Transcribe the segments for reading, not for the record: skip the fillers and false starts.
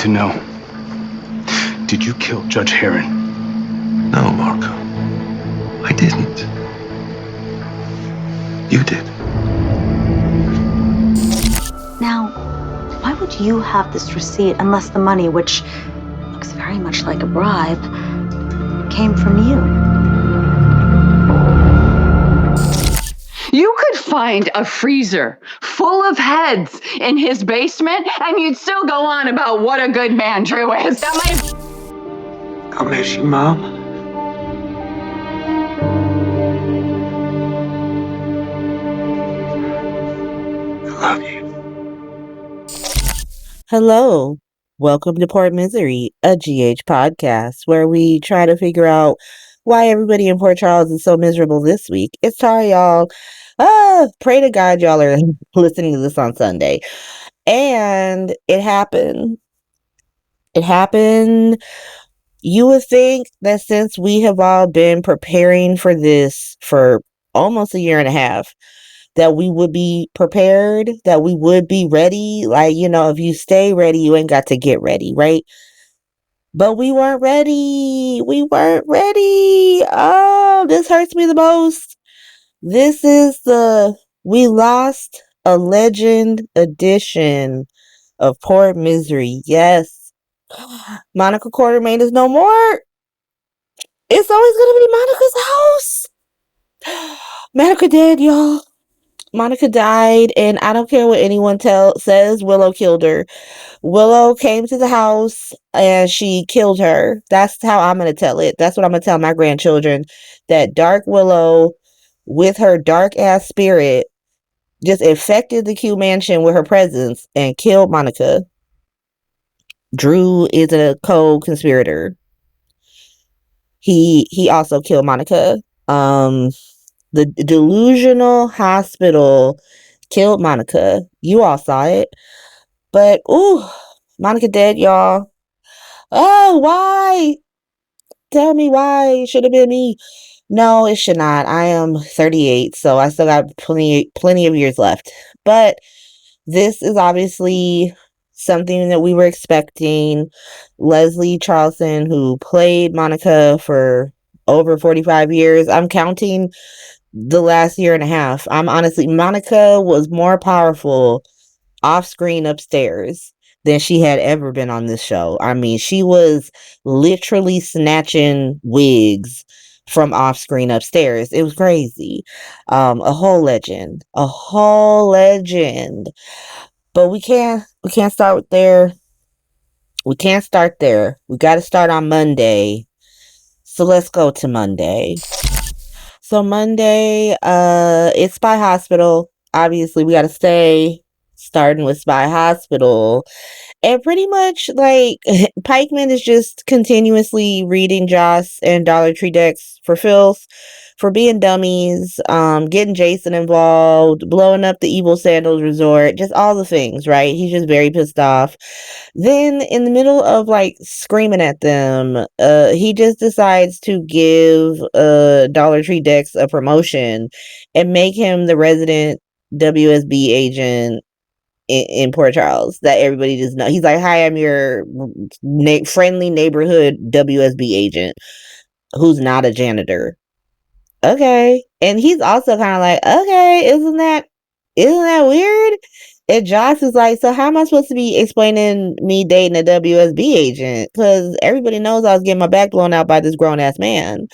to know. Did you kill Judge Heron? No, Marco. I didn't. You did. Now, why would you have this receipt unless the money, which looks very much like a bribe, came from you? You could find a freezer full of heads in his basement, and you'd still go on about what a good man Drew is. That might... I miss you, Mom. I love you. Hello. Welcome to Port Misery, a GH podcast where we try to figure out why everybody in Port Charles is so miserable this week. It's sorry, y'all. Pray to God y'all are listening to this on Sunday. And it happened. It happened. You would think that since we have all been preparing for this for almost a year and a half, that we would be prepared, that we would be ready. Like, you know, if you stay ready, you ain't got to get ready, right? But we weren't ready. We weren't ready. Oh, this hurts me the most. This is we lost a legend edition of Port Misery. Yes. Monica Quartermaine is no more. It's always going to be Monica's house. Monica dead, y'all. Monica died, and I don't care what anyone says. Willow killed her. Willow came to the house, and she killed her. That's how I'm going to tell it. That's what I'm going to tell my grandchildren. That Dark Willow, with her dark-ass spirit, just infected the Q Mansion with her presence and killed Monica. Drew is a co-conspirator. He also killed Monica. The delusional hospital killed Monica. You all saw it. But, ooh, Monica dead, y'all. Oh, why? Tell me why. It should have been me. No, it should not. I am 38, so I still got plenty of years left. But this is obviously something that we were expecting. Leslie Charleston, who played Monica for over 45 years. I'm counting the last year and a half. Monica was more powerful off screen upstairs than she had ever been on this show. I mean, she was literally snatching wigs from off screen upstairs. It was crazy. A whole legend. But we can't start there. We can't start there. We got to start on Monday. So let's go to Monday. So Monday, it's Spy Hospital. Obviously, we got to stay starting with Spy Hospital. And pretty much, like, Pikeman is just continuously reading Joss and Dollar Tree decks for filth, for being dummies, getting Jason involved, blowing up the Evil Sandals Resort, just all the things, right? He's just very pissed off. Then, in the middle of, like, screaming at them, he just decides to give Dollar Tree Dex a promotion and make him the resident WSB agent in Port Charles that everybody just know. He's like, hi, I'm your friendly neighborhood WSB agent who's not a janitor. Okay. And he's also kind of like, okay, isn't that weird? And Josh is like, so how am I supposed to be explaining me dating a WSB agent? Because everybody knows I was getting my back blown out by this grown ass man.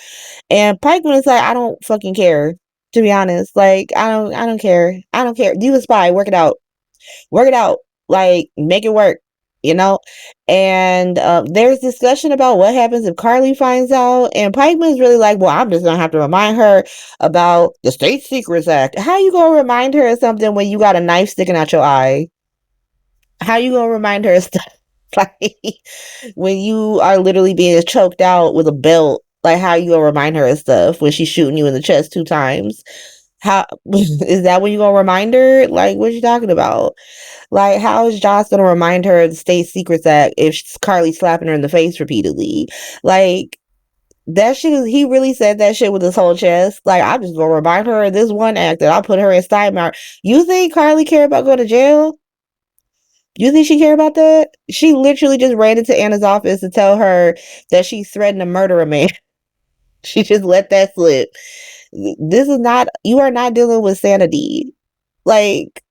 And Pikeman is like, I don't fucking care, to be honest. Like, I don't care. I don't care. You a spy, work it out. Like, make it work, you know? And there's discussion about what happens if Carly finds out, and Pikeman's really like, well, I'm just gonna have to remind her about the State Secrets Act. How you gonna remind her of something when you got a knife sticking out your eye? How you gonna remind her of stuff like when you are literally being choked out with a belt? Like, how you gonna remind her of stuff when she's shooting you in the chest 2 times? How is that when you gonna remind her? Like, what you talking about? Like, how is Joss gonna remind her of the State Secrets Act if Carly's slapping her in the face repeatedly? Like, that shit he really said that shit with his whole chest. Like, I'm just gonna remind her of this one act and I'll put her in timeout. You think Carly care about going to jail? You think she care about that? She literally just ran into Anna's office to tell her that she threatened to murder a man. She just let that slip. This is not, you are not dealing with sanity. Like,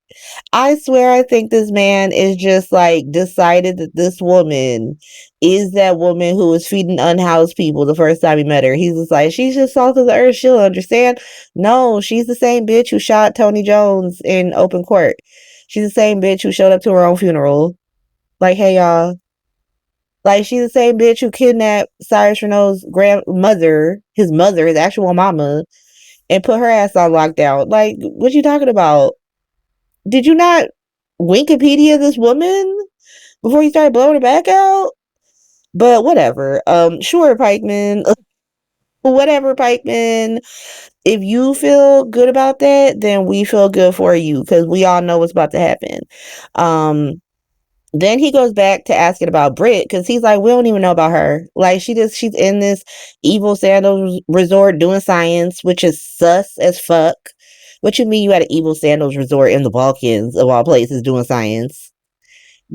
I swear I think this man is just like decided that this woman is that woman who was feeding unhoused people the first time he met her. He's just like, she's just salt of the earth, she'll understand. No, she's the same bitch who shot Tony Jones in open court. She's the same bitch who showed up to her own funeral. Like, hey y'all. Like, she's the same bitch who kidnapped Cyrus Renault's grandmother, his mother, his actual mama, and put her ass on lockdown. Like, what you talking about? Did you not Wikipedia this woman before you started blowing her back out? But whatever. Sure, Pikeman. Whatever, Pikeman. If you feel good about that, then we feel good for you because we all know what's about to happen. Then he goes back to asking about Britt because he's like, we don't even know about her. Like, she's in this evil sandals resort doing science, which is sus as fuck. What you mean you had an evil sandals resort in the Balkans of all places doing science?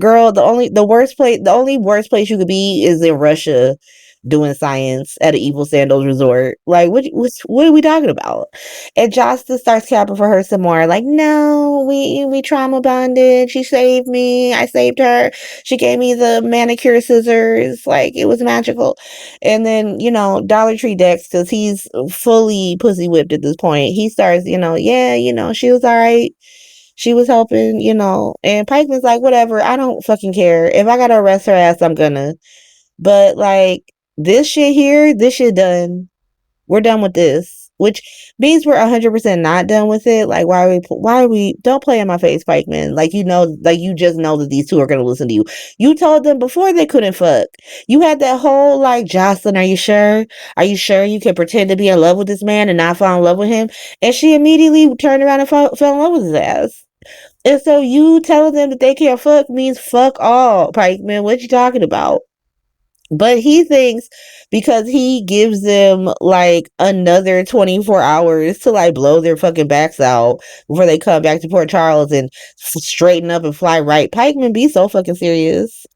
Girl, the only worst place you could be is in Russia doing science at an evil sandals resort. Like, what are we talking about? And Josta starts capping for her some more. Like, no, we trauma bonded. She saved me. I saved her. She gave me the manicure scissors. Like, it was magical. And then, Dollar Tree Dex, because he's fully pussy whipped at this point. He starts, yeah, she was all right. She was helping, and Pikeman's like, whatever, I don't fucking care. If I gotta arrest her ass, I'm gonna. But, like, this shit done. We're done with this. Which means we're 100% not done with it. Like, don't play in my face, Pikeman. Like, you just know that these two are gonna listen to you. You told them before they couldn't fuck. You had that whole, like, Jocelyn, are you sure? Are you sure you can pretend to be in love with this man and not fall in love with him? And she immediately turned around and fell in love with his ass. And so you telling them that they can't fuck means fuck all, Pikeman. What you talking about? But he thinks because he gives them like another 24 hours to like blow their fucking backs out before they come back to Port Charles and straighten up and fly right. Pikeman, be so fucking serious.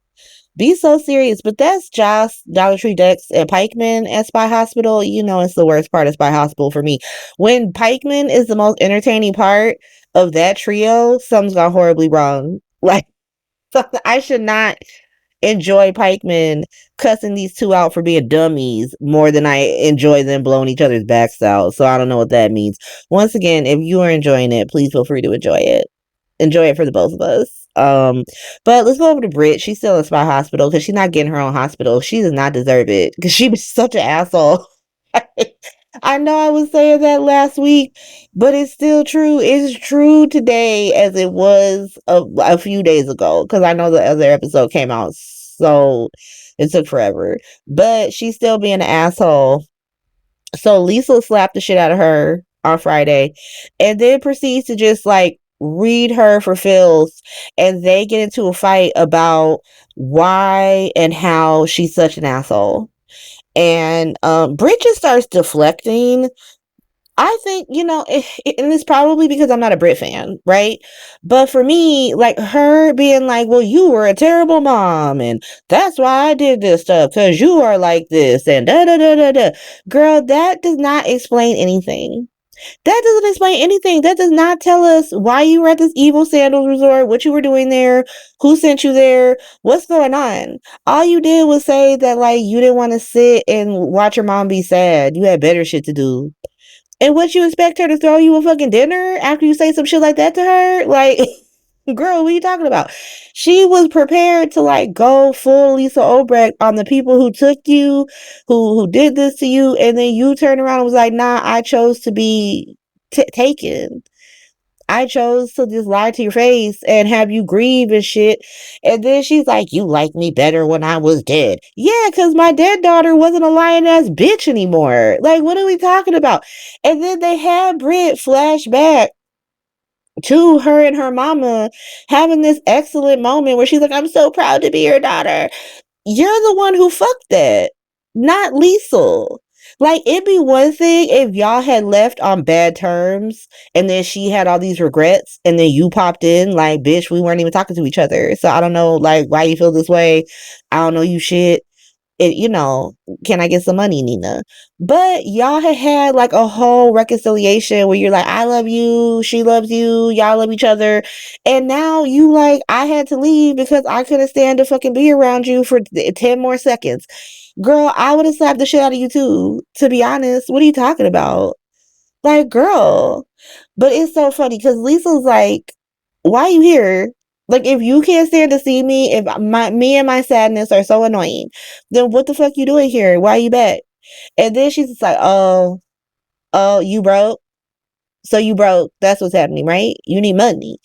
Be so serious. But that's Joss, Dollar Tree Dex, and Pikeman at Spy Hospital. It's the worst part of Spy Hospital for me. When Pikeman is the most entertaining part of that trio, something's gone horribly wrong. Like, I should not enjoy Pikeman cussing these two out for being dummies more than I enjoy them blowing each other's backs out. So I don't know what that means. Once again, if you are enjoying it, please feel free to enjoy it. Enjoy it for the both of us. But let's go over to Britt. She's still in Spy Hospital because she's not getting her own hospital. She does not deserve it because she was such an asshole. I know I was saying that last week, but it's still true. It's true today as it was a few days ago because I know the other episode came out, so it took forever. But she's still being an asshole. So Lisa slapped the shit out of her on Friday and then proceeds to just like read her for filth, and they get into a fight about why and how she's such an asshole. And Brit just starts deflecting. I think, and it's probably because I'm not a Brit fan, right? But for me, like, her being like, well, you were a terrible mom, and that's why I did this stuff, because you are like this, and da-da-da-da-da. Girl, that does not explain anything. That doesn't explain anything. That does not tell us why you were at this evil sandals resort, what you were doing there, who sent you there, what's going on. All you did was say that, like, you didn't want to sit and watch your mom be sad. You had better shit to do. And what, you expect her to throw you a fucking dinner after you say some shit like that to her? Like, girl, what are you talking about? She was prepared to like go full Lisa Obrecht on the people who took you, who did this to you, and then you turned around and was like, nah, I chose to be taken. I chose to just lie to your face and have you grieve and shit. And then she's like, you liked me better when I was dead. Yeah, because my dead daughter wasn't a lying ass bitch anymore. Like, what are we talking about? And then they had Britt flash back to her and her mama having this excellent moment where she's like, I'm so proud to be your daughter. You're the one who fucked that, not Liesl. Like, it'd be one thing if y'all had left on bad terms and then she had all these regrets and then you popped in like, bitch, we weren't even talking to each other. So I don't know, like, why you feel this way. I don't know you shit. It, can I get some money, Nina? But y'all had like a whole reconciliation where you're like, I love you, she loves you, y'all love each other. And now you like, I had to leave because I couldn't stand to fucking be around you for 10 more seconds. Girl, I would have slapped the shit out of you too, to be honest. What are you talking about? Like, girl. But it's so funny because Lisa's like, why are you here? Like, if you can't stand to see me, if me and my sadness are so annoying, then what the fuck you doing here? Why are you back? And then she's just like, oh, you broke? So you broke. That's what's happening, right? You need money.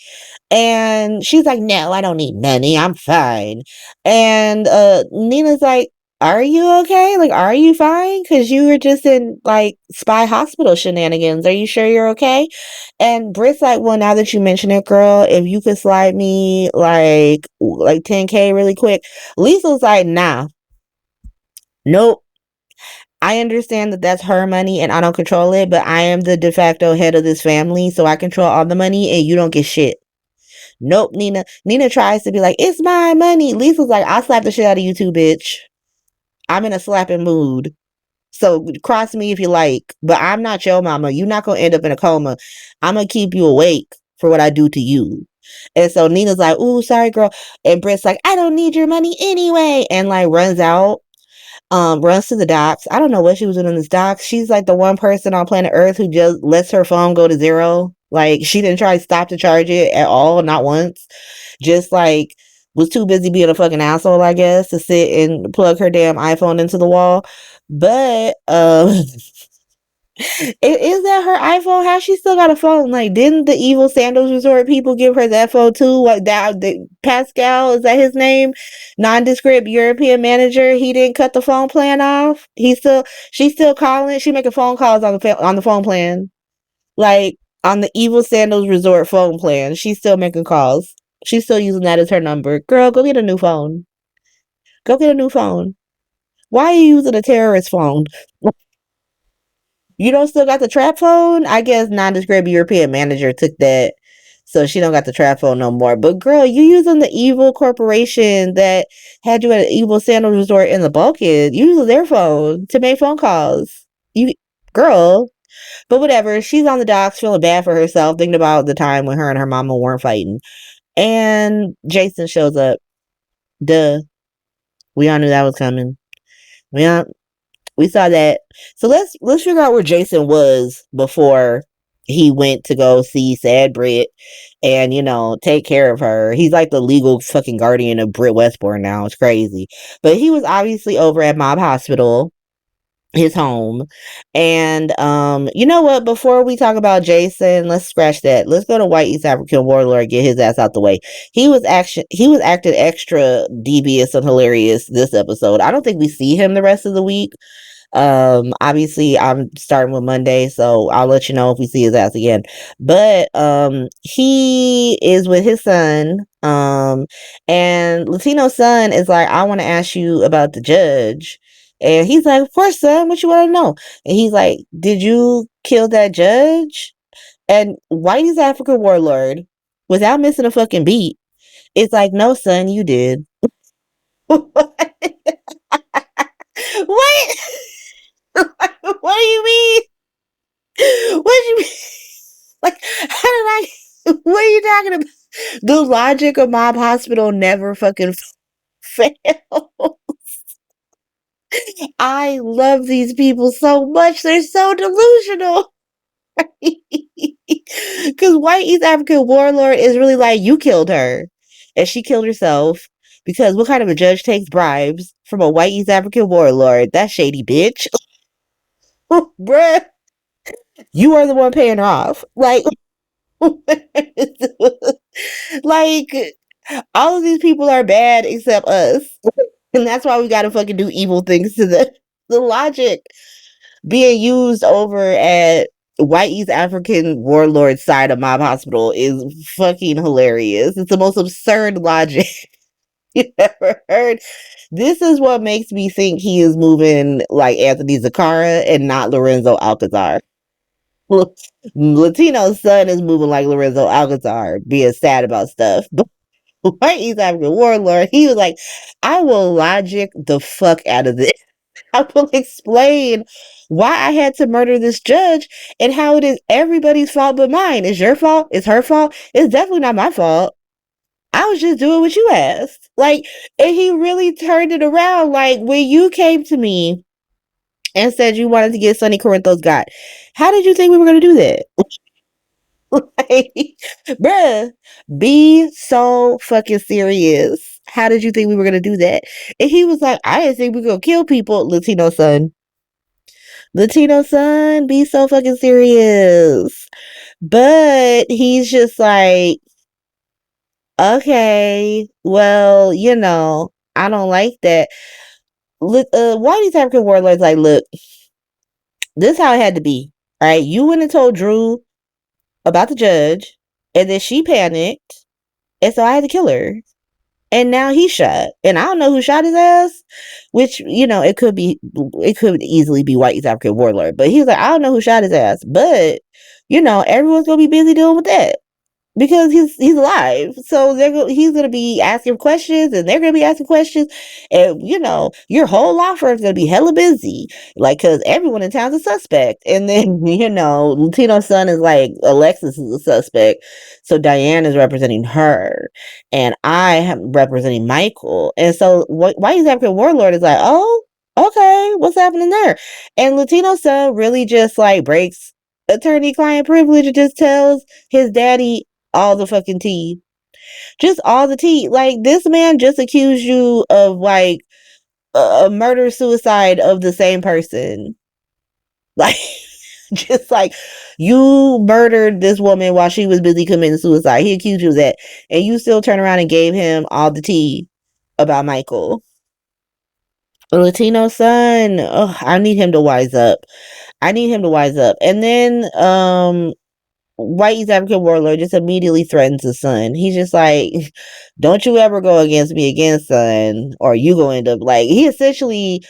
And she's like, no, I don't need money. I'm fine. And Nina's like, are you okay? Like, are you fine? Because you were just in like spy hospital shenanigans. Are you sure you're okay? And Britt's like, well, now that you mention it, girl, if you could slide me like 10K really quick. Lisa's like, nah, nope. I understand that that's her money and I don't control it, but I am the de facto head of this family, so I control all the money and you don't get shit. Nope, Nina. Nina tries to be like, it's my money. Lisa's like, I'll slap the shit out of you too, bitch. I'm in a slapping mood. So cross me if you like. But I'm not your mama. You're not going to end up in a coma. I'm going to keep you awake for what I do to you. And so Nina's like, ooh, sorry, girl. And Britt's like, I don't need your money anyway. And like runs out. Runs to the docks. I don't know what she was doing in this docks. She's like the one person on planet Earth who just lets her phone go to zero. Like, she didn't try to stop to charge it at all, not once. Just like was too busy being a fucking asshole, I guess, to sit and plug her damn iPhone into the wall. But is that her iPhone? How she still got a phone? Like, didn't the evil Sandals Resort people give her that phone too? What that Pascal, is that his name? Nondescript European manager. He didn't cut the phone plan off. She's still calling. She making phone calls on the phone plan. Like on the evil Sandals Resort phone plan. She's still making calls. She's still using that as her number. Girl, go get a new phone. Go get a new phone. Why are you using a terrorist phone? You don't still got the trap phone? I guess nondescript European manager took that, so she don't got the trap phone no more. But girl, you using the evil corporation that had you at an evil sandal resort in the Balkans. You using their phone to make phone calls. You girl. But whatever. She's on the docks feeling bad for herself, thinking about the time when her and her mama weren't fighting. And Jason shows up. Duh. We all knew that was coming. We saw that. So let's figure out where Jason was before he went to go see Sad Brit and, take care of her. He's like the legal fucking guardian of Britt Westbourne now. It's crazy. But he was obviously over at Mob Hospital, his home. And you know what? Before we talk about Jason, let's scratch that. Let's go to White East African Warlord, get his ass out the way. He was acting extra devious and hilarious this episode. I don't think we see him the rest of the week. Obviously I'm starting with Monday, so I'll let you know if we see his ass again. But he is with his son, and Latino's son is like, I want to ask you about the judge. And he's like, of course, son, what you want to know? And he's like, did you kill that judge? And Whitey's African Warlord, without missing a fucking beat, it's like, no, son, you did. What? What? What do you mean? What do you mean? Like, how did I? What are you talking about? The logic of Mob Hospital never fucking fails. I love these people so much. They're so delusional. Because White East African Warlord is really like, you killed her. And she killed herself. Because what kind of a judge takes bribes from a White East African Warlord? That shady bitch. Bruh. You are the one paying her off. Like, like, all of these people are bad except us. And that's why we gotta fucking do evil things to them. The logic being used over at White East African Warlord side of Mob Hospital is fucking hilarious. It's the most absurd logic. You ever heard? This is what makes me think he is moving like Anthony Zaccara and not Lorenzo Alcazar. Latino's son is moving like Lorenzo Alcazar, being sad about stuff. But White East African Warlord, he was like, I will logic the fuck out of this. I will explain why I had to murder this judge and how it is everybody's fault but mine. It's your fault. It's her fault. It's definitely not my fault. I was just doing what you asked. Like, and he really turned it around. Like, when you came to me and said you wanted to get Sonny Corinthos got, how did you think we were going to do that? Like, bruh, be so fucking serious. How did you think we were going to do that? And he was like, I didn't think we were going to kill people. Latino son. Latino son, be so fucking serious. But he's just like, okay, well, I don't like that. Why these African warlords like, look, this is how it had to be. All right, you went and told Drew about the judge, and then she panicked, and so I had to kill her. And now he's shot, and I don't know who shot his ass. Which it could easily be White East African warlord, but he's like, I don't know who shot his ass, but everyone's gonna be busy dealing with that. Because he's alive, so he's gonna be asking questions, and they're gonna be asking questions, and your whole law firm's gonna be hella busy, like, because everyone in town's a suspect, and then Latino's son is like, Alexis is a suspect, so Diane is representing her, and I am representing Michael, and so why is African warlord is like, oh, okay, what's happening there, and Latino's son really just like breaks attorney-client privilege and just tells his daddy all the fucking tea. Just all the tea. Like, this man just accused you of like a murder suicide of the same person. Like, just like, you murdered this woman while she was busy committing suicide. He accused you of that. And you still turn around and gave him all the tea about Michael. Latino son. Oh, I need him to wise up. And then White East African warlord just immediately threatens his son. He's just like, don't you ever go against me again, son, or you gonna end up like, he essentially,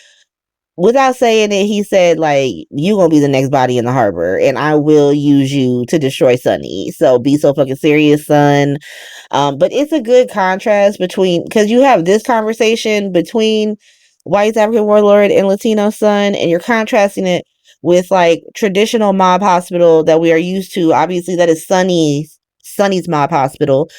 without saying it, he said like, you gonna be the next body in the harbor, and I will use you to destroy Sonny. So be so fucking serious, son. But it's a good contrast because you have this conversation between White African warlord and Latino son, and you're contrasting it with like traditional mob hospital that we are used to. Obviously, that is Sonny's mob hospital.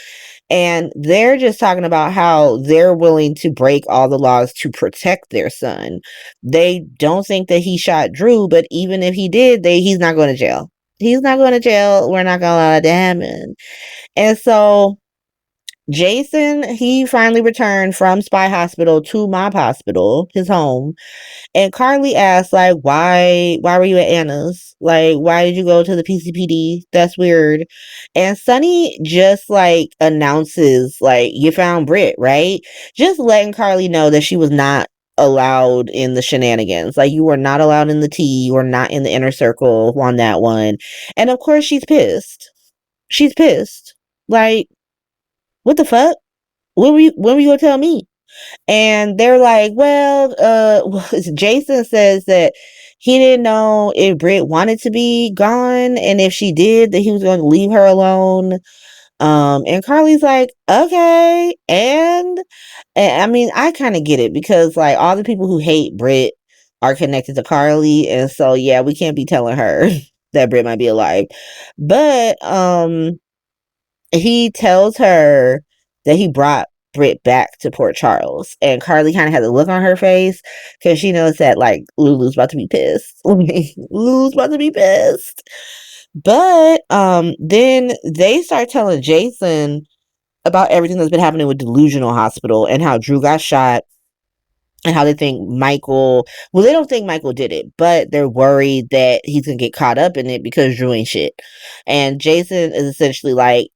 And they're just talking about how they're willing to break all the laws to protect their son. They don't think that he shot Drew, but even if he did, he's not going to jail. He's not going to jail. We're not going to allow that to happen. And so Jason, he finally returned from Spy Hospital to Mob Hospital, his home. And Carly asked, like, why were you at Anna's? Like, why did you go to the PCPD? That's weird. And Sonny just, like, announces, like, you found Britt, right? Just letting Carly know that she was not allowed in the shenanigans. Like, you were not allowed in the tea. You were not in the inner circle on that one. And, of course, she's pissed. She's pissed. Like, what the fuck? When were you gonna tell me? And they're like, well, Jason says that he didn't know if Britt wanted to be gone, and if she did, that he was going to leave her alone. And Carly's like, okay, and I mean, I kind of get it, because like all the people who hate Britt are connected to Carly, and so yeah, we can't be telling her that Britt might be alive. But he tells her that he brought Britt back to Port Charles, and Carly kind of had a look on her face because she knows that like Lulu's about to be pissed. Lulu's about to be pissed. But then they start telling Jason about everything that's been happening with Delusional Hospital and how Drew got shot, and how they think Michael, well, they don't think Michael did it, but they're worried that he's gonna get caught up in it because Drew ain't shit. And Jason is essentially like,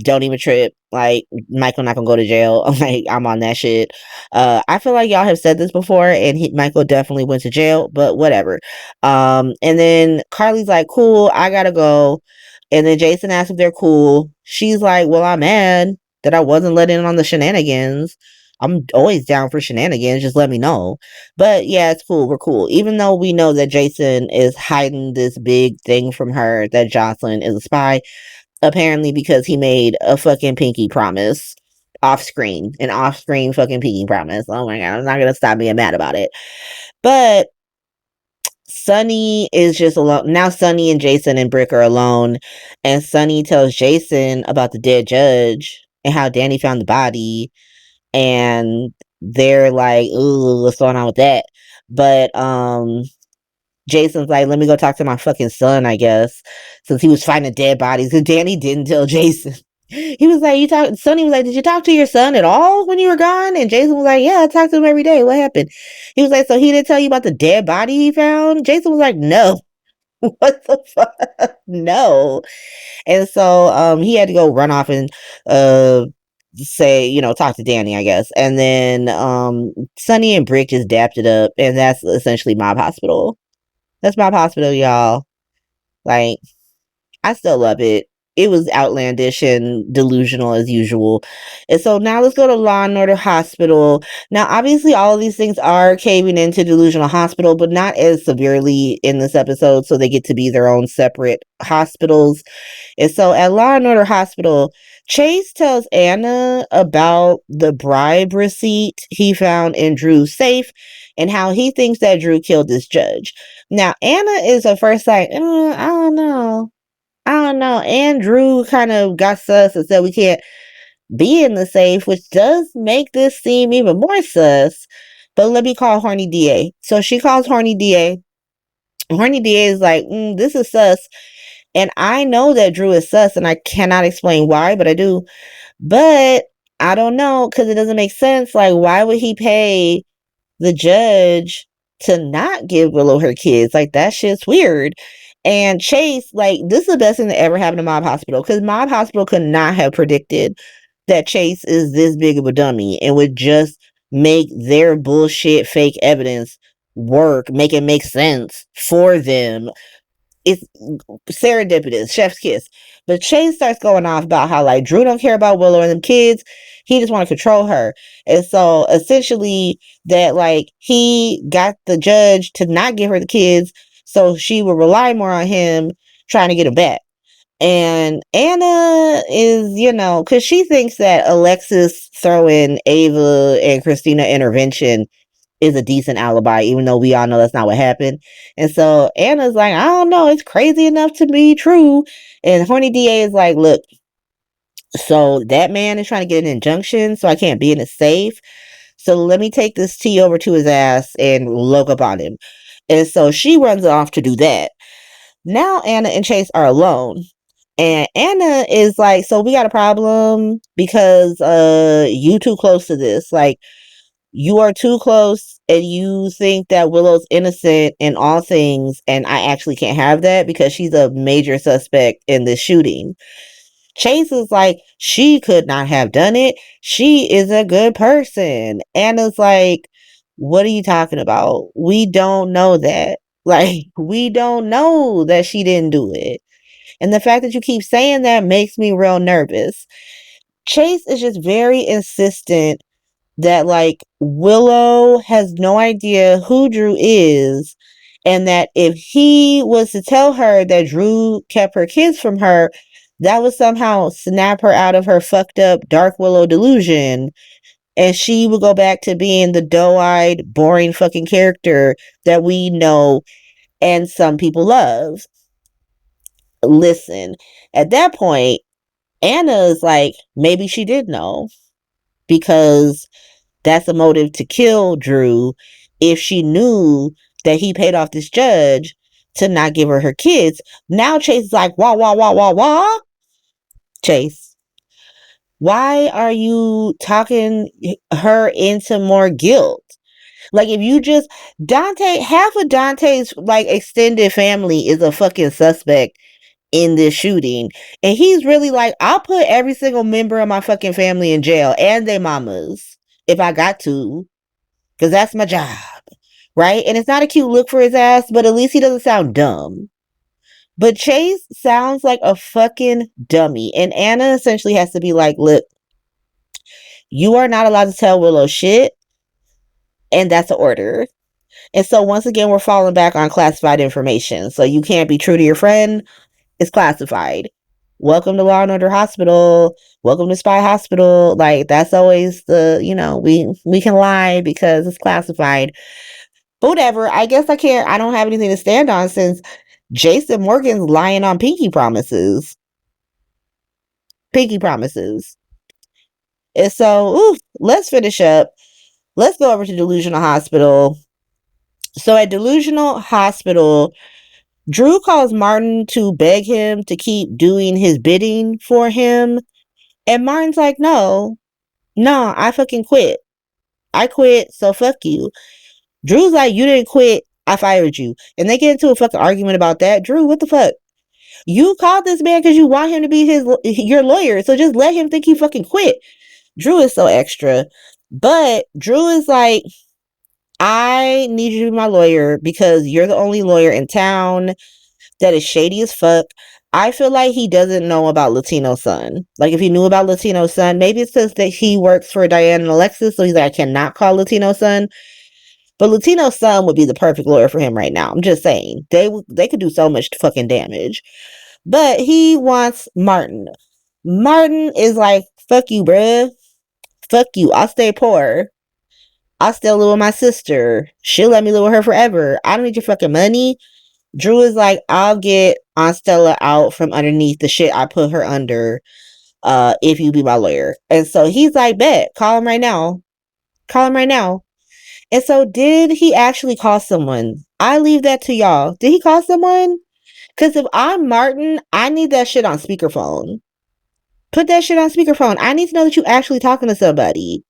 don't even trip. Like, Michael not gonna go to jail. Like, I'm on that shit. I feel like y'all have said this before, and Michael definitely went to jail, but whatever. And then Carly's like, cool, I gotta go. And then Jason asks if they're cool. She's like, well, I'm mad that I wasn't let in on the shenanigans. I'm always down for shenanigans. Just let me know. But yeah, it's cool. We're cool. Even though we know that Jason is hiding this big thing from her that Jocelyn is a spy, apparently because he made a fucking pinky promise off screen, an off screen fucking pinky promise. Oh my god, I'm not gonna stop being mad about it. But Sunny is just alone. Now Sunny and Jason and Brick are alone. And Sunny tells Jason about the dead judge and how Danny found the body. And they're like, ooh, what's going on with that? But Jason's like, let me go talk to my fucking son, I guess. Since he was finding dead bodies. Because Danny didn't tell Jason. He was like, Sonny was like, did you talk to your son at all when you were gone? And Jason was like, yeah, I talk to him every day. What happened? He was like, so he didn't tell you about the dead body he found? Jason was like, no. What the fuck? No. And so he had to go run off and say, talk to Danny, I guess. And then Sonny and Brick just dapped it up, and that's essentially Mob Hospital. That's Mob Hospital, y'all. Like, I still love it. It was outlandish and delusional as usual. And so now let's go to Law and Order Hospital. Now, obviously, all of these things are caving into Delusional Hospital, but not as severely in this episode, so they get to be their own separate hospitals. And so at Law and Order Hospital, Chase tells Anna about the bribe receipt he found in Drew's safe and how he thinks that Drew killed this judge. Now, Anna is at first like, I don't know. And Drew kind of got sus and said we can't be in the safe, which does make this seem even more sus. But let me call Horny DA. So she calls Horny DA. Horny DA is like, this is sus. And I know that Drew is sus, and I cannot explain why, but I do. But I don't know, because it doesn't make sense. Like, why would he pay the judge to not give Willow her kids? Like, that shit's weird. And Chase, like, this is the best thing that ever happened to Mob Hospital, because Mob Hospital could not have predicted that Chase is this big of a dummy and would just make their bullshit fake evidence work, make it make sense for them. It's serendipitous, chef's kiss. But Chase starts going off about how, like, Drew don't care about Willow and them kids. He just want to control her. And so essentially that, like, he got the judge to not give her the kids so she would rely more on him trying to get him back. And Anna is, because she thinks that Alexis throwing Ava and Christina intervention is a decent alibi, even though we all know that's not what happened. And so Anna's like, I don't know, it's crazy enough to be true. And Horny DA is like, look, so that man is trying to get an injunction, so I can't be in a safe. So let me take this tea over to his ass and look up on him. And so she runs off to do that. Now Anna and Chase are alone. And Anna is like, so we got a problem because you too close to this. Like, you are too close and you think that Willow's innocent in all things, and I actually can't have that because she's a major suspect in this shooting. Chase is like, she could not have done it. She is a good person. Anna's like, what are you talking about? We don't know that. Like, we don't know that she didn't do it. And the fact that you keep saying that makes me real nervous. Chase is just very insistent that, like, Willow has no idea who Drew is, and that if he was to tell her that Drew kept her kids from her, that would somehow snap her out of her fucked up Dark Willow delusion, and she would go back to being the doe-eyed, boring fucking character that we know and some people love. Listen, at that point, Anna is like, maybe she did know, because that's a motive to kill Drew if she knew that he paid off this judge to not give her her kids. Now Chase is like, wah, wah, wah, wah, wah. Chase, why are you talking her into more guilt? Like, if you just, half of Dante's, like, extended family is a fucking suspect in this shooting. And he's really like, I'll put every single member of my fucking family in jail and their mamas if I got to, because that's my job, right? And it's not a cute look for his ass, but at least he doesn't sound dumb. But Chase sounds like a fucking dummy, and Anna essentially has to be like, look, You are not allowed to tell Willow shit, and that's an order. And so once again, we're falling back on classified information. So you can't be true to your friend. It's classified. Welcome to Law and Order Hospital. Welcome to Spy Hospital. Like, that's always the, we can lie because it's classified. But whatever. I guess I don't have anything to stand on since Jason Morgan's lying on pinky promises. Pinky promises. And so, let's finish up. Let's go over to Delusional Hospital. So at Delusional Hospital, Drew calls Martin to beg him to keep doing his bidding for him. And Martin's like, no, I fucking quit. I quit, so fuck you. Drew's like, you didn't quit, I fired you. And they get into a fucking argument about that. Drew, what the fuck? You called this man because you want him to be your lawyer, so just let him think you fucking quit. Drew is so extra. But Drew is like, I need you to be my lawyer because you're the only lawyer in town that is shady as fuck. I feel like he doesn't know about Latino Son. Like, if he knew about Latino Son, maybe it's because that he works for Diane and Alexis, so he's like, I cannot call Latino Son. But Latino Son would be the perfect lawyer for him right now. I'm just saying. They could do so much fucking damage. But he wants Martin. Martin is like, fuck you, bruh. Fuck you. I'll stay poor. I'll still live with my sister. She'll let me live with her forever. I don't need your fucking money. Drew is like, I'll get Aunt Stella out from underneath the shit I put her under if you be my lawyer. And so he's like, bet. Call him right now. Call him right now. And so did he actually call someone? I leave that to y'all. Did he call someone? Because if I'm Martin, I need that shit on speakerphone. Put that shit on speakerphone. I need to know that you actually talking to somebody.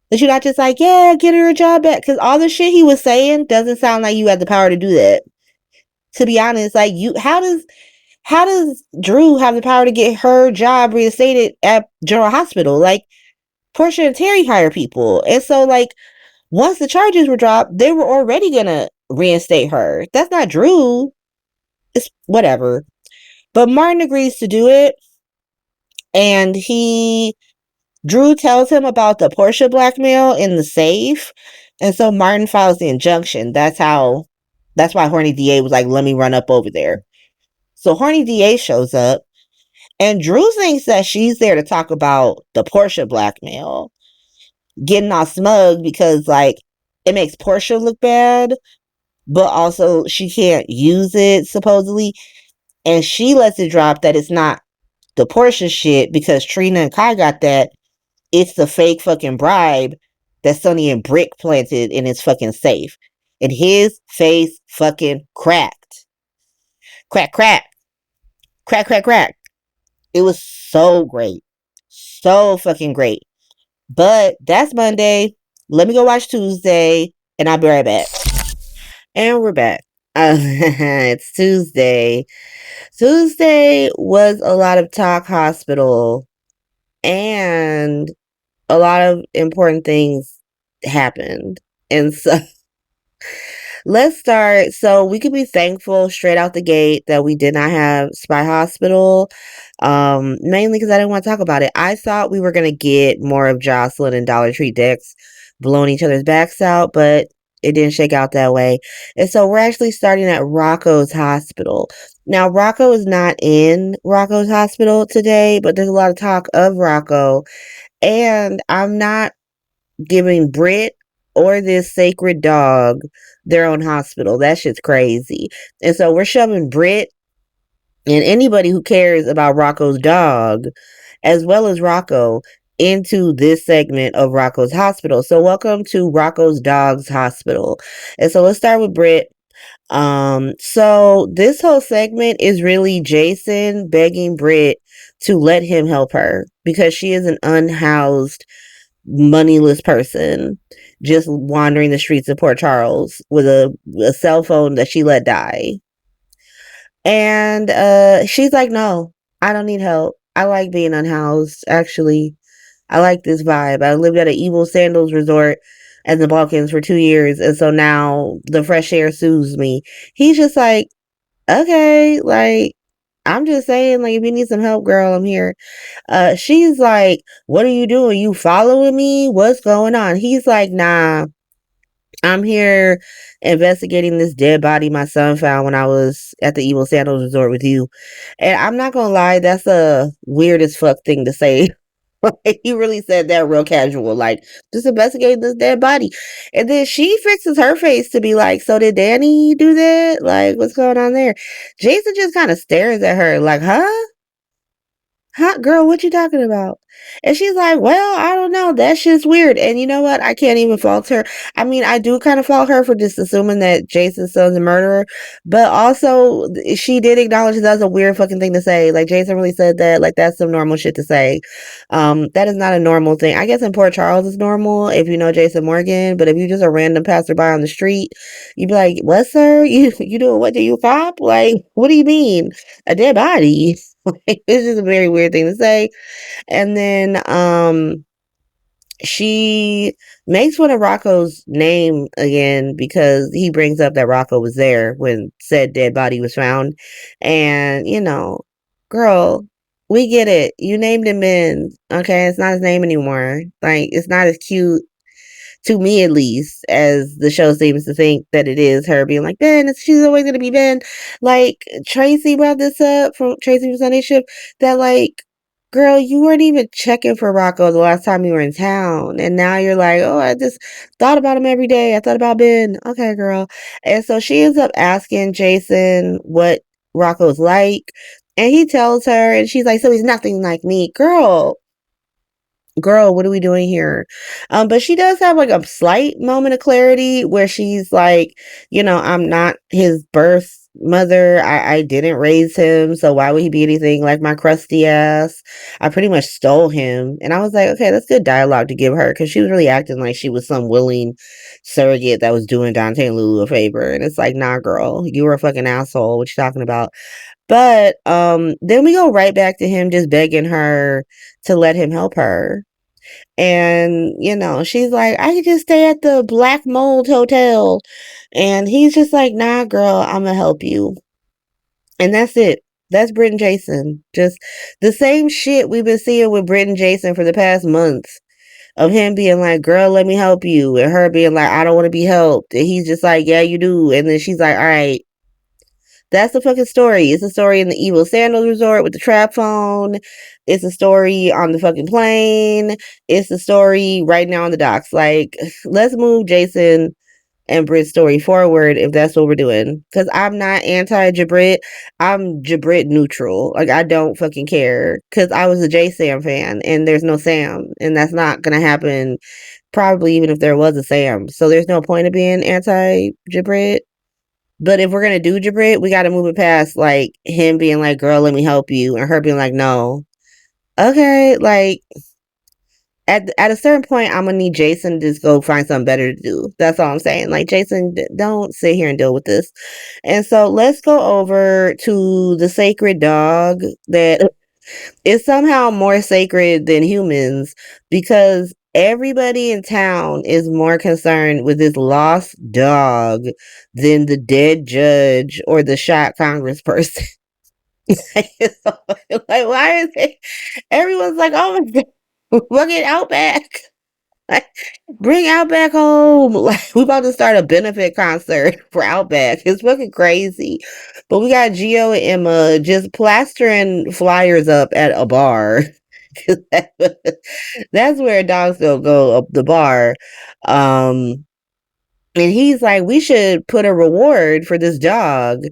That you're not just like, yeah, get her a job back. Because all the shit he was saying doesn't sound like you had the power to do that. To be honest, like, how does Drew have the power to get her job reinstated at General Hospital? Like, Portia and Terry hire people. And so, like, once the charges were dropped, they were already gonna reinstate her. That's not Drew. It's whatever. But Martin agrees to do it. And Drew tells him about the Portia blackmail in the safe. And so Martin files the injunction. That's why Horny DA was like, let me run up over there. So Horny DA shows up. And Drew thinks that she's there to talk about the Portia blackmail. Getting all smug because, like, it makes Portia look bad. But also, she can't use it, supposedly. And she lets it drop that it's not the Portia shit because Trina and Kai got that. It's the fake fucking bribe that Sonny and Brick planted in his fucking safe. And his face fucking cracked. Crack, crack. Crack, crack, crack. It was so great. So fucking great. But that's Monday. Let me go watch Tuesday. And I'll be right back. And we're back. It's Tuesday. Tuesday was a lot of talk hospital. And a lot of important things happened. And so let's start. So we could be thankful straight out the gate that we did not have Spy Hospital. Mainly because I didn't want to talk about it. I thought we were going to get more of Jocelyn and Dollar Tree Dex blowing each other's backs out, but it didn't shake out that way. And so we're actually starting at Rocco's Hospital. Now, Rocco is not in Rocco's Hospital today, but there's a lot of talk of Rocco. And I'm not giving Britt or this sacred dog their own hospital. That shit's crazy. And so we're shoving Britt and anybody who cares about Rocco's dog, as well as Rocco, into this segment of Rocco's Hospital. So welcome to Rocco's Dog's Hospital. And so let's start with Britt. So this whole segment is really Jason begging Britt to let him help her because she is an unhoused, moneyless person just wandering the streets of Port Charles with a cell phone that she let die. And she's like, no, I don't need help. I like being unhoused, actually. I like this vibe. I lived at an Evil Sandals resort in the Balkans for 2 years, and so now the fresh air soothes me. He's just like, okay, like, I'm just saying, like, if you need some help, girl, I'm here. She's like, what are you doing? You following me? What's going on? He's like, nah, I'm here investigating this dead body my son found when I was at the Evil Sandals Resort with you. And I'm not gonna lie, that's a weird as fuck thing to say. He really said that real casual, like, just investigating this dead body. And then she fixes her face to be like, so did Danny do that? Like, what's going on there? Jason just kind of stares at her like, huh? Hot girl, what you talking about? And she's like, well, I don't know. That's just weird. And you know what? I can't even fault her. I mean, I do kind of fault her for just assuming that Jason's son's a murderer. But also, she did acknowledge that was a weird fucking thing to say. Like, Jason really said that. Like, that's some normal shit to say. That is not a normal thing. I guess in Port Charles is normal if you know Jason Morgan. But if you just a random passerby on the street, you'd be like, what, sir? You doing what? Do you cop? Like, what do you mean? A dead body? Like, it's just a very weird thing to say. And then she makes fun of Rocco's name again because he brings up that Rocco was there when said dead body was found. And, you know, girl, we get it. You named him Ben. Okay, it's not his name anymore. Like, it's not as cute, to me at least, as the show seems to think that it is, her being like, Ben, she's always gonna be Ben. Like, Tracy brought this up from Tracy from Sunday Shift, that like, girl, you weren't even checking for Rocco the last time you were in town, and now you're like, oh, I just thought about him every day. I thought about Ben. Okay, girl. And so she ends up asking Jason what Rocco's like, and he tells her, and she's like, so he's nothing like me. Girl, what are we doing here? But she does have like a slight moment of clarity where she's like, you know, I'm not his birth mother. I didn't raise him, so why would he be anything like my crusty ass? I pretty much stole him. And I was like, okay, that's good dialogue to give her, because she was really acting like she was some willing surrogate that was doing Dante and Lulu a favor. And it's like, nah, girl, you were a fucking asshole. What you talking about? But then we go right back to him just begging her to let him help her. And, you know, she's like, I could just stay at the Black Mold Hotel. And he's just like, nah, girl, I'm gonna help you. And that's it. That's Britt and Jason. Just the same shit we've been seeing with Britt and Jason for the past months. Of him being like, girl, let me help you. And her being like, I don't want to be helped. And he's just like, yeah, you do. And then she's like, all right. That's the fucking story. It's a story in the Evil Sandals Resort with the trap phone. It's a story on the fucking plane. It's a story right now on the docks. Like, let's move Jason and Britt's story forward if that's what we're doing. Because I'm not anti-Jabrit. I'm Jabrit neutral. Like, I don't fucking care. Because I was a J-Sam fan and there's no Sam. And that's not going to happen probably even if there was a Sam. So there's no point of being anti-Jabrit. But if we're gonna do Jabrit, we gotta move it past like him being like, girl, let me help you, and her being like, no. Okay, like at a certain point I'm gonna need Jason to just go find something better to do. That's all I'm saying. Like, Jason, don't sit here and deal with this. And so let's go over to the sacred dog that is somehow more sacred than humans, because everybody in town is more concerned with this lost dog than the dead judge or the shot congressperson. Like, why is it? Everyone's like, oh my god, look at Outback. Like, bring Outback home. Like, we about to start a benefit concert for Outback. It's fucking crazy. But we got Gio and Emma just plastering flyers up at a bar. That's where dogs go up the bar. And he's like, we should put a reward for this dog.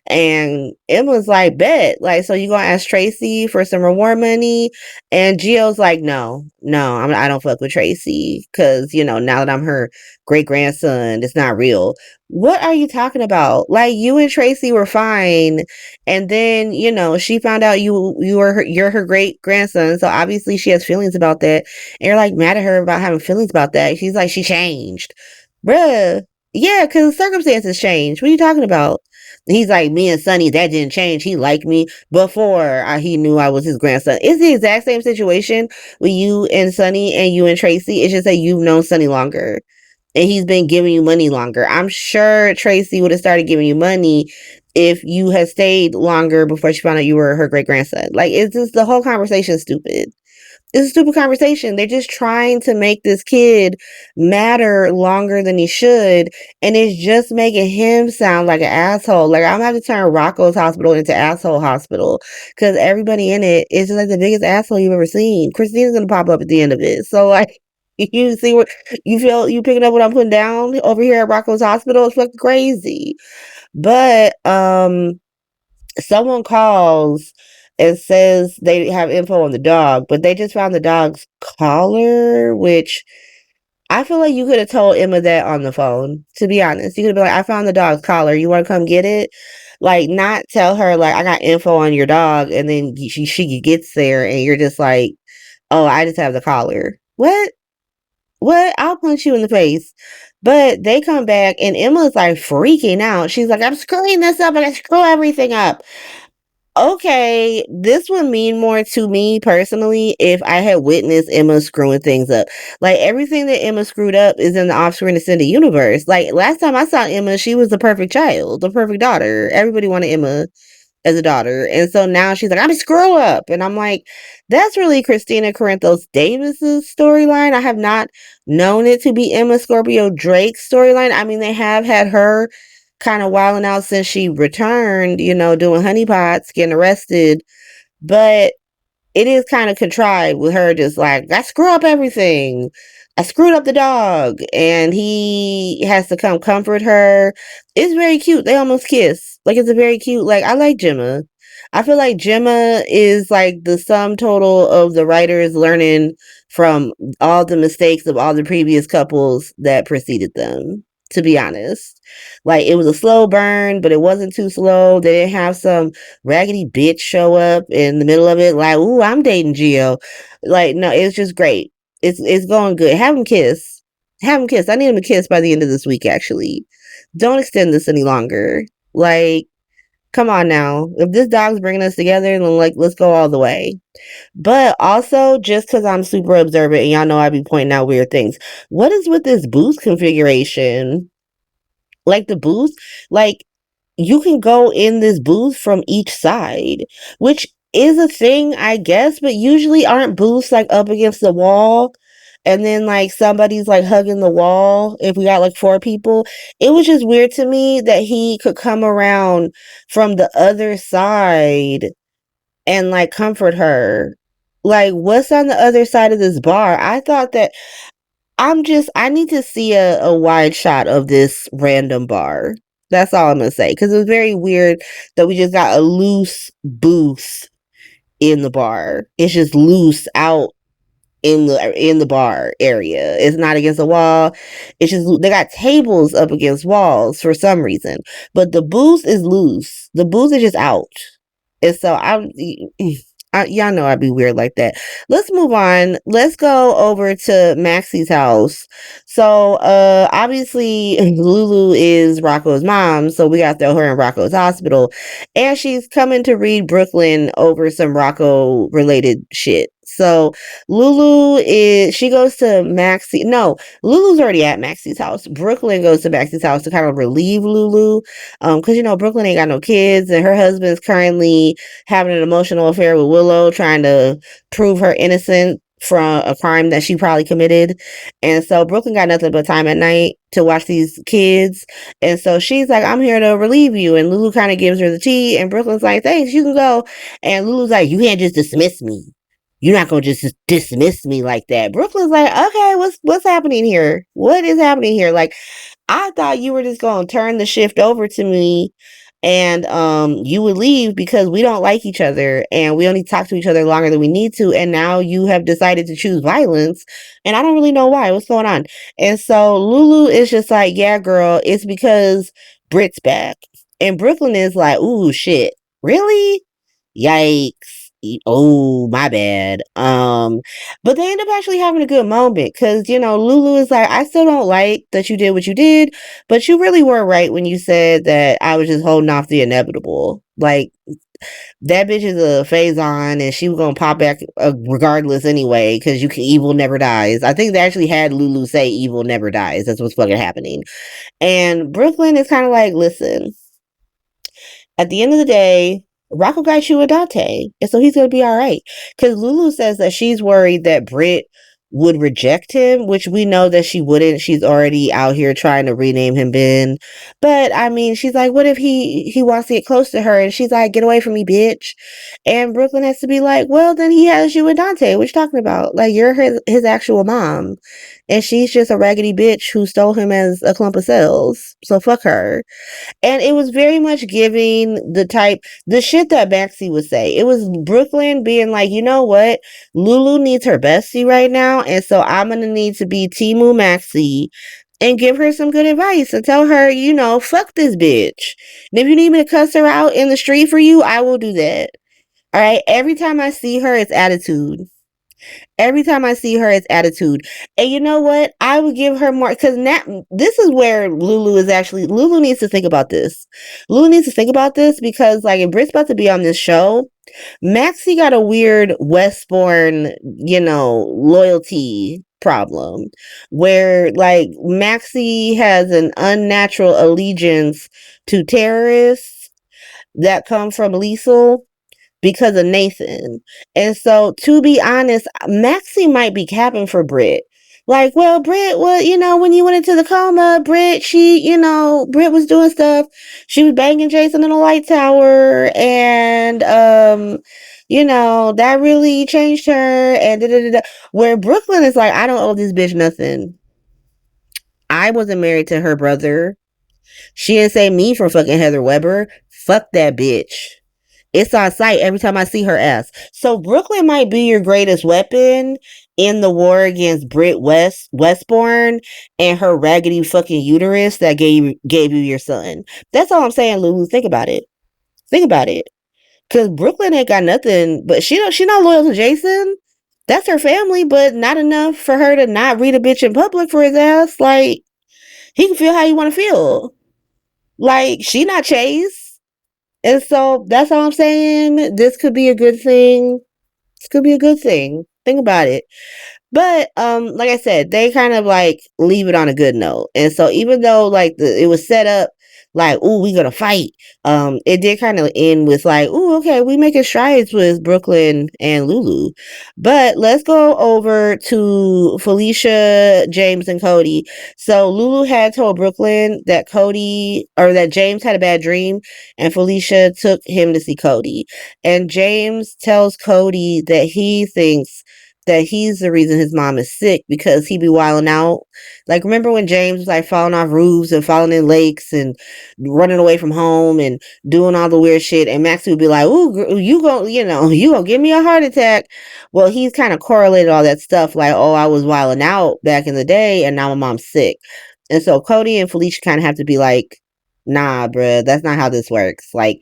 And Emma's like, bet. Like, so you gonna ask Tracy for some reward money? And Gio's like, no, I don't fuck with Tracy. Cause, you know, now that I'm her great grandson, it's not real. What are you talking about? Like, you and Tracy were fine. And then, you know, she found out you're her great grandson. So obviously she has feelings about that. And you're like mad at her about having feelings about that. She's like, she changed. Bruh, yeah, because circumstances change. What are you talking about? He's like, me and Sonny, that didn't change. He liked me before he knew I was his grandson. It's the exact same situation with you and Sonny and you and Tracy. It's just that you've known Sonny longer. And he's been giving you money longer. I'm sure Tracy would have started giving you money if you had stayed longer before she found out you were her great grandson. Like, it's just the whole conversation is stupid. It's a stupid conversation. They're just trying to make this kid matter longer than he should, and it's just making him sound like an asshole. Like, I'm gonna have to turn Rocco's hospital into asshole hospital because everybody in it is just like the biggest asshole you've ever seen. Christina's gonna pop up at the end of it. So, like, you see what you picking up what I'm putting down over here at Rocco's hospital? It's fucking crazy. But someone calls and says they have info on the dog, but they just found the dog's collar, which I feel like you could have told Emma that on the phone, to be honest. You could have been like, I found the dog's collar. You want to come get it? Like, not tell her, like, I got info on your dog, and then she gets there, and you're just like, oh, I just have the collar. What? I'll punch you in the face. But they come back, and Emma's like freaking out. She's like, I'm screwing this up. I gotta screw everything up. Okay, this would mean more to me personally if I had witnessed Emma screwing things up. Like, everything that Emma screwed up is in the off-screen extended universe. Like, last time I saw Emma, she was the perfect child, the perfect daughter. Everybody wanted Emma as a daughter. And so now she's like, I'm a screw up. And I'm like, that's really Christina Corinthos Davis's storyline. I have not known it to be Emma Scorpio Drake's storyline. I mean, they have had her kind of wilding out since she returned, doing honeypots, getting arrested. But it is kind of contrived with her just like, I screw up everything. I screwed up the dog. And he has to come comfort her. It's very cute. They almost kiss. Like, it's a very cute, like, I like Gemma. I feel like Gemma is like the sum total of the writers learning from all the mistakes of all the previous couples that preceded them, to be honest. Like, it was a slow burn, but it wasn't too slow. They didn't have some raggedy bitch show up in the middle of it like, ooh, I'm dating Gio. Like, no, it's just great. It's going good. Have them kiss. Have them kiss. I need them to kiss by the end of this week, actually. Don't extend this any longer. Like, come on now. If this dog's bringing us together, then, like, let's go all the way. But also, just because I'm super observant, and y'all know I be pointing out weird things, what is with this booth configuration? Like, the booth, like, you can go in this booth from each side, which is a thing, I guess, but usually aren't booths like up against the wall and then like somebody's like hugging the wall if we got like 4 people. It was just weird to me that he could come around from the other side and like comfort her. Like, what's on the other side of this bar? I thought that I need to see a wide shot of this random bar. That's all I'm gonna say. Because it was very weird that we just got a loose booth in the bar. It's just loose out in the bar area. It's not against the wall. It's just they got tables up against walls for some reason. But the booth is loose. The booth is just out. And so y'all know I'd be weird like that. Let's move on. Let's go over to Maxie's house. So, obviously Lulu is Rocco's mom, so we got to throw her in Rocco's hospital. And she's coming to read Brooklyn over some Rocco related shit. So she goes to Lulu's already at Maxie's house. Brooklyn goes to Maxie's house to kind of relieve Lulu. Cause Brooklyn ain't got no kids and her husband's currently having an emotional affair with Willow, trying to prove her innocent from a crime that she probably committed. And so Brooklyn got nothing but time at night to watch these kids. And so she's like, I'm here to relieve you. And Lulu kind of gives her the tea and Brooklyn's like, thanks, you can go. And Lulu's like, you can't just dismiss me. You're not gonna just dismiss me like that. Brooklyn's like, okay, what's happening here? What is happening here? Like, I thought you were just gonna turn the shift over to me and you would leave because we don't like each other and we only talk to each other longer than we need to, and now you have decided to choose violence and I don't really know why. What's going on? And so Lulu is just like, yeah, girl, it's because Britt's back. And Brooklyn is like, ooh, shit. Really? Yikes. Oh, my bad. But they end up actually having a good moment because, Lulu is like, I still don't like that you did what you did, but you really were right when you said that I was just holding off the inevitable. Like, that bitch is a phase-on and she was gonna pop back regardless anyway because evil never dies. I think they actually had Lulu say evil never dies. That's what's fucking happening. And Brooklyn is kind of like, listen, At the end of the day, Rocco got you with Dante, and so he's gonna be all right. Because Lulu says that she's worried that Britt would reject him, which we know that she wouldn't. She's already out here trying to rename him Ben. But I mean, she's like, what if he wants to get close to her? And she's like, get away from me, bitch. And Brooklyn has to be like, well, then he has you with Dante. What you talking about? Like, you're his actual mom, and she's just a raggedy bitch who stole him as a clump of cells. So fuck her. And it was very much giving the shit that Maxie would say. It was Brooklyn being like, you know what? Lulu needs her bestie right now. And so I'm going to need to be Timu Maxie and give her some good advice and tell her, fuck this bitch. And if you need me to cuss her out in the street for you, I will do that. All right. Every time I see her, it's attitude. Every time I see her, it's attitude. And you know what? I would give her more, because this is where Lulu needs to think about this. Lulu needs to think about this because, like, if Britt's about to be on this show, Maxie got a weird Westbourne, loyalty problem where, like, Maxie has an unnatural allegiance to terrorists that come from Liesel because of Nathan. And so, to be honest, Maxie might be capping for Britt. Like, well, Britt, when you went into the coma, Britt, Britt was doing stuff. She was banging Jason in the light tower, and, that really changed her, and da-da-da-da. Where Brooklyn is like, I don't owe this bitch nothing. I wasn't married to her brother. She didn't say me for fucking Heather Weber. Fuck that bitch. It's on sight every time I see her ass. So Brooklyn might be your greatest weapon in the war against Britt Westbourne and her raggedy fucking uterus that gave you your son. That's all I'm saying, Lulu. Think about it. Think about it. Cause Brooklyn ain't got nothing, but she not loyal to Jason. That's her family, but not enough for her to not read a bitch in public for his ass. Like, he can feel how you want to feel. Like, she not Chase. And so that's all I'm saying. This could be a good thing. This could be a good thing. Think about it. But like I said, they kind of like leave it on a good note. And so even though like it was set up like, ooh, we gonna fight, it did kind of end with like, ooh, okay, we making strides with Brooklyn and Lulu. But let's go over to Felicia, James, and Cody. So Lulu had told Brooklyn that that James had a bad dream, and Felicia took him to see Cody. And James tells Cody that he thinks that he's the reason his mom is sick because he be wilding out. Like, remember when James was like falling off roofs and falling in lakes and running away from home and doing all the weird shit, and Maxie would be like, ooh, you gonna give me a heart attack. Well, he's kind of correlated all that stuff like, oh, I was wilding out back in the day and now my mom's sick. And so Cody and Felicia kind of have to be like, nah, bruh, that's not how this works. Like,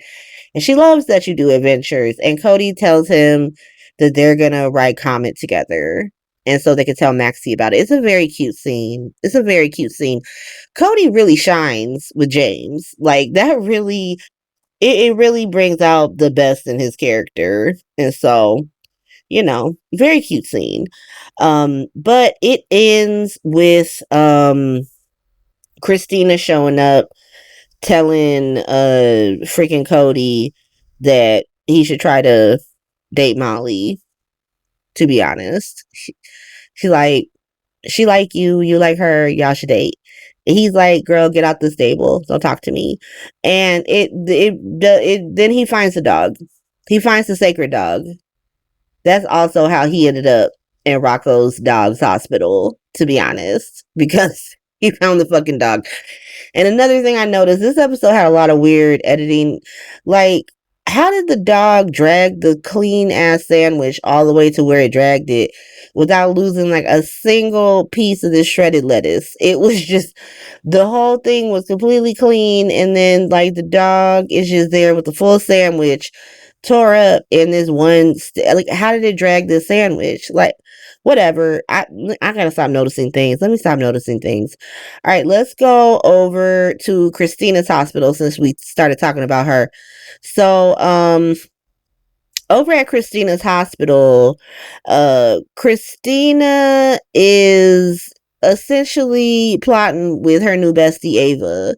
and she loves that you do adventures. And Cody tells him that they're gonna write Comet together, and so they can tell Maxie about it. It's a very cute scene. Cody really shines with James. Like, that really, it really brings out the best in his character. And so, very cute scene. But it ends with Christina showing up telling freaking Cody that he should try to date Molly, to be honest. She like you like her, y'all should date. And he's like, girl, get out the stable, don't talk to me. And then he finds the dog. He finds the sacred dog. That's also how he ended up in Rocco's dog's hospital, to be honest, because he found the fucking dog. And another thing I noticed, this episode had a lot of weird editing. Like, how did the dog drag the clean ass sandwich all the way to where it dragged it without losing like a single piece of this shredded lettuce? It was just, the whole thing was completely clean, and then like the dog is just there with the full sandwich tore up in this one like, how did it drag this sandwich? Like, whatever. I gotta stop noticing things. Let me stop noticing things. All right, let's go over to Christina's hospital since we started talking about her. So over at Christina's hospital, Christina is essentially plotting with her new bestie Ava,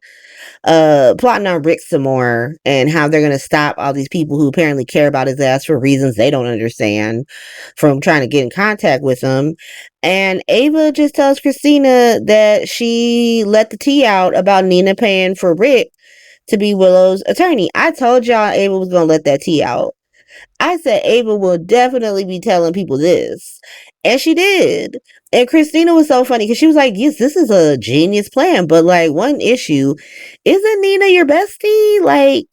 plotting on Rick some more and how they're gonna stop all these people who apparently care about his ass for reasons they don't understand from trying to get in contact with him. And Ava just tells Christina that she let the tea out about Nina paying for Rick to be Willow's attorney. I told y'all Ava was gonna let that tea out. I said Ava will definitely be telling people this. And she did. And Christina was so funny because she was like, yes, this is a genius plan. But like, one issue, isn't Nina your bestie? Like,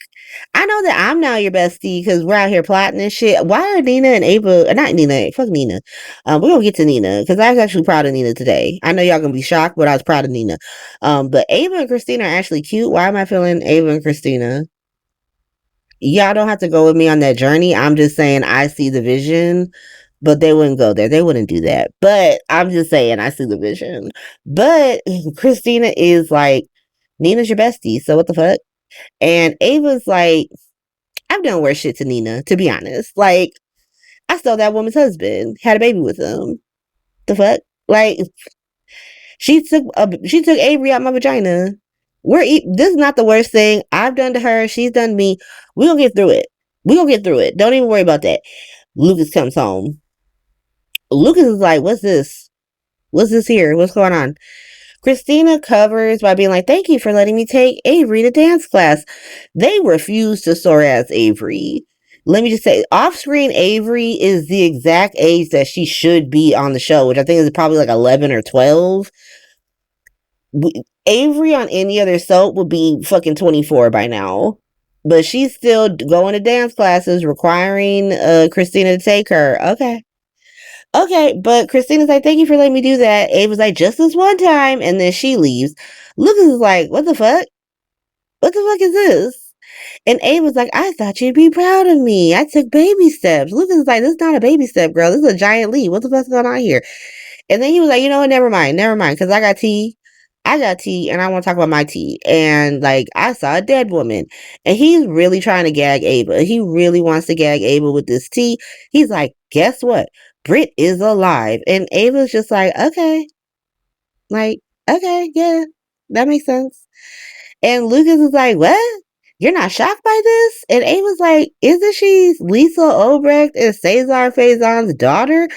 I know that I'm now your bestie because we're out here plotting and shit. Why are Nina and Ava, not Nina, fuck Nina. We're going to get to Nina because I was actually proud of Nina today. I know y'all going to be shocked, but I was proud of Nina. But Ava and Christina are actually cute. Why am I feeling Ava and Christina? Y'all don't have to go with me on that journey. I'm just saying I see the vision, but they wouldn't go there. They wouldn't do that. But I'm just saying I see the vision. But Christina is like, Nina's your bestie, so what the fuck? And Ava's like, I've done worse shit to Nina, to be honest. Like, I stole that woman's husband, had a baby with him. The fuck? Like, she took Avery out my vagina. This is not the worst thing I've done to her. She's done me. We gonna get through it. Don't even worry about that. Lucas comes home. Lucas is like, what's this? What's this here? What's going on? Christina covers by being like, thank you for letting me take Avery to dance class. They refuse to soar as Avery. Let me just say, off-screen Avery is the exact age that she should be on the show, which I think is probably like 11 or 12. Avery on any other soap would be fucking 24 by now. But she's still going to dance classes, requiring Christina to take her. Okay, but Christina's like, thank you for letting me do that. Ava's like, just this one time, and then she leaves. Lucas is like, what the fuck? What the fuck is this? And Ava's like, I thought you'd be proud of me. I took baby steps. Lucas is like, this is not a baby step, girl. This is a giant leap. What the fuck's going on here? And then he was like, you know what? Never mind, because I got tea. And I want to talk about my tea. And like, I saw a dead woman. And he's really trying to gag Ava. He really wants to gag Ava with this tea. He's like, guess what? Britt is alive. And Ava's just like, okay. Like, okay, yeah, that makes sense. And Lucas is like, what? You're not shocked by this? And Ava's like, isn't she Lisa Obrecht and Cesar Faison's daughter?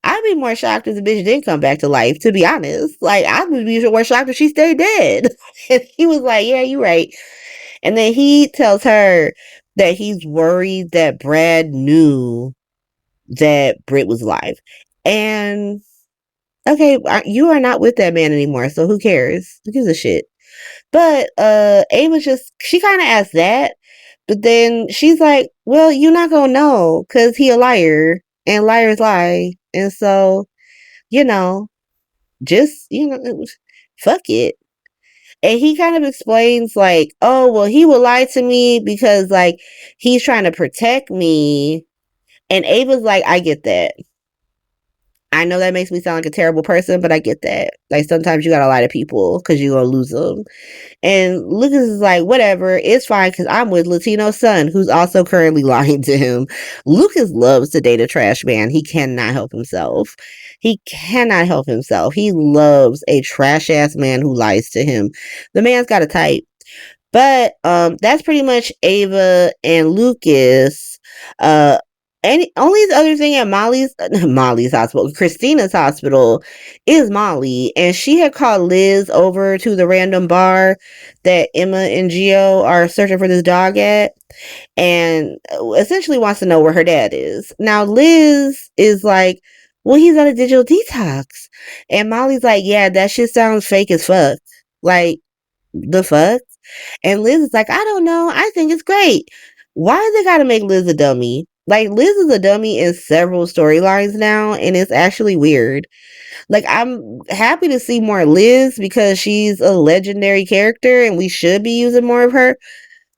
I'd be more shocked if the bitch didn't come back to life, to be honest. Like, I would be more shocked if she stayed dead. And he was like, yeah, you're right. And then he tells her that he's worried that Brad knew that Britt was alive. And, okay, you are not with that man anymore, so who cares? Who gives a shit? But Ava she kind of asked that, but then she's like, well, you're not gonna know because he a liar and liars lie. And so, just, fuck it. And he kind of explains like, oh, well, he will lie to me because like he's trying to protect me. And Ava's like, I get that. I know that makes me sound like a terrible person, but I get that. Like, sometimes you gotta lie to people because you're gonna lose them. And Lucas is like, whatever, it's fine because I'm with Latino's son, who's also currently lying to him. Lucas loves to date a trash man. He cannot help himself. He loves a trash ass man who lies to him. The man's got a type. But that's pretty much Ava and Lucas. And only the other thing at Molly's hospital, Christina's hospital, is Molly. And she had called Liz over to the random bar that Emma and Gio are searching for this dog at. And essentially wants to know where her dad is. Now, Liz is like, well, he's on a digital detox. And Molly's like, yeah, that shit sounds fake as fuck. Like, the fuck? And Liz is like, I don't know. I think it's great. Why they gotta make Liz a dummy? Like, Liz is a dummy in several storylines now, and it's actually weird. Like, I'm happy to see more Liz because she's a legendary character and we should be using more of her.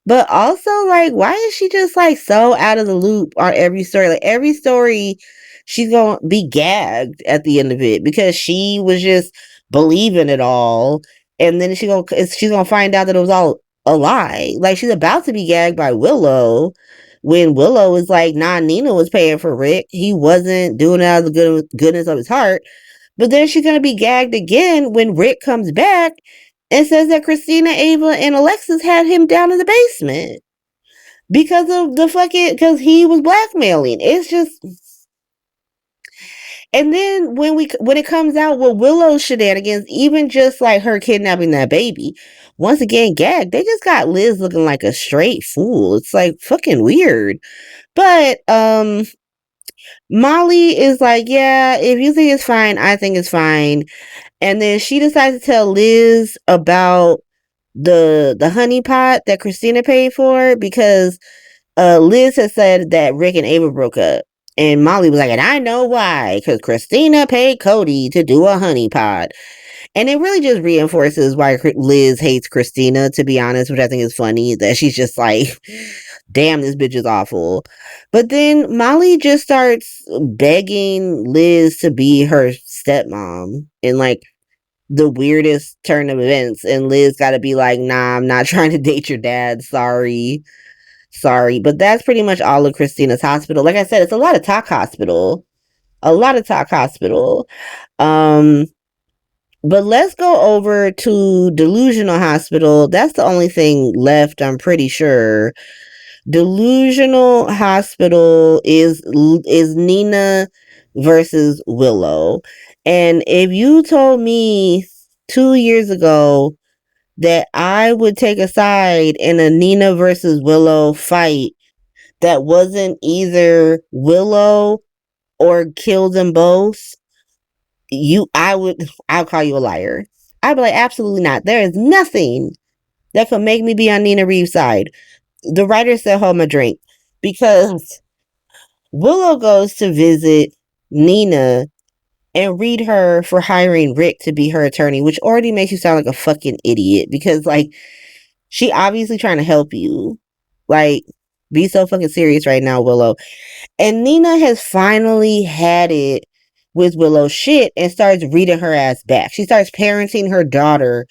But also, like, why is she just, like, so out of the loop on every story? Like, every story, she's gonna be gagged at the end of it because she was just believing it all. And then she's gonna find out that it was all a lie. Like, she's about to be gagged by Willow when Willow was like, nah, Nina was paying for Rick. He wasn't doing it out of the goodness of his heart. But then she's gonna be gagged again when Rick comes back and says that Christina, Ava, and Alexis had him down in the basement because of because he was blackmailing. It's just. And then when it comes out with Willow's shenanigans, even just like her kidnapping that baby, once again gagged, they just got Liz looking like a straight fool. It's like fucking weird. But Molly is like, yeah, if you think it's fine, I think it's fine. And then she decides to tell Liz about the honey pot that Christina paid for because Liz has said that Rick and Ava broke up. And Molly was like, and I know why, because Christina paid Cody to do a honey pot. And it really just reinforces why Liz hates Christina, to be honest, which I think is funny, that she's just like, damn, this bitch is awful. But then Molly just starts begging Liz to be her stepmom in like the weirdest turn of events. And Liz got to be like, nah, I'm not trying to date your dad. Sorry. But that's pretty much all of Christina's hospital. Like I said, it's a lot of talk hospital. But let's go over to Delusional Hospital. That's the only thing left, I'm pretty sure. Delusional Hospital is Nina versus Willow. And if you told me 2 years ago that I would take a side in a Nina versus Willow fight that wasn't either Willow or kill them both, I'll call you a liar. I'd be like, absolutely not. There is nothing that could make me be on Nina Reeves' side. The writer said, hold my drink, because Willow goes to visit Nina and read her for hiring Rick to be her attorney, which already makes you sound like a fucking idiot, because like she obviously trying to help you. Like, be so fucking serious right now, Willow. And Nina has finally had it with Willow's shit and starts reading her ass back. She starts parenting her daughter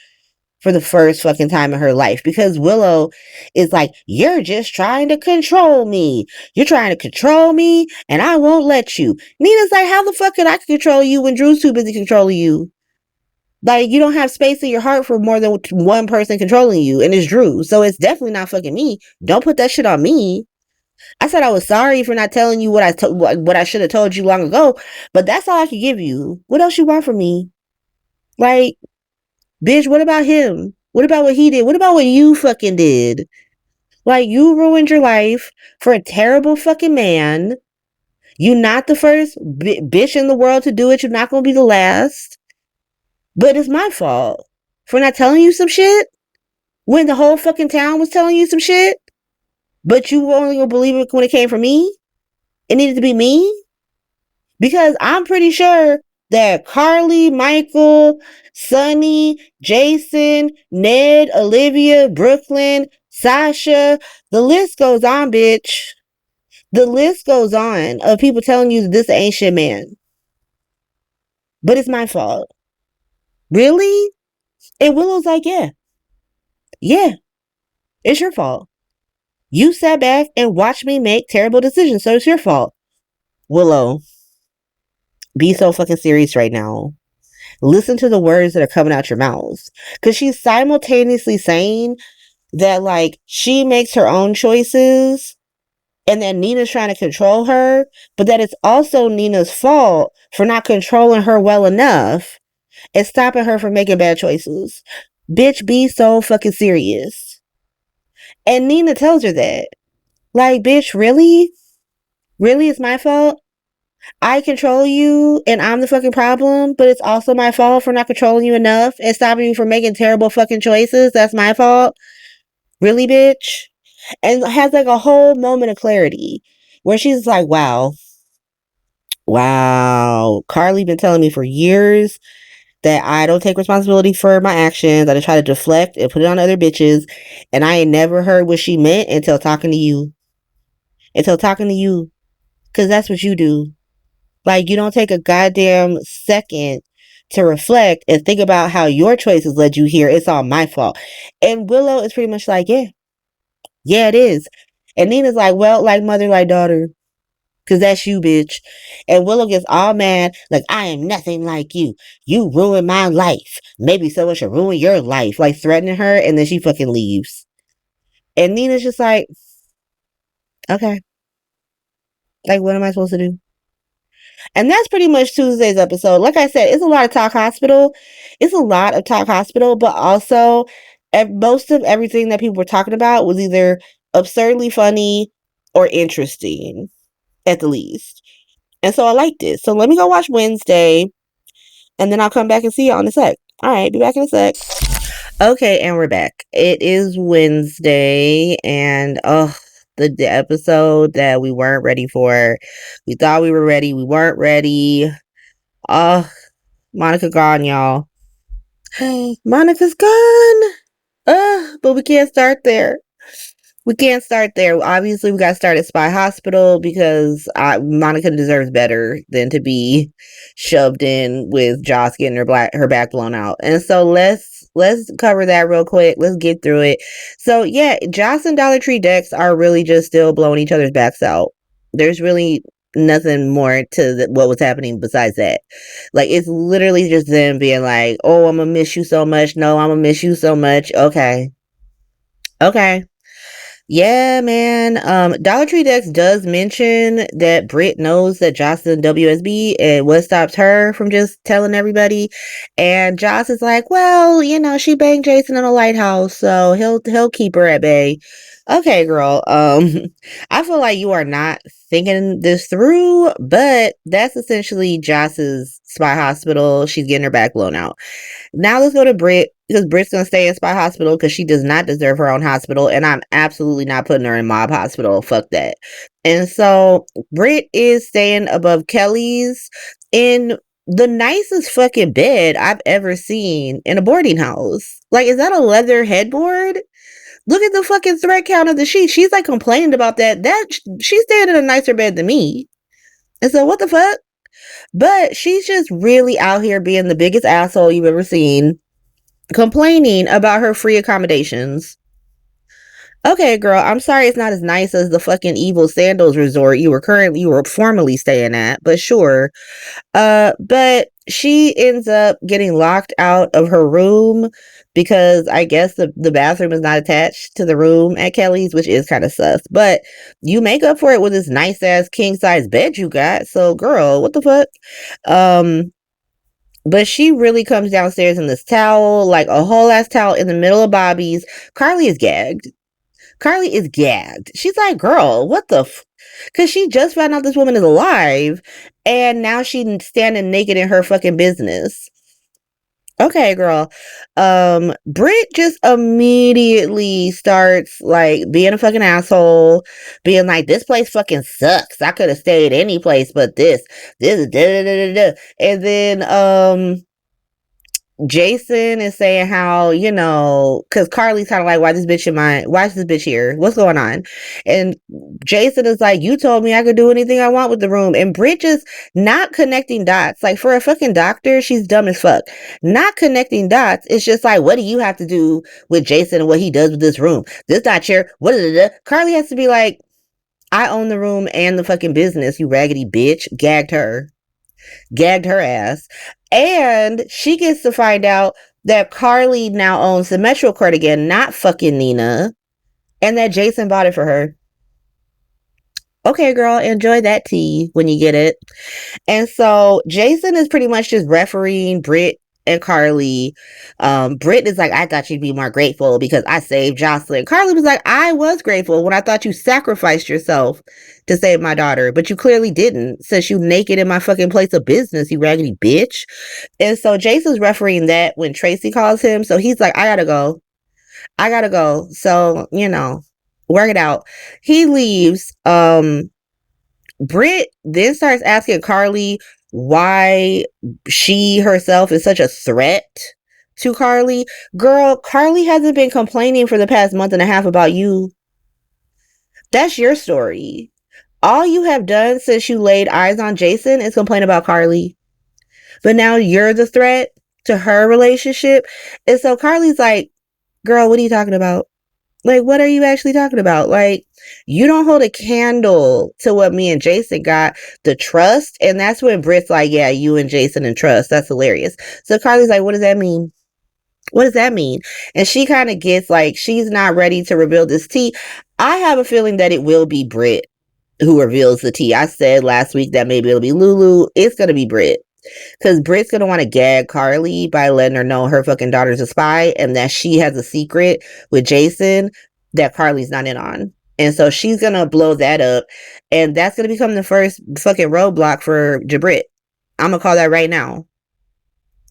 for the first fucking time in her life, because Willow is like, you're just trying to control me. You're trying to control me and I won't let you. Nina's like, how the fuck can I control you when Drew's too busy controlling you? Like, you don't have space in your heart for more than one person controlling you, and it's Drew. So it's definitely not fucking me. Don't put that shit on me. I said I was sorry for not telling you what I should have told you long ago, but that's all I could give you. What else you want from me? Like, bitch, what about him? What about what he did? What about what you fucking did? Like, you ruined your life for a terrible fucking man. You not the first bitch in the world to do it. You're not gonna be the last. But it's my fault for not telling you some shit when the whole fucking town was telling you some shit. But you only gonna believe it when it came from me? It needed to be me? Because I'm pretty sure that Carly, Michael, Sonny, Jason, Ned, Olivia, Brooklyn, Sasha, the list goes on, bitch. The list goes on of people telling you that this ain't shit man. But it's my fault. Really? And Willow's like, yeah, it's your fault. You sat back and watched me make terrible decisions, so it's your fault. Willow, be so fucking serious right now. Listen to the words that are coming out your mouths. Because she's simultaneously saying that, like, she makes her own choices and that Nina's trying to control her, but that it's also Nina's fault for not controlling her well enough and stopping her from making bad choices. Bitch, be so fucking serious. And Nina tells her that. Like, bitch, really? Really, it's my fault? I control you and I'm the fucking problem, but it's also my fault for not controlling you enough and stopping you from making terrible fucking choices. That's my fault. Really, bitch? And has like a whole moment of clarity where she's like, wow, Carly been telling me for years that I don't take responsibility for my actions. I just try to deflect and put it on other bitches. And I ain't never heard what she meant until talking to you. Because that's what you do. Like, you don't take a goddamn second to reflect and think about how your choices led you here. It's all my fault. And Willow is pretty much like, yeah, it is. And Nina's like, well, like mother, like daughter. Cause that's you, bitch. And Willow gets all mad, like, I am nothing like you. You ruined my life. Maybe someone should ruin your life. Like threatening her, and then she fucking leaves. And Nina's just like, okay. Like, what am I supposed to do? And that's pretty much Tuesday's episode. Like I said, it's a lot of talk hospital. It's a lot of talk hospital, but also most of everything that people were talking about was either absurdly funny or interesting, at the least. And so I liked it. So let me go watch Wednesday, and then I'll come back and see you on a sec. All right, be back in a sec. Okay, and we're back. It is Wednesday, and the episode that we weren't ready for. We thought we were ready. We weren't ready. Monica gone, y'all. Monica's gone. But we can't start there. We can't start there. Obviously, we got to start at Spy Hospital because Monica deserves better than to be shoved in with Joss getting her back blown out. And so let's cover that real quick. Let's get through it. So yeah, Joss and Dollar Tree Dex are really just still blowing each other's backs out. There's really nothing more to what was happening besides that. Like, it's literally just them being like, oh, I'm gonna miss you so much. No, I'm gonna miss you so much. Okay. Yeah, man. Dollar Tree Dex does mention that Britt knows that Joss is in WSB, and what stops her from just telling everybody. And Joss is like, well, she banged Jason in a lighthouse, so he'll keep her at bay. Okay, girl. I feel like you are not thinking this through, but that's essentially Joss's Spy Hospital. She's getting her back blown out. Now let's go to Britt, because Britt's gonna stay in Spy Hospital because she does not deserve her own hospital, and I'm absolutely not putting her in Mob Hospital. Fuck that. And so Britt is staying above Kelly's in the nicest fucking bed I've ever seen in a boarding house. Like, is that a leather headboard? Look at the fucking thread count of the sheet. She's like complaining about that. She's staying in a nicer bed than me. And so what the fuck? But she's just really out here being the biggest asshole you've ever seen, complaining about her free accommodations. Okay, girl, I'm sorry it's not as nice as the fucking Evil Sandals resort you were formerly staying at, but sure. But she ends up getting locked out of her room because I guess the bathroom is not attached to the room at Kelly's, which is kind of sus. But you make up for it with this nice ass king size bed you got. So, girl, what the fuck? But she really comes downstairs in this towel, like a whole ass towel in the middle of Bobby's. Carly is gagged. She's like, girl, what the because she just found out this woman is alive, and now she's standing naked in her fucking business. Okay, girl. Britt just immediately starts like being a fucking asshole, being like, this place fucking sucks. I could have stayed any place but this. This is da da da da da. And then Jason is saying how, because Carly's kind of like, why is this bitch here? What's going on? And Jason is like, you told me I could do anything I want with the room. And Brit just not connecting dots. Like, for a fucking doctor, she's dumb as fuck. Not connecting dots. It's just like, what do you have to do with Jason and what he does with this room? This not your, what is it? Carly has to be like, I own the room and the fucking business, you raggedy bitch. Gagged her ass. And she gets to find out that Carly now owns the Metro card again, not fucking Nina, and that Jason bought it for her. Okay, girl, enjoy that tea when you get it. And so Jason is pretty much just refereeing Britt and Carly. Britt is like, I thought you'd be more grateful because I saved Jocelyn. Carly was like, I was grateful when I thought you sacrificed yourself to save my daughter, but you clearly didn't, since you naked in my fucking place of business, you raggedy bitch. And so Jason's refereeing that when Tracy calls him. So he's like, I gotta go. So, work it out. He leaves. Britt then starts asking Carly why she herself is such a threat to Carly. Girl, Carly hasn't been complaining for the past month and a half about you. That's your story. All you have done since you laid eyes on Jason is complain about Carly. But now you're the threat to her relationship. And so Carly's like, girl, what are you talking about? Like, what are you actually talking about? Like, you don't hold a candle to what me and Jason got, the trust. And that's when Britt's like, yeah, you and Jason and trust. That's hilarious. So Carly's like, what does that mean? What does that mean? And she kind of gets like, she's not ready to reveal this tea. I have a feeling that it will be Britt who reveals the tea. I said last week that maybe it'll be Lulu. It's going to be Britt. Because Britt's going to want to gag Carly by letting her know her fucking daughter's a spy and that she has a secret with Jason that Carly's not in on. And so she's going to blow that up. And that's going to become the first fucking roadblock for Jabrit. I'm going to call that right now.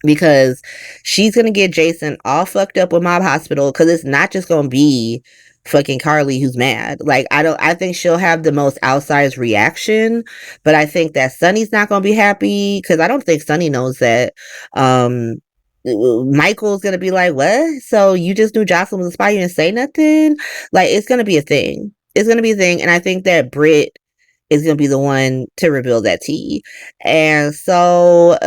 Because she's going to get Jason all fucked up with Mob Hospital. Because it's not just going to be fucking Carly who's mad. Like, I think she'll have the most outsized reaction, but I think that Sonny's not gonna be happy because I don't think Sonny knows that. Michael's gonna be like, what? So you just knew Jocelyn was a spy, you didn't say nothing? Like, it's gonna be a thing. It's gonna be a thing. And I think that Britt is gonna be the one to reveal that tea. And so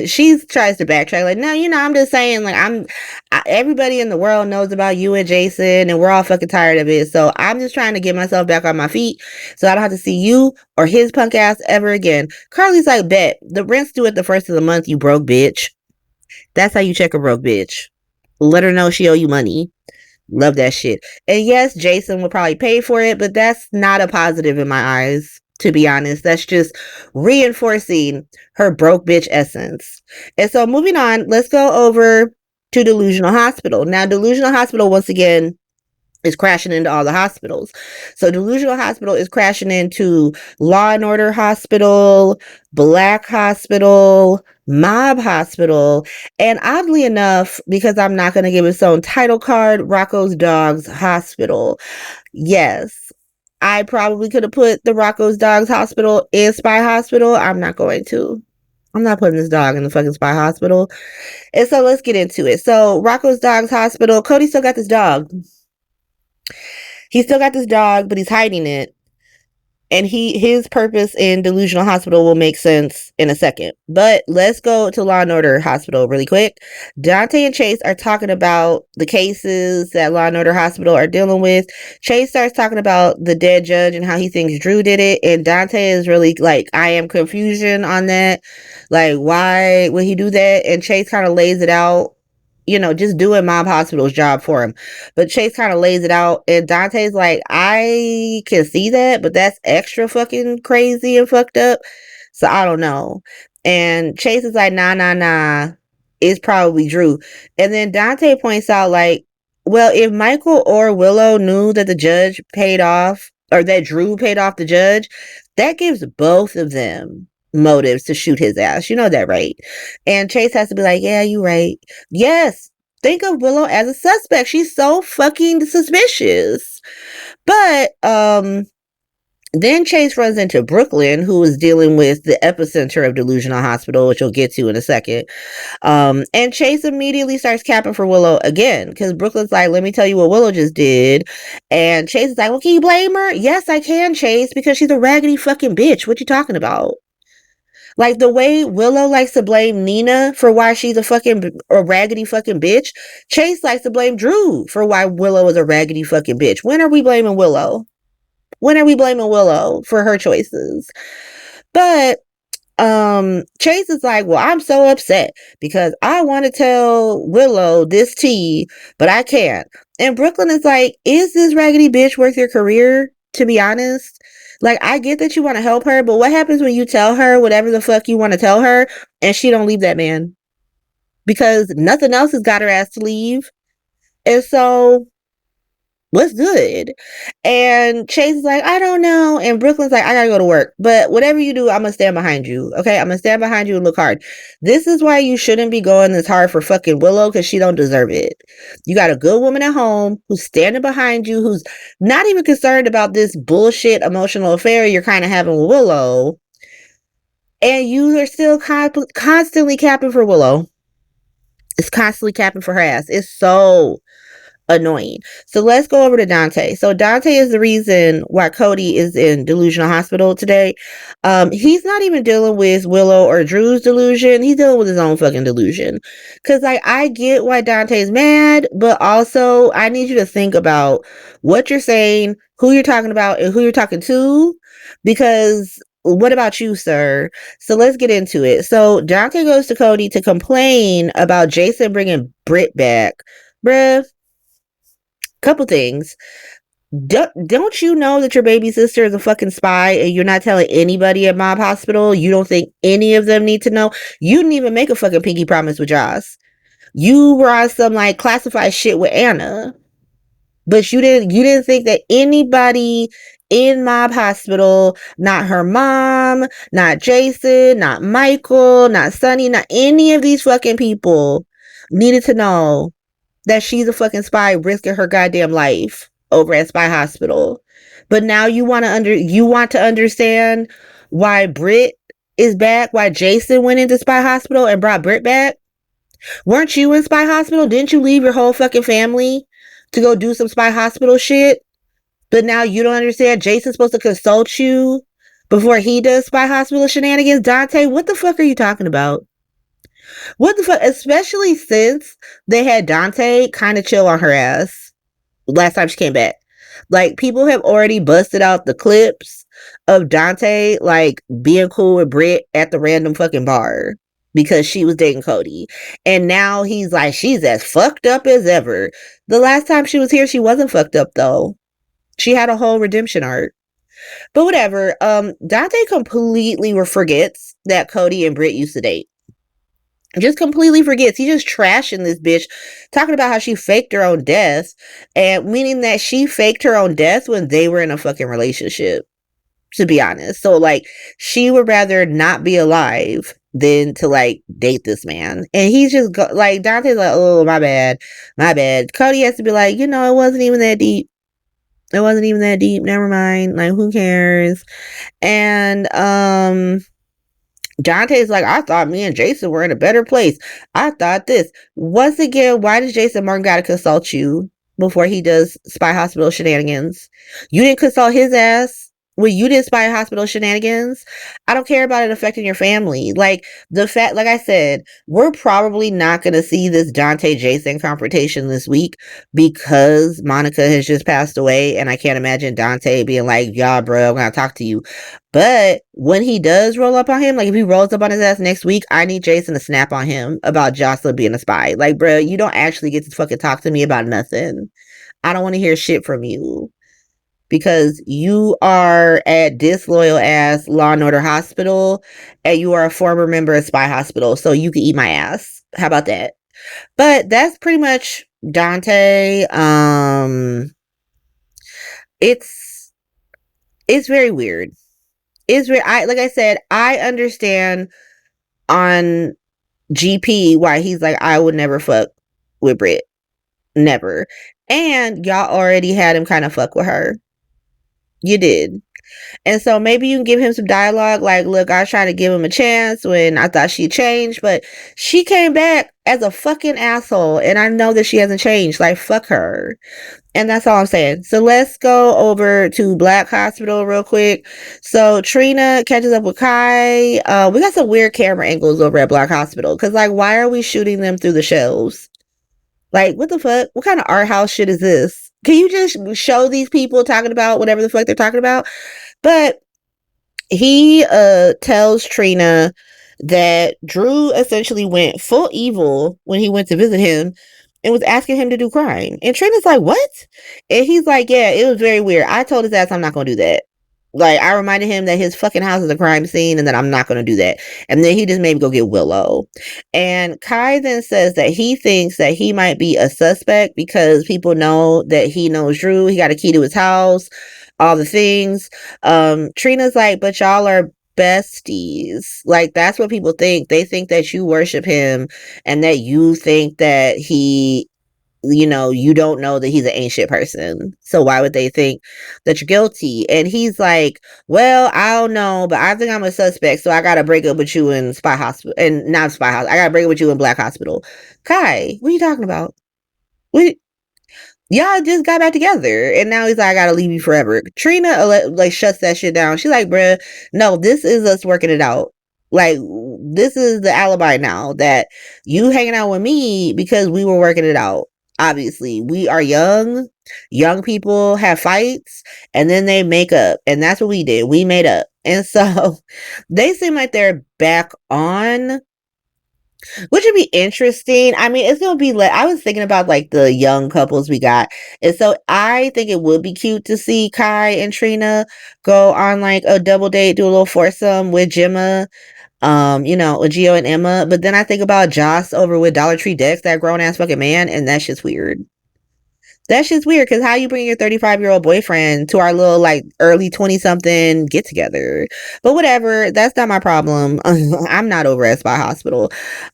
she tries to backtrack, like, no, I'm just saying, like, everybody in the world knows about you and Jason, and we're all fucking tired of it. So I'm just trying to get myself back on my feet so I don't have to see you or his punk ass ever again. Carly's like, bet. The rent's due at the first of the month, you broke bitch. That's how you check a broke bitch. Let her know she owe you money. Love that shit. And yes, Jason will probably pay for it, but that's not a positive in my eyes, to be honest. That's just reinforcing her broke bitch essence. And so moving on, let's go over to Delusional Hospital. Now, Delusional Hospital, once again, is crashing into all the hospitals. So Delusional Hospital is crashing into Law and Order Hospital, Black Hospital, Mob Hospital, and oddly enough, because I'm not going to give its own title card, Rocco's Dogs Hospital. Yes, I probably could have put the Rocco's Dogs Hospital in Spy Hospital. I'm not going to. I'm not putting this dog in the fucking Spy Hospital. And so let's get into it. So Rocco's Dogs Hospital, Cody still got this dog. He's still got this dog, but he's hiding it. And his purpose in Delusional Hospital will make sense in a second. But let's go to Law and Order Hospital really quick. Dante and Chase are talking about the cases that Law and Order Hospital are dealing with. Chase starts talking about the dead judge and how he thinks Drew did it. And Dante is really like, I am confusion on that. Like, why would he do that? And Chase kind of lays it out. Just doing Mob Hospital's job for him. But Chase kind of lays it out. And Dante's like, I can see that, but that's extra fucking crazy and fucked up. So I don't know. And Chase is like, nah. It's probably Drew. And then Dante points out, like, well, if Michael or Willow knew that the judge paid off, or that Drew paid off the judge, that gives both of them motives to shoot his ass. You know that, right? And Chase has to be like, yeah, you right. Yes, think of Willow as a suspect. She's so fucking suspicious. But then Chase runs into Brooklyn, who is dealing with the epicenter of Delusional Hospital, which we'll get to in a second. And Chase immediately starts capping for Willow again, because Brooklyn's like, let me tell you what Willow just did. And Chase is like, well, can you blame her? Yes, I can, Chase, because she's a raggedy fucking bitch. What you talking about? Like, the way Willow likes to blame Nina for why she's a raggedy fucking bitch, Chase likes to blame Drew for why Willow is a raggedy fucking bitch. When are we blaming Willow? When are we blaming Willow for her choices? But Chase is like, well, I'm so upset because I want to tell Willow this tea, but I can't. And Brooklyn is like, is this raggedy bitch worth your career, to be honest? Like, I get that you want to help her, but what happens when you tell her whatever the fuck you want to tell her and she don't leave that man? Because nothing else has got her ass to leave. And so, what's good? And Chase is like, I don't know. And Brooklyn's like, I gotta go to work. But whatever you do, I'm gonna stand behind you. Okay? I'm gonna stand behind you and look hard. This is why you shouldn't be going this hard for fucking Willow, because she don't deserve it. You got a good woman at home who's standing behind you, who's not even concerned about this bullshit emotional affair you're kind of having with Willow. And you are still constantly capping for Willow. It's constantly capping for her ass. It's so annoying. So let's go over to Dante. So Dante is the reason why Cody is in delusional hospital today. He's not even dealing with Willow or Drew's delusion. He's dealing with his own fucking delusion. Cause like I get why Dante's mad, but also I need you to think about what you're saying, who you're talking about, and who you're talking to. Because what about you, sir? So let's get into it. So Dante goes to Cody to complain about Jason bringing Britt back. Bruh, couple things. Don't you know that your baby sister is a fucking spy and you're not telling anybody at Mob Hospital? You don't think any of them need to know? You didn't even make a fucking pinky promise with Joss. You were on some like classified shit with Anna. But you didn't think that anybody in Mob Hospital, not her mom, not Jason, not Michael, not Sonny, not any of these fucking people needed to know that she's a fucking spy risking her goddamn life over at Spy Hospital. But now you want to understand why Britt is back, why Jason went into Spy Hospital and brought Britt back. Weren't you in Spy Hospital? Didn't you leave your whole fucking family to go do some Spy Hospital shit? But now you don't understand Jason's supposed to consult you before he does Spy Hospital shenanigans? Dante, what the fuck are you talking about? What the fuck? Especially since they had Dante kind of chill on her ass last time she came back. Like, people have already busted out the clips of Dante, like, being cool with Britt at the random fucking bar because she was dating Cody. And now he's like, she's as fucked up as ever. The last time she was here, she wasn't fucked up, though. She had a whole redemption arc. But whatever. Dante completely forgets that Cody and Britt used to date. Just completely forgets. He just trashing this bitch, talking about how she faked her own death, and meaning that she faked her own death when they were in a fucking relationship, to be honest. So like, she would rather not be alive than to like date this man. And he's just like, Dante's like, oh, my bad. Cody has to be like, it wasn't even that deep. Never mind. Like, who cares? And Dante's like, I thought me and Jason were in a better place. I thought this. Once again, why does Jason Martin gotta consult you before he does Spy Hospital shenanigans? You didn't consult his ass when you did Spy Hospital shenanigans. I don't care about it affecting your family. Like, the fact, like I said, we're probably not gonna see this Dante Jason confrontation this week because Monica has just passed away, and I can't imagine Dante being like, yeah, bro, I'm gonna talk to you. But when he does roll up on him, like if he rolls up on his ass next week, I need Jason to snap on him about Jocelyn being a spy. Like, bro, you don't actually get to fucking talk to me about nothing. I don't want to hear shit from you because you are at disloyal ass Law and Order Hospital and you are a former member of Spy Hospital, so you can eat my ass. How about that? But that's pretty much Dante. It's very weird. Like I said, I understand on GP why he's like, I would never fuck with Britt. Never. And y'all already had him kind of fuck with her. You did. And so maybe you can give him some dialogue like, look, I was trying to give him a chance when I thought she changed, but she came back as a fucking asshole. And I know that she hasn't changed. Like, fuck her. And that's all I'm saying. So let's go over to Black Hospital real quick. So Trina catches up with Kai. We got some weird camera angles over at Black Hospital. Because, like, why are we shooting them through the shelves? Like, what the fuck? What kind of art house shit is this? Can you just show these people talking about whatever the fuck they're talking about? But he tells Trina that Drew essentially went full evil when he went to visit him and was asking him to do crime. And Trina's like, what? And he's like, yeah, it was very weird. I told his ass I'm not going to do that. Like, I reminded him that his fucking house is a crime scene and that I'm not going to do that. And then he just made me go get Willow. And Kai then says that he thinks that he might be a suspect because people know that he knows Drew. He got a key to his house, all the things. Trina's like, but y'all are besties. Like, that's what people think. They think that you worship him and that you think that he, you don't know that he's an ancient person. So why would they think that you're guilty? And he's like, well, I don't know, but I think I'm a suspect, so I gotta break up with you in Spy Hospital. And not Spy Hospital. I gotta break up with you in Black Hospital. Kai, what are you talking about? Y'all just got back together, and now he's like, I gotta leave you forever. Trina like shuts that shit down. She's like, bruh, no, this is us working it out. Like, this is the alibi now that you hanging out with me because we were working it out. Obviously, we are young. Young people have fights, and then they make up, and that's what we did. We made up, and so they seem like they're back on, which would be interesting. I mean, it's gonna be like, I was thinking about like the young couples we got, and so I think it would be cute to see Kai and Trina go on like a double date, do a little foursome with Gemma, with Gio and Emma. But then I think about Joss over with Dollar Tree Dex, that grown ass fucking man, and that's just weird. That shit's weird, because how you bring your 35-year-old boyfriend to our little like early 20-something get together? But whatever, that's not my problem. I'm not over at Spy Hospital.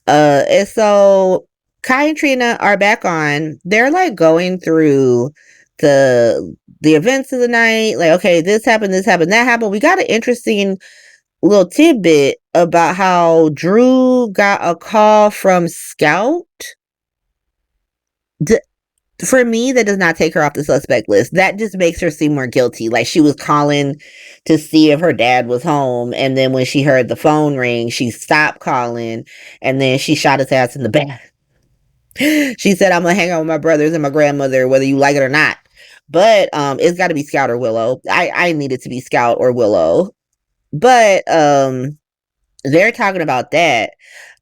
And so Kai and Trina are back on. They're like going through the events of the night. Like, okay, this happened, that happened. We got an interesting little tidbit about how Drew got a call from Scout. For me, that does not take her off the suspect list. That just makes her seem more guilty. Like, she was calling to see if her dad was home, and then when she heard the phone ring, she stopped calling, and then she shot his ass in the back. She said, I'm gonna hang out with my brothers and my grandmother, whether you like it or not. But it's got to be Scout or Willow. I need it to be Scout or Willow. But they're talking about that.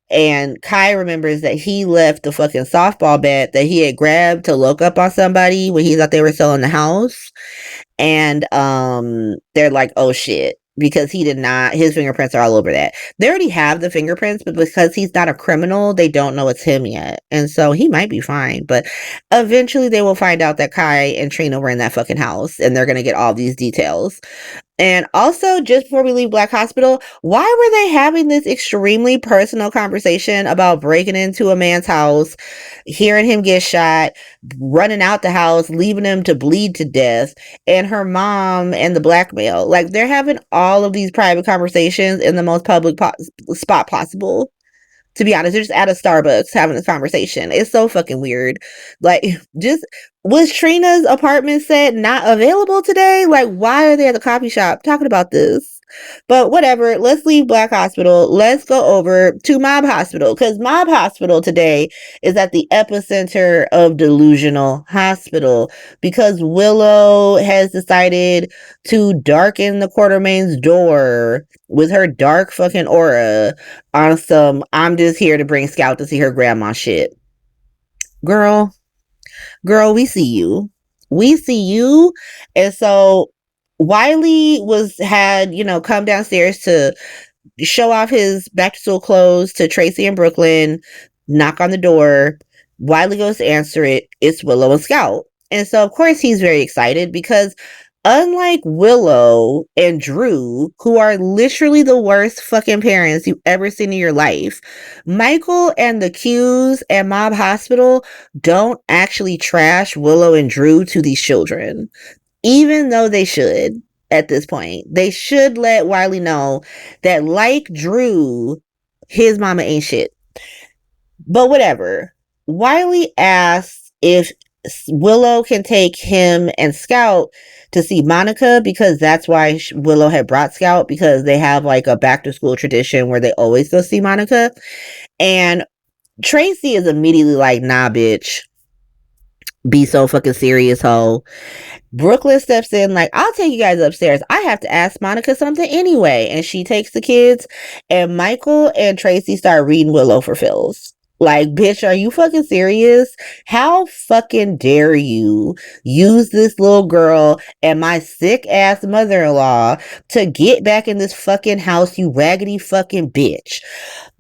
And Kai remembers that he left the fucking softball bat that he had grabbed to look up on somebody when he thought they were selling the house. And they're like, oh shit, because he did not, his fingerprints are all over that. They already have the fingerprints, but because he's not a criminal, they don't know it's him yet. And so he might be fine. But eventually they will find out that Kai and Trina were in that fucking house, and they're going to get all these details. And also, just before we leave Black Hospital, why were they having this extremely personal conversation about breaking into a man's house, hearing him get shot, running out the house, leaving him to bleed to death, and her mom and the blackmail? Like, they're having all of these private conversations in the most public spot possible. To be honest, they're just at a Starbucks having this conversation. It's so fucking weird. Like, just, was Trina's apartment set not available today? Like, why are they at the coffee shop talking about this? But whatever, let's leave Black Hospital. Let's go over to Mob Hospital, because Mob Hospital today is at the epicenter of delusional hospital, because Willow has decided to darken the Quartermaine's door with her dark fucking aura on some I'm just here to bring Scout to see her grandma shit. Girl, we see you. We see you. And so Wiley had come downstairs to show off his back to school clothes to Tracy in Brooklyn, knock on the door. Wiley goes to answer it. It's Willow and Scout. And so of course he's very excited, because unlike Willow and Drew, who are literally the worst fucking parents you've ever seen in your life, Michael and the Qs and Mob Hospital don't actually trash Willow and Drew to these children, even though they should. At this point, they should let Wiley know that, like Drew, his mama ain't shit. But whatever. Wiley asks if Willow can take him and Scout to see Monica, because that's why Willow had brought Scout, because they have like a back to school tradition where they always go see Monica. And Tracy is immediately like, nah, bitch, be so fucking serious, ho. Brooklyn steps in like, I'll take you guys upstairs. I have to ask Monica something anyway. And she takes the kids, and Michael and Tracy start reading Willow for fills. Like, bitch, are you fucking serious? How fucking dare you use this little girl and my sick ass mother-in-law to get back in this fucking house, you raggedy fucking bitch.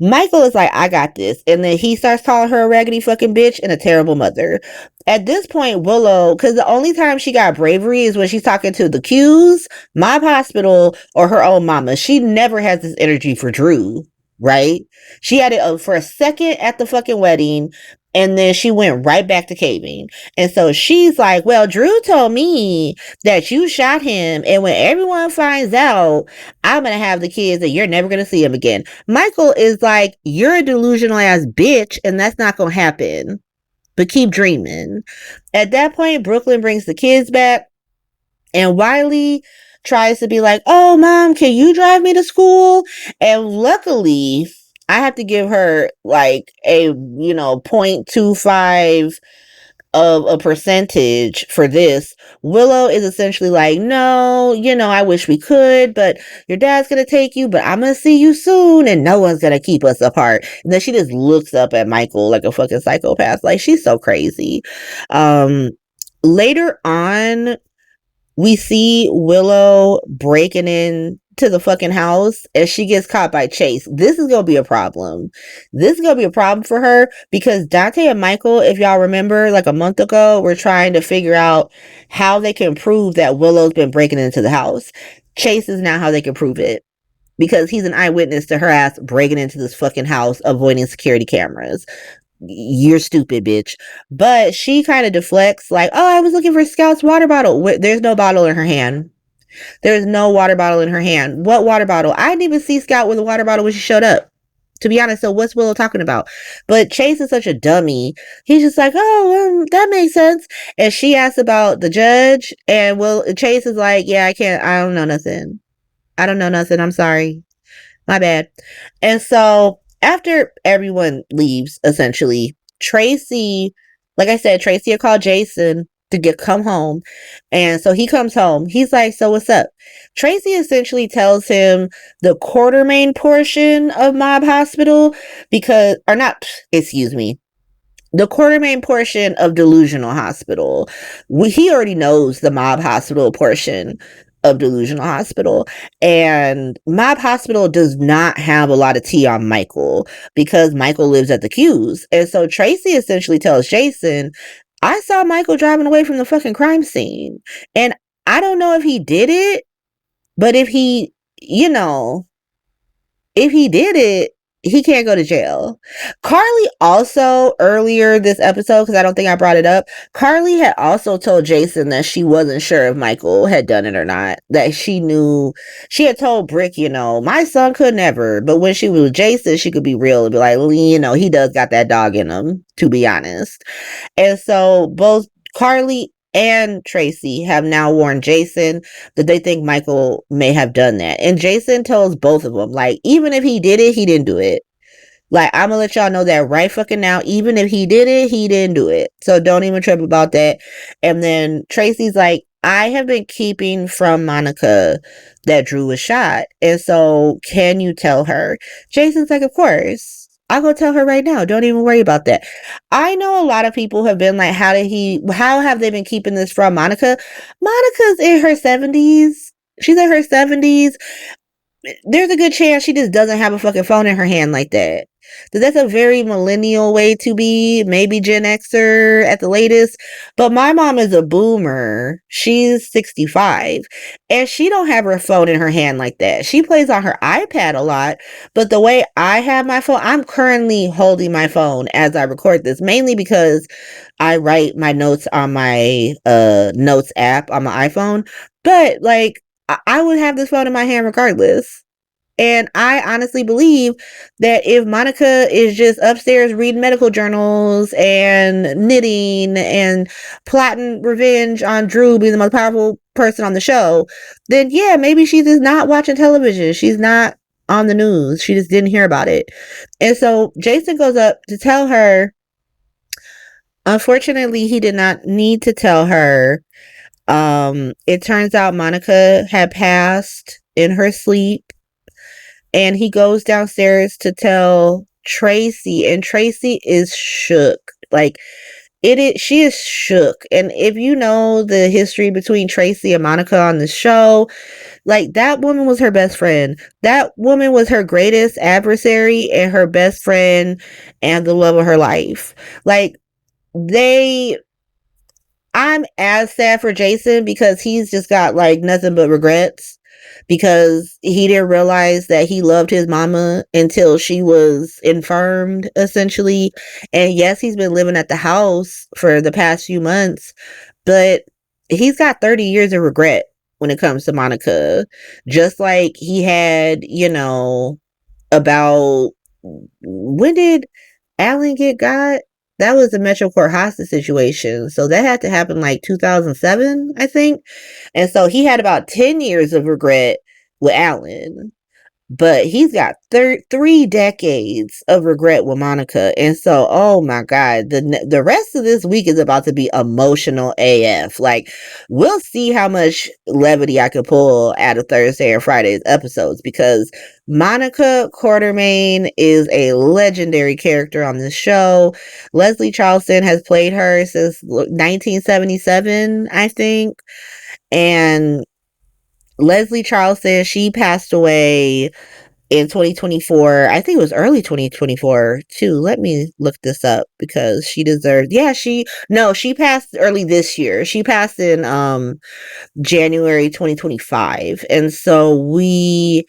Michael is like, I got this. And then he starts calling her a raggedy fucking bitch and a terrible mother. At this point, Willow, because the only time she got bravery is when she's talking to the Qs, Mob Hospital, or her own mama. She never has this energy for Drew, right? She had it for a second at the fucking wedding, and then she went right back to caving. And so she's like, well, Drew told me that you shot him, and when everyone finds out, I'm going to have the kids and you're never going to see him again. Michael is like, you're a delusional ass bitch, and that's not going to happen. but keep dreaming. At that point, Brooklyn brings the kids back, and Wiley tries to be like, oh, Mom, can you drive me to school? And luckily, I have to give her like a, 0.25 of a percentage for this. Willow is essentially like, no, I wish we could, but your dad's gonna take you, but I'm gonna see you soon, and no one's gonna keep us apart. And then she just looks up at Michael like a fucking psychopath. Like, she's so crazy. Later on, we see Willow breaking in to the fucking house and she gets caught by Chase. This is gonna be a problem. This is gonna be a problem for her because Dante and Michael, if y'all remember, like a month ago, were trying to figure out how they can prove that Willow's been breaking into the house. Chase is now how they can prove it because he's an eyewitness to her ass breaking into this fucking house, avoiding security cameras. You're stupid, bitch. But she kind of deflects like, oh, I was looking for Scout's water bottle. There's no bottle in her hand. There's no water bottle in her hand. What water bottle? I didn't even see Scout with a water bottle when she showed up, to be honest. So what's Willow talking about? But Chase is such a dummy. He's just like, oh, that makes sense. And she asks about the judge, and Chase is like, yeah, I don't know nothing. I'm sorry. My bad. And so after everyone leaves, essentially, Tracy, like I said, Tracy will call Jason to come home. And so he comes home. He's like, so what's up? Tracy essentially tells him the Quartermaine portion of Mob Hospital the Quartermaine portion of Delusional Hospital. He already knows the Mob Hospital portion of Delusional Hospital, and Mob Hospital does not have a lot of tea on Michael because Michael lives at the Q's. And so Tracy essentially tells Jason, I saw Michael driving away from the fucking crime scene, and I don't know if he did it, but if he did it, he can't go to jail. Carly also, earlier this episode, because I don't think I brought it up, Carly had also told Jason that she wasn't sure if Michael had done it or not. That she knew, she had told Brick, my son could never. But when she was with Jason, she could be real and be like, he does got that dog in him, to be honest. And so both Carly and Tracy have now warned Jason that they think Michael may have done that. And Jason tells both of them, like, even if he did it, he didn't do it. Like, I'm gonna let y'all know that right fucking now. Even if he did it, he didn't do it. So don't even trip about that. And then Tracy's like, I have been keeping from Monica that Drew was shot. And so can you tell her? Jason's like, of course. I'll go tell her right now. Don't even worry about that. I know a lot of people have been like, how have they been keeping this from Monica? Monica's in her 70s. She's in her 70s. There's a good chance she just doesn't have a fucking phone in her hand like that. That's a very millennial way to be, maybe Gen Xer at the latest. But my mom is a boomer. She's 65 and she don't have her phone in her hand like that. She plays on her iPad a lot, but the way I have my phone, I'm currently holding my phone as I record this, mainly because I write my notes on my notes app on my iPhone. But like, I would have this phone in my hand regardless. And I honestly believe that if Monica is just upstairs reading medical journals and knitting and plotting revenge on Drew being the most powerful person on the show, then yeah, maybe she's just not watching television. She's not on the news. She just didn't hear about it. And so Jason goes up to tell her. Unfortunately, he did not need to tell her. It turns out Monica had passed in her sleep. And he goes downstairs to tell Tracy, and Tracy is shook. Like, she is shook. And if you know the history between Tracy and Monica on the show, like, that woman was her best friend. That woman was her greatest adversary and her best friend and the love of her life. Like, I'm as sad for Jason because he's just got like nothing but regrets. Because he didn't realize that he loved his mama until she was infirmed, essentially. And yes, he's been living at the house for the past few months, but he's got 30 years of regret when it comes to Monica. Just like he had, about when did Alan get got? That was the Metro Court hostage situation. So that had to happen like 2007, I think. And so he had about 10 years of regret with Alan, but he's got 3 decades of regret with Monica. And so, oh my God, the rest of this week is about to be emotional AF. Like, we'll see how much levity I could pull out of Thursday and Friday's episodes, because Monica Quartermaine is a legendary character on this show. Leslie Charleston has played her since 1977, I think. And Leslie Charleston, she passed away in 2024. I think it was early 2024 too. Let me look this up because she deserves. Yeah, she passed early this year. She passed in January 2025. And so we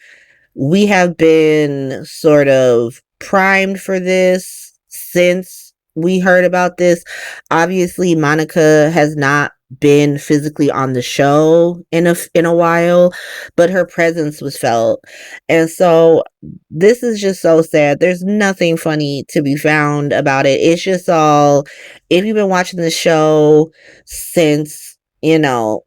have been sort of primed for this since we heard about this. Obviously, Monica has not been physically on the show in a while, but her presence was felt. And so this is just so sad. There's nothing funny to be found about it. It's just all, if you've been watching the show since, I know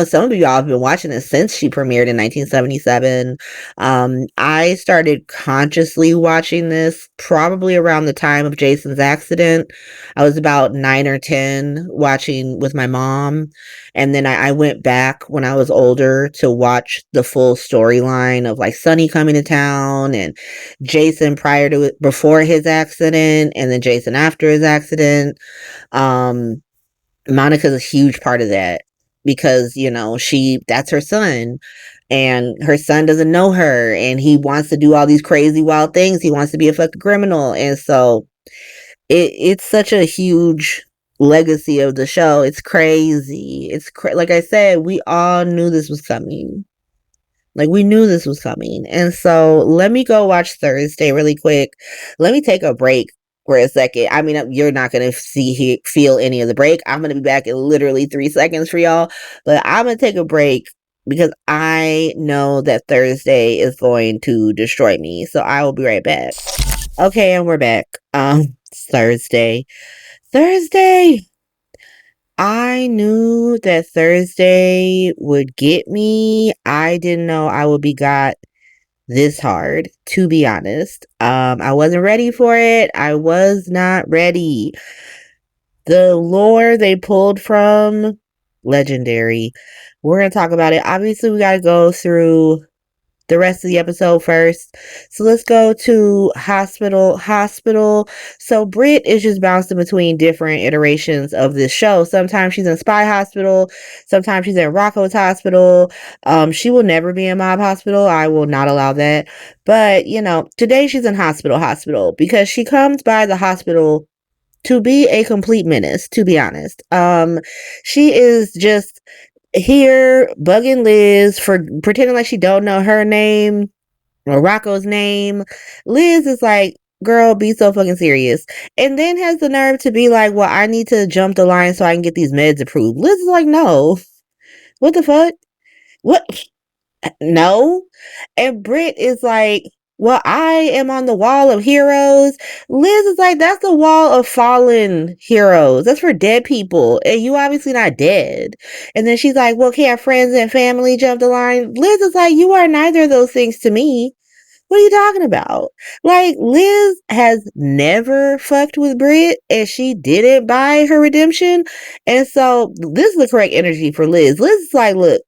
some of y'all have been watching it since she premiered in 1977. I started consciously watching this probably around the time of Jason's accident. I was about 9 or 10 watching with my mom. And then I went back when I was older to watch the full storyline of like Sonny coming to town and Jason before his accident, and then Jason after his accident. Monica's a huge part of that because, that's her son, and her son doesn't know her, and he wants to do all these crazy wild things. He wants to be a fucking criminal. And so it's such a huge legacy of the show. It's crazy. Like I said, we all knew this was coming. Like, we knew this was coming. And so let me go watch Thursday really quick. Let me take a break for a second. I mean, you're not going to feel any of the break. I'm going to be back in literally 3 seconds for y'all. But I'm going to take a break because I know that Thursday is going to destroy me. So I will be right back. Okay, and we're back. It's Thursday. I knew that Thursday would get me. I didn't know I would be got this hard, to be honest. I wasn't ready for it. I was not ready. The lore they pulled from, legendary. We're going to talk about it. Obviously, we got to go through the rest of the episode first. So let's go to hospital. So Britt is just bouncing between different iterations of this show. Sometimes she's in Spy Hospital. Sometimes she's in Rocco's Hospital. She will never be in Mob Hospital. I will not allow that. But, today she's in Hospital because she comes by the hospital to be a complete menace, to be honest. She is just here bugging Liz for pretending like she don't know her name or Rocco's name. Liz is like, girl, be so fucking serious. And then has the nerve to be like, well, I need to jump the line so I can get these meds approved. Liz is like, no. What the fuck? What? No. And Britt is like, well, I am on the wall of heroes. Liz is like, that's the wall of fallen heroes. That's for dead people. And you obviously not dead. And then she's like, well, can't friends and family jump the line? Liz is like, you are neither of those things to me. What are you talking about? Like, Liz has never fucked with Britt, and she didn't buy her redemption. And so this is the correct energy for Liz. Liz is like, look,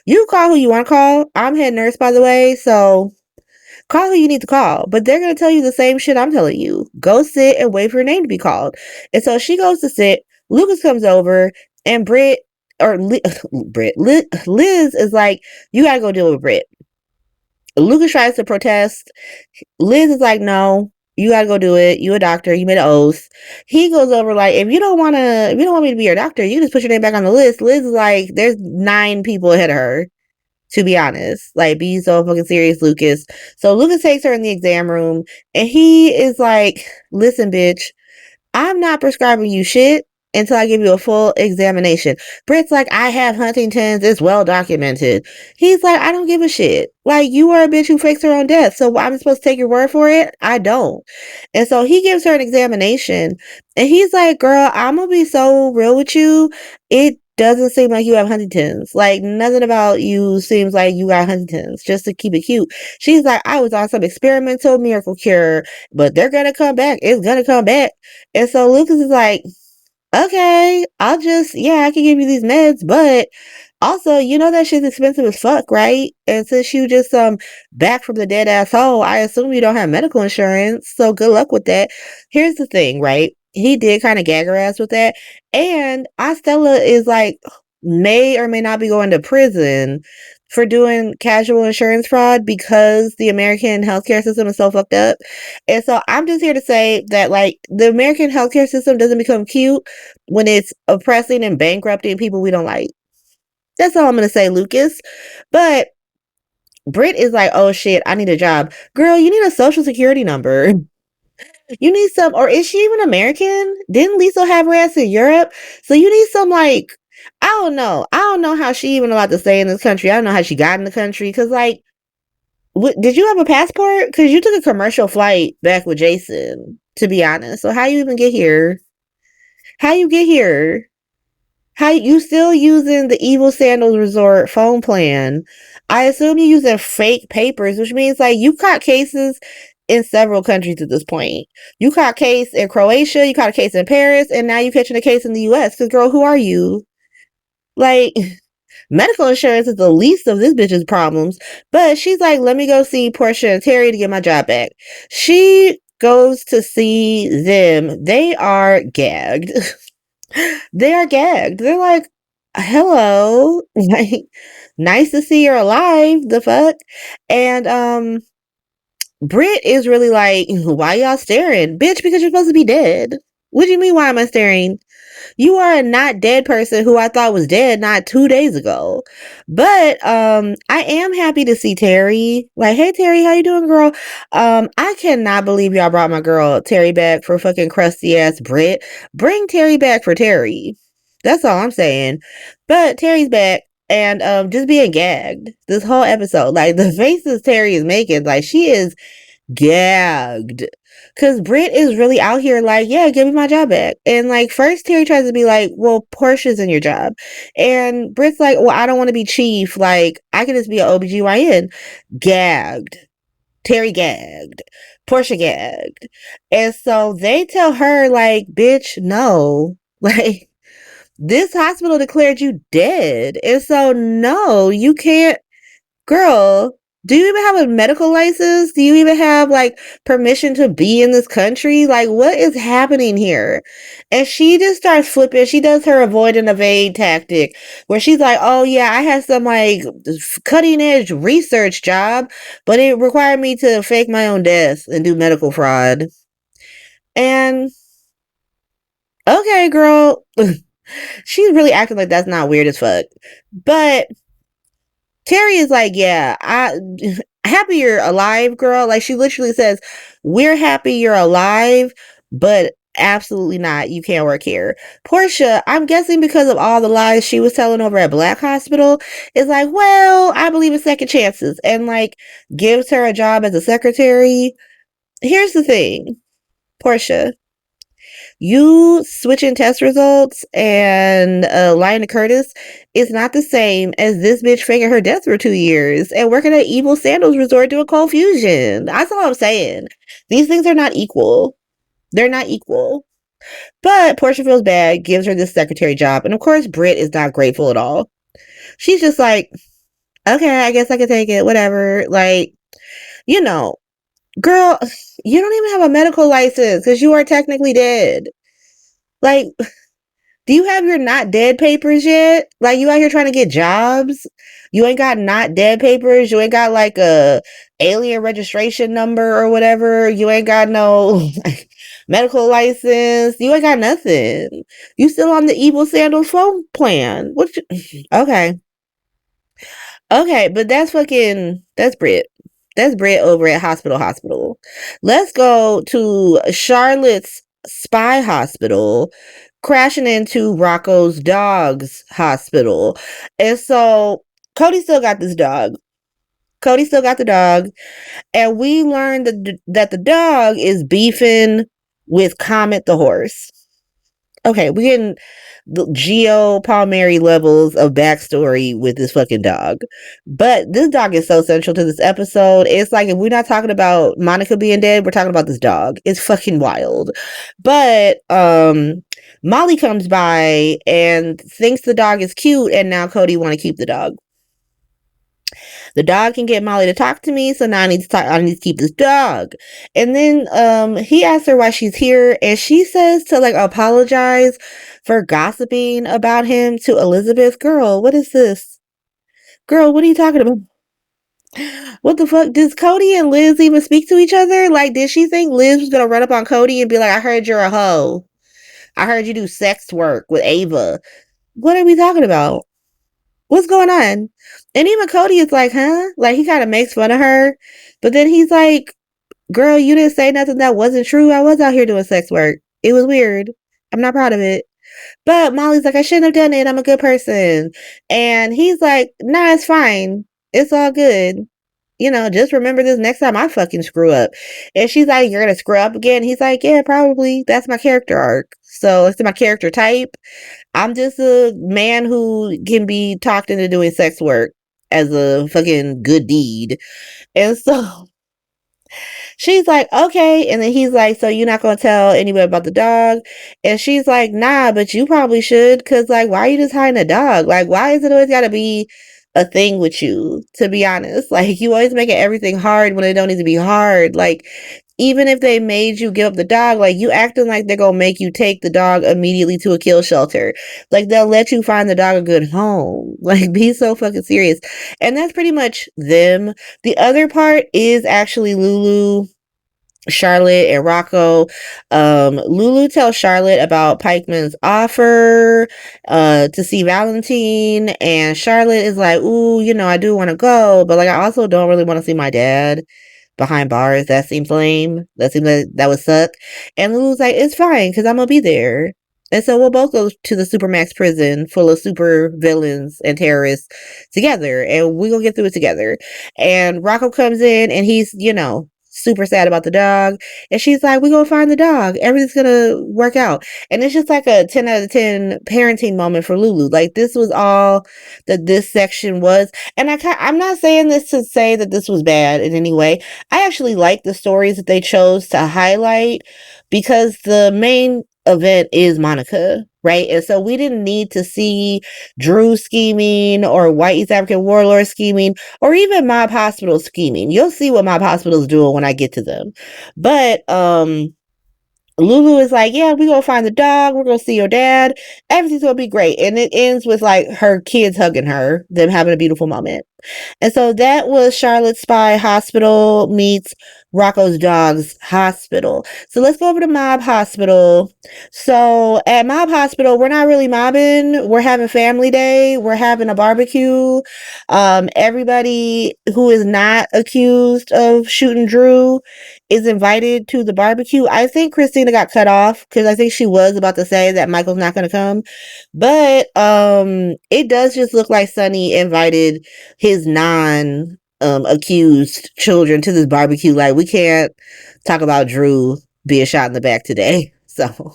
you call who you want to call. I'm head nurse, by the way, so call who you need to call. But they're going to tell you the same shit I'm telling you. Go sit and wait for your name to be called. And so she goes to sit. Lucas comes over, and Liz is like, you got to go deal with Britt. Lucas tries to protest. Liz is like, no, you got to go do it. You a doctor. You made an oath. He goes over like, if you don't want me to be your doctor, you just put your name back on the list. Liz is like, there's 9 people ahead of her. To be honest, like, be so fucking serious, Lucas. So Lucas takes her in the exam room, and he is like, listen, bitch, I'm not prescribing you shit. until I give you a full examination. Britt's like, I have Huntington's. It's well documented. He's like, I don't give a shit. Like, you are a bitch who fakes her own death. So I'm supposed to take your word for it? I don't. And so he gives her an examination. And he's like, girl, I'm going to be so real with you. It doesn't seem like you have Huntington's. Like, nothing about you seems like you got Huntington's, just to keep it cute. She's like, I was on some experimental miracle cure, but they're going to come back. It's going to come back. And so Lucas is like, okay, I can give you these meds, but also, you know that shit's expensive as fuck, right? And since you just back from the dead asshole, I assume you don't have medical insurance, so good luck with that. Here's the thing, right? He did kind of gag her ass with that. And Estella is like, may or may not be going to prison for doing casual insurance fraud because the American healthcare system is so fucked up. And so I'm just here to say that, like, the American healthcare system doesn't become cute when it's oppressing and bankrupting people we don't like. That's all I'm going to say, Lucas. But Britt is like, oh shit, I need a job. Girl, you need a social security number. You need some, or is she even American? Didn't Lisa have her ass in Europe? So you need some, like, I don't know. I don't know how she even allowed to stay in this country. I don't know how she got in the country. Because, like, did you have a passport? Because you took a commercial flight back with Jason, to be honest. So how you even get here? How you get here? How you still using the Evil Sandals Resort phone plan? I assume you're using fake papers, which means, like, you caught cases in several countries at this point. You caught a case in Croatia, you caught a case in Paris, and now you're catching a case in the US. Because, girl, who are you? Like, medical insurance is the least of this bitch's problems. But she's like, let me go see Portia and Terry to get my job back. She goes to see them. They are gagged. They are gagged. They're like, hello. Like, nice to see you're alive. The fuck? And Britt is really like, why y'all staring? Bitch, because you're supposed to be dead. What do you mean, why am I staring? You are a not dead person who I thought was dead not 2 days ago. But I am happy to see Terry. Like, hey Terry, how you doing, girl? I cannot believe y'all brought my girl Terry back for fucking crusty ass Britt. Bring Terry back for Terry. That's all I'm saying. But Terry's back. And just being gagged this whole episode. Like, the faces Terry is making, like, she is gagged. Cause Britt is really out here like, yeah, give me my job back. And, like, first Terry tries to be like, well, Portia's in your job. And Britt's like, well, I don't want to be chief. Like, I can just be an OBGYN. Gagged. Terry gagged. Portia gagged. And so they tell her, like, bitch, no. Like, this hospital declared you dead. And so, no, you can't. Girl, do you even have a medical license? Do you even have, like, permission to be in this country? Like, what is happening here? And she just starts flipping. She does her avoid and evade tactic where she's like, oh yeah, I had some, like, cutting edge research job, but it required me to fake my own death and do medical fraud. And okay, girl. She's really acting like that's not weird as fuck. But Terry is like, yeah, happy you're alive, girl. Like, she literally says, we're happy you're alive, but absolutely not. You can't work here. Portia, I'm guessing because of all the lies she was telling over at Black Hospital, is like, well, I believe in second chances, and, like, gives her a job as a secretary. Here's the thing, Portia. You switching test results and lying to Curtis is not the same as this bitch faking her death for 2 years and working at Evil Sandals Resort doing cold fusion. That's all I'm saying. These things are not equal. They're not equal. But Portia feels bad, gives her this secretary job, and of course Britt is not grateful at all. She's just like, okay, I guess I can take it, whatever. Like, you know, girl, you don't even have a medical license because you are technically dead. Like, do you have your not dead papers yet? Like, you out here trying to get jobs? You ain't got not dead papers? You ain't got, like, a alien registration number or whatever? You ain't got no medical license? You ain't got nothing. You still on the Evil Sandals phone plan? Okay. Okay, but that's Brit. That's Brit over at Hospital. Let's go to Charlotte's spy hospital, crashing into Rocco's dog's hospital. And so Cody still got this dog. Cody still got the dog. And we learned that the dog is beefing with Comet the horse. Okay, we getting the Geo Palmieri levels of backstory with this fucking dog. But this dog is so central to this episode. It's like if we're not talking about Monica being dead, we're talking about this dog. It's fucking wild. But Molly comes by and thinks the dog is cute, and now Cody want to keep the dog. The dog can get Molly to talk to me, so now I need to keep this dog. And then he asks her why she's here, and she says to like apologize for gossiping about him to Elizabeth. Girl, what is this? Girl, what are you talking about? What the fuck? Does Cody and Liz even speak to each other? Like, did she think Liz was gonna run up on Cody and be like, I heard you're a hoe. I heard you do sex work with Ava. What are we talking about? What's going on? And even Cody is like, huh? Like, he kind of makes fun of her. But then he's like, girl, you didn't say nothing that wasn't true. I was out here doing sex work. It was weird. I'm not proud of it. But Molly's like, I shouldn't have done it. I'm a good person. And he's like, nah, it's fine. It's all good. You know, just remember this next time I fucking screw up. And she's like, you're going to screw up again? He's like, yeah, probably. That's my character arc. So it's my character type. I'm just a man who can be talked into doing sex work as a fucking good deed. And so she's like, okay. And then he's like, so you're not going to tell anybody about the dog? And she's like, nah, but you probably should. Because, like, why are you just hiding a dog? Like, why is it always got to be a thing with you, to be honest? Like, you always making everything hard when it don't need to be hard. Like, even if they made you give up the dog, like, you acting like they're gonna make you take the dog immediately to a kill shelter. Like, they'll let you find the dog a good home. Like, be so fucking serious. And that's pretty much them. The other part is actually Lulu, Charlotte, and Rocco. Lulu tells Charlotte about Pikeman's offer to see Valentine, and Charlotte is like, ooh, you know, I do want to go, but like I also don't really want to see my dad behind bars. That seems lame. That seems like that would suck. And Lulu's like, it's fine because I'm gonna be there. And so we'll both go to the Supermax prison full of super villains and terrorists together, and we gonna get through it together. And Rocco comes in, and he's, you know, super sad about the dog. And she's like, we're gonna find the dog. Everything's gonna work out. And it's just like a 10 out of 10 parenting moment for Lulu. Like, this was all that this section was. And I'm not saying this to say that this was bad in any way. I actually like the stories that they chose to highlight because the main event is Monica, right? And so we didn't need to see Drew scheming or White East African Warlord scheming or even Mob Hospital scheming. You'll see what Mob Hospital is doing when I get to them. But Lulu is like, yeah, we're gonna find the dog, we're gonna see your dad, everything's gonna be great. And it ends with like her kids hugging her, them having a beautiful moment. And so that was Charlotte Spy Hospital meets Rocco's Dog's Hospital. So let's go over to Mob Hospital. So at Mob Hospital, we're not really mobbing. We're having family day. We're having a barbecue. Everybody who is not accused of shooting Drew is invited to the barbecue. I think Christina got cut off because I think she was about to say that Michael's not going to come. But it does just look like Sonny invited his accused children to this barbecue. Like, we can't talk about Drew being shot in the back today. So,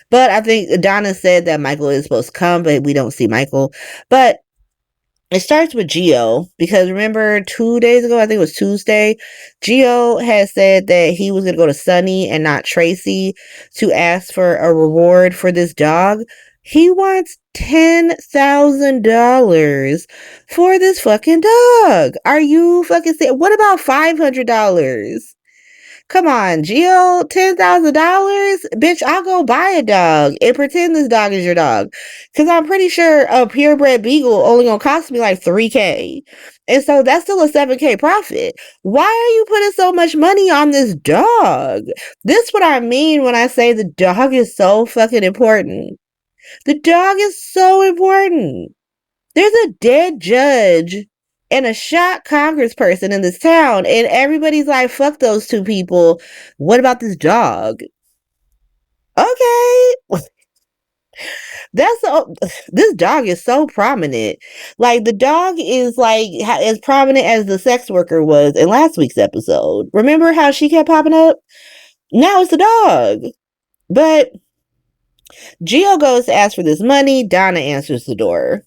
but I think Donna said that Michael is supposed to come, but we don't see Michael. But it starts with Gio, because remember 2 days ago, I think it was Tuesday, Gio had said that he was going to go to Sonny and not Tracy to ask for a reward for this dog. He wants $10,000 for this fucking dog. Are you fucking serious? What about $500? Come on, Gio, $10,000? Bitch, I'll go buy a dog and pretend this dog is your dog. Because I'm pretty sure a purebred beagle only gonna cost me like $3,000. And so that's still a $7,000 profit. Why are you putting so much money on this dog? This is what I mean when I say the dog is so fucking important. The dog is so important. There's a dead judge and a shot congressperson in this town, and everybody's like, fuck those two people. What about this dog? Okay. That's so, this dog is so prominent. Like the dog is like as prominent as the sex worker was in last week's episode. Remember how she kept popping up? Now it's the dog. But Gio goes to ask for this money. Donna answers the door.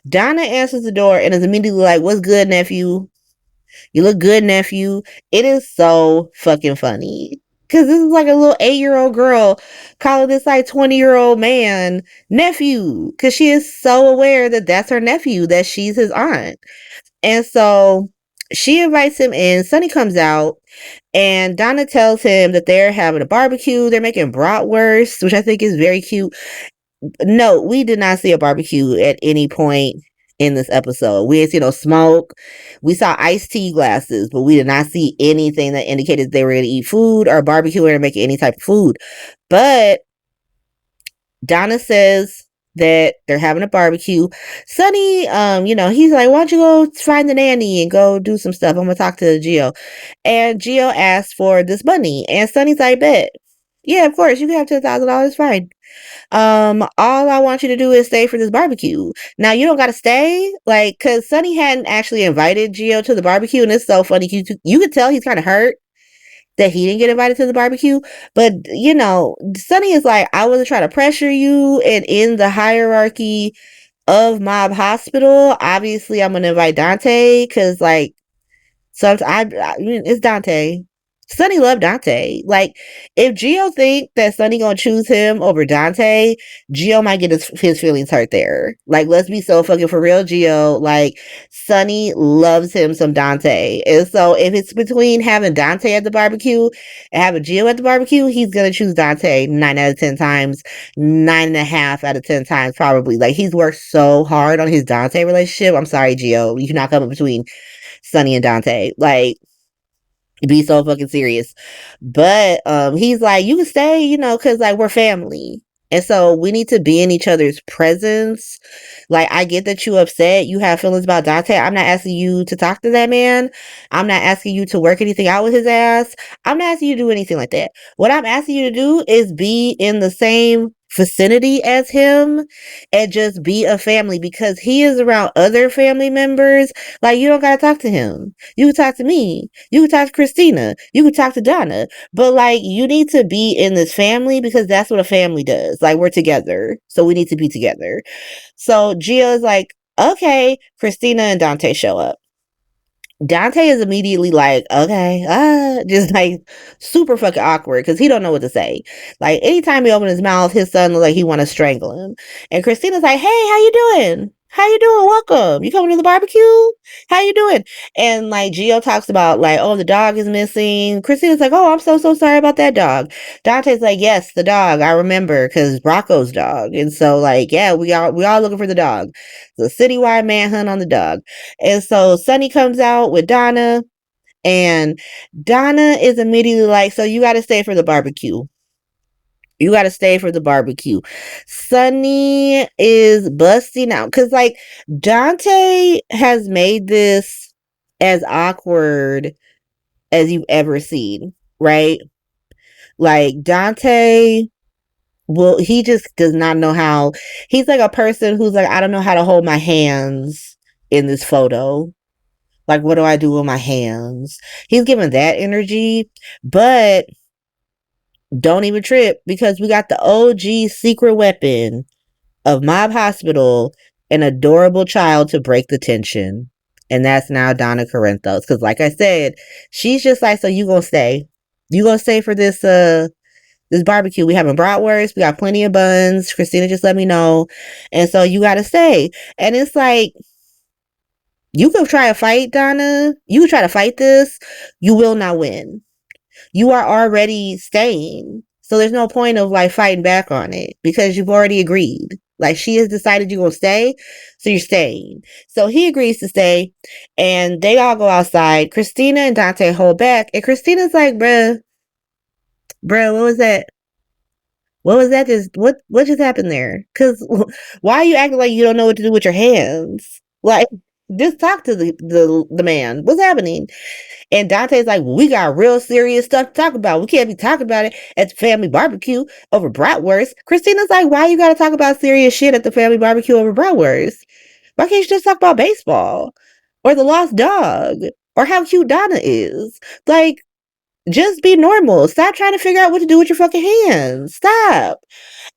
Donna answers the door and is immediately like, "What's good, nephew? You look good, nephew." It is so fucking funny. Cause this is like a little 8-year-old girl calling this like 20-year-old man nephew. Cause she is so aware that that's her nephew, that she's his aunt. And so she invites him in. Sonny comes out and Donna tells him that they're having a barbecue. They're making bratwurst, which I think is very cute. No, we did not see a barbecue at any point in this episode. We didn't see no smoke. We saw iced tea glasses, but we did not see anything that indicated they were going to eat food or barbecue or make any type of food. But Donna says that they're having a barbecue. Sonny, he's like, "Why don't you go find the nanny and go do some stuff? I'm gonna talk to Gio." And Gio asks for this money, and Sonny's like, "Bet, yeah, of course, you can have $10,000. Fine. All I want you to do is stay for this barbecue. Now you don't gotta stay, like, cause Sonny hadn't actually invited Gio to the barbecue, and it's so funny. You could tell he's kind of hurt that he didn't get invited to the barbecue. But Sonny is like, "I wasn't trying to pressure you, and in the hierarchy of Mob Hospital, obviously I'm gonna invite Dante, cause like I mean, it's Dante. Sonny loved Dante. Like, if Gio think that Sonny gonna choose him over Dante, Gio might get his feelings hurt there. Like, let's be so fucking for real, Gio. Like, Sonny loves him some Dante. And so if it's between having Dante at the barbecue and having Gio at the barbecue, he's gonna choose Dante 9 out of 10 times, 9.5 out of 10 times probably. Like, he's worked so hard on his Dante relationship. I'm sorry, Gio. You cannot come in between Sonny and Dante. Like, be so fucking serious. But he's like, "You can stay, because like we're family. And so we need to be in each other's presence. Like, I get that you upset. You have feelings about Dante. I'm not asking you to talk to that man. I'm not asking you to work anything out with his ass. I'm not asking you to do anything like that. What I'm asking you to do is be in the same vicinity as him and just be a family, because he is around other family members. Like, you don't gotta talk to him. You can talk to me. You can talk to Christina. You can talk to Donna. But like, you need to be in this family, because that's what a family does. Like, we're together, so we need to be together." So Gio's like, "Okay." Christina and Dante show up. Dante is immediately like, "Okay," just like super fucking awkward, because he don't know what to say. Like, anytime he opens his mouth, his son looks like he want to strangle him. And Christina's like, "Hey, how you doing? How you doing? Welcome. You coming to the barbecue? How you doing?" And like, Gio talks about like, "Oh, the dog is missing." Christina's like, "Oh, I'm so sorry about that dog." Dante's like, "Yes, the dog. I remember, because Rocco's dog." And so like, yeah, we all looking for the dog. The citywide manhunt on the dog. And so Sonny comes out with Donna, and Donna is immediately like, "So you got to stay for the barbecue. You got to stay for the barbecue." Sonny is busting out, because like, Dante has made this as awkward as you've ever seen, right? Like, Dante, well, he just does not know how. He's like a person who's like, "I don't know how to hold my hands in this photo. Like, what do I do with my hands?" He's giving that energy. But don't even trip, because we got the OG secret weapon of Mob Hospital, an adorable child to break the tension. And that's now Donna Corinthos. Because like I said, she's just like, "So you gonna stay? You gonna stay for this barbecue? We having bratwurst. We got plenty of buns. Christina just let me know. And so you gotta stay." And it's like, you could try to fight, Donna. You could try to fight this. You will not win. You are already staying. So there's no point of like fighting back on it, because you've already agreed. Like, she has decided you're going to stay. So you're staying. So he agrees to stay, and they all go outside. Christina and Dante hold back. And Christina's like, bruh, what was that? What was that? What just happened there? Because why are you acting like you don't know what to do with your hands? Like, Just talk to the man. What's happening? And Dante's like, well, we got real serious stuff to talk about. We can't be talking about it at the family barbecue over bratwurst. Christina's like, why you gotta talk about serious shit at the family barbecue over bratwurst? Why can't you just talk about baseball? Or the lost dog? Or how cute Donna is? Like, just be normal. Stop trying to figure out what to do with your fucking hands. Stop.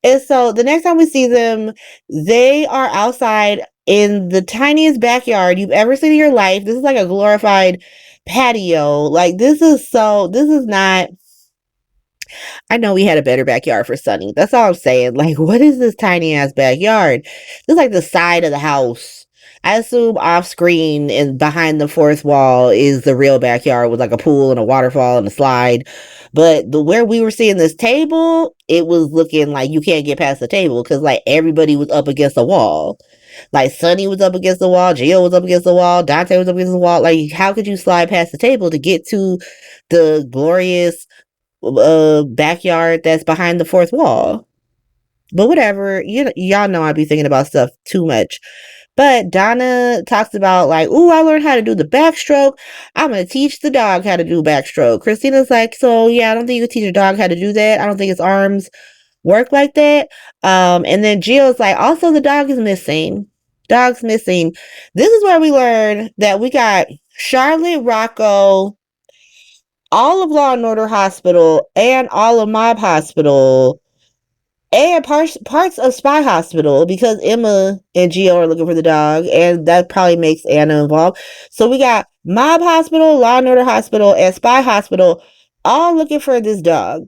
And so the next time we see them, they are outside in the tiniest backyard you've ever seen in your life. This is like a glorified patio. Like, this is not. I know we had a better backyard for Sunny. That's all I'm saying. Like, what is this tiny ass backyard? This is like the side of the house. I assume off screen and behind the fourth wall is the real backyard with like a pool and a waterfall and a slide. But the where we were seeing this table, it was looking like you can't get past the table because like everybody was up against the wall. Like Sunny was up against the wall, Gio was up against the wall, Dante was up against the wall. Like, how could you slide past the table to get to the glorious backyard that's behind the fourth wall? But whatever, y'all know I'd be thinking about stuff too much. But Donna talks about like, ooh, I learned how to do the backstroke. I'm gonna teach the dog how to do backstroke. Christina's like, so yeah, I don't think you can teach your dog how to do that. I don't think its arms work like that. And then Gio's like, also the dog is missing. Dog's missing. This is where we learn that we got Charlotte, Rocco, all of Law and Order Hospital, and all of Mob Hospital, and parts of Spy Hospital, because Emma and Gio are looking for the dog, and that probably makes Anna involved. So we got Mob Hospital, Law and Order Hospital, and Spy Hospital all looking for this dog.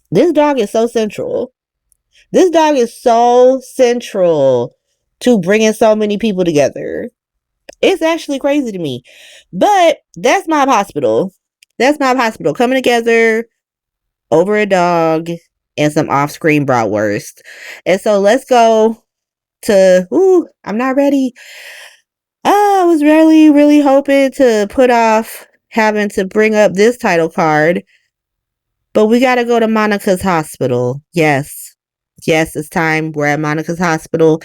This dog is so central. This dog is so central to bringing so many people together. It's actually crazy to me. But that's Mob Hospital. That's Mob Hospital coming together over a dog and some off-screen bratwurst. And so let's go to, I'm not ready. I was really, really hoping to put off having to bring up this title card. But we got to go to Monica's hospital. Yes. Yes, it's time. We're at Monica's hospital.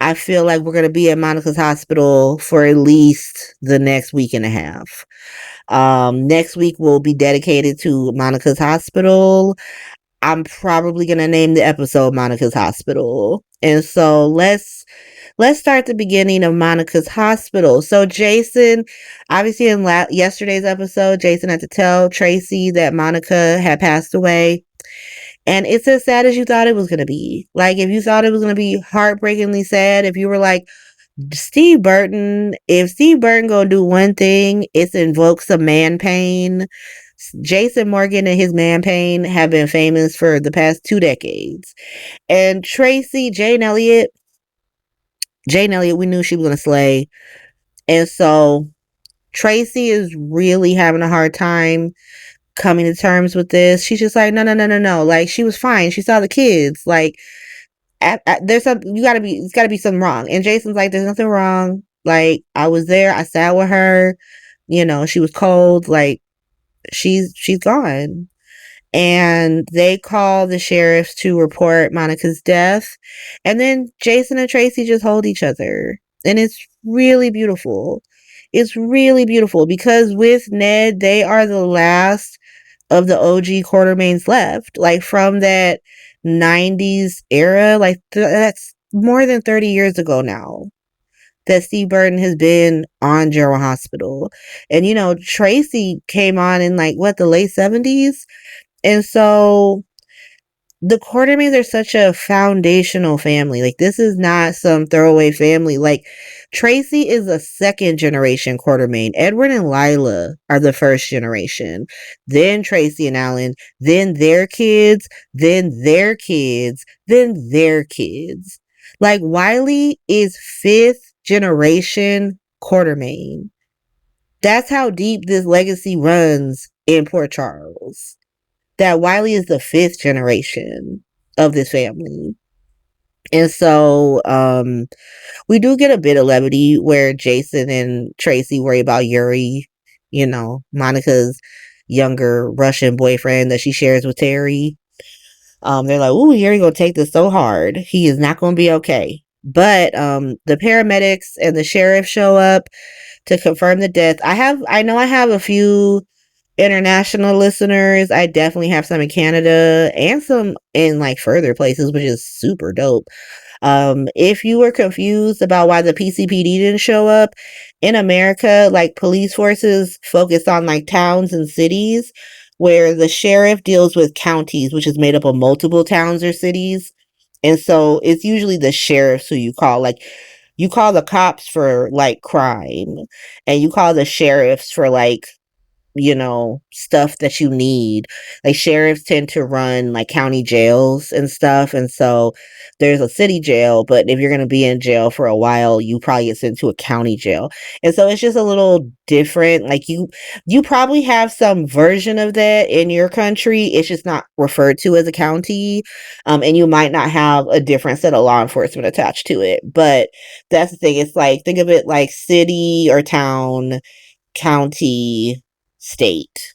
I feel like we're going to be at Monica's hospital for at least the next week and a half. Next week will be dedicated to Monica's hospital. I'm probably going to name the episode Monica's Hospital. And so let's start the beginning of Monica's hospital. So Jason, obviously in yesterday's episode, Jason had to tell Tracy that Monica had passed away. And it's as sad as you thought it was going to be. Like, if you thought it was going to be heartbreakingly sad, if you were like, if Steve Burton gonna do one thing, it's invoke some man pain. Jason Morgan and his man pain have been famous for the past 2 decades. And Tracy, Jane Elliott, we knew she was gonna slay. And so Tracy is really having a hard time coming to terms with this. She's just like, no. Like, she was fine. She saw the kids. Like, there's something, it's gotta be something wrong. And Jason's like, there's nothing wrong. Like, I was there. I sat with her. She was cold. Like, she's gone. And they call the sheriffs to report Monica's death. And then Jason and Tracy just hold each other. And it's really beautiful. It's really beautiful because with Ned, they are the last of the OG Quartermaines left. Like, from that 90s era, like that's more than 30 years ago now that Steve Burton has been on General Hospital. And Tracy came on in like the late 70s. And so the Quartermaines are such a foundational family. Like, this is not some throwaway family. Like, Tracy is a second generation Quartermaine. Edward and Lila are the first generation. Then Tracy and Alan, then their kids, then their kids, then their kids. Like, Wiley is 5th generation Quartermaine. That's how deep this legacy runs in Port Charles. That Wiley is the 5th generation of this family. And so we do get a bit of levity where Jason and Tracy worry about Yuri, Monica's younger Russian boyfriend that she shares with Terry. They're like, ooh, Yuri gonna take this so hard. He is not gonna be okay. But the paramedics and the sheriff show up to confirm the death. I know I have a few international listeners. I definitely have some in Canada and some in like further places, which is super dope. If you were confused about why the PCPD didn't show up, in America, like police forces focus on like towns and cities, where the sheriff deals with counties, which is made up of multiple towns or cities. And so it's usually the sheriffs who you call. Like, you call the cops for like crime, and you call the sheriffs for like, you know, stuff that you need. Like, sheriffs tend to run like county jails and stuff. And so there's a city jail, but if you're going to be in jail for a while, you probably get sent to a county jail. And so it's just a little different. Like, you probably have some version of that in your country. It's just not referred to as a county. And you might not have a different set of law enforcement attached to it. But that's the thing. It's like, think of it like city or town, county, state,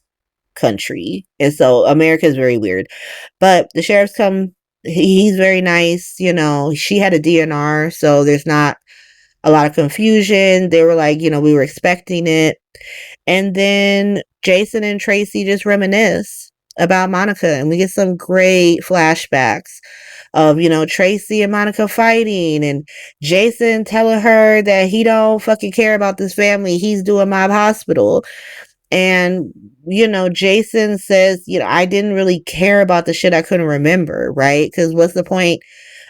country. And so America is very weird. But the sheriff's come, he's very nice, you know. She had a DNR, so there's not a lot of confusion. They were like, you know, we were expecting it. And then Jason and Tracy just reminisce about Monica, and we get some great flashbacks of, you know, Tracy and Monica fighting, and Jason telling her that he don't fucking care about this family. He's doing Mob Hospital. And, you know, Jason says, you know, I didn't really care about the shit I couldn't remember, right? Because what's the point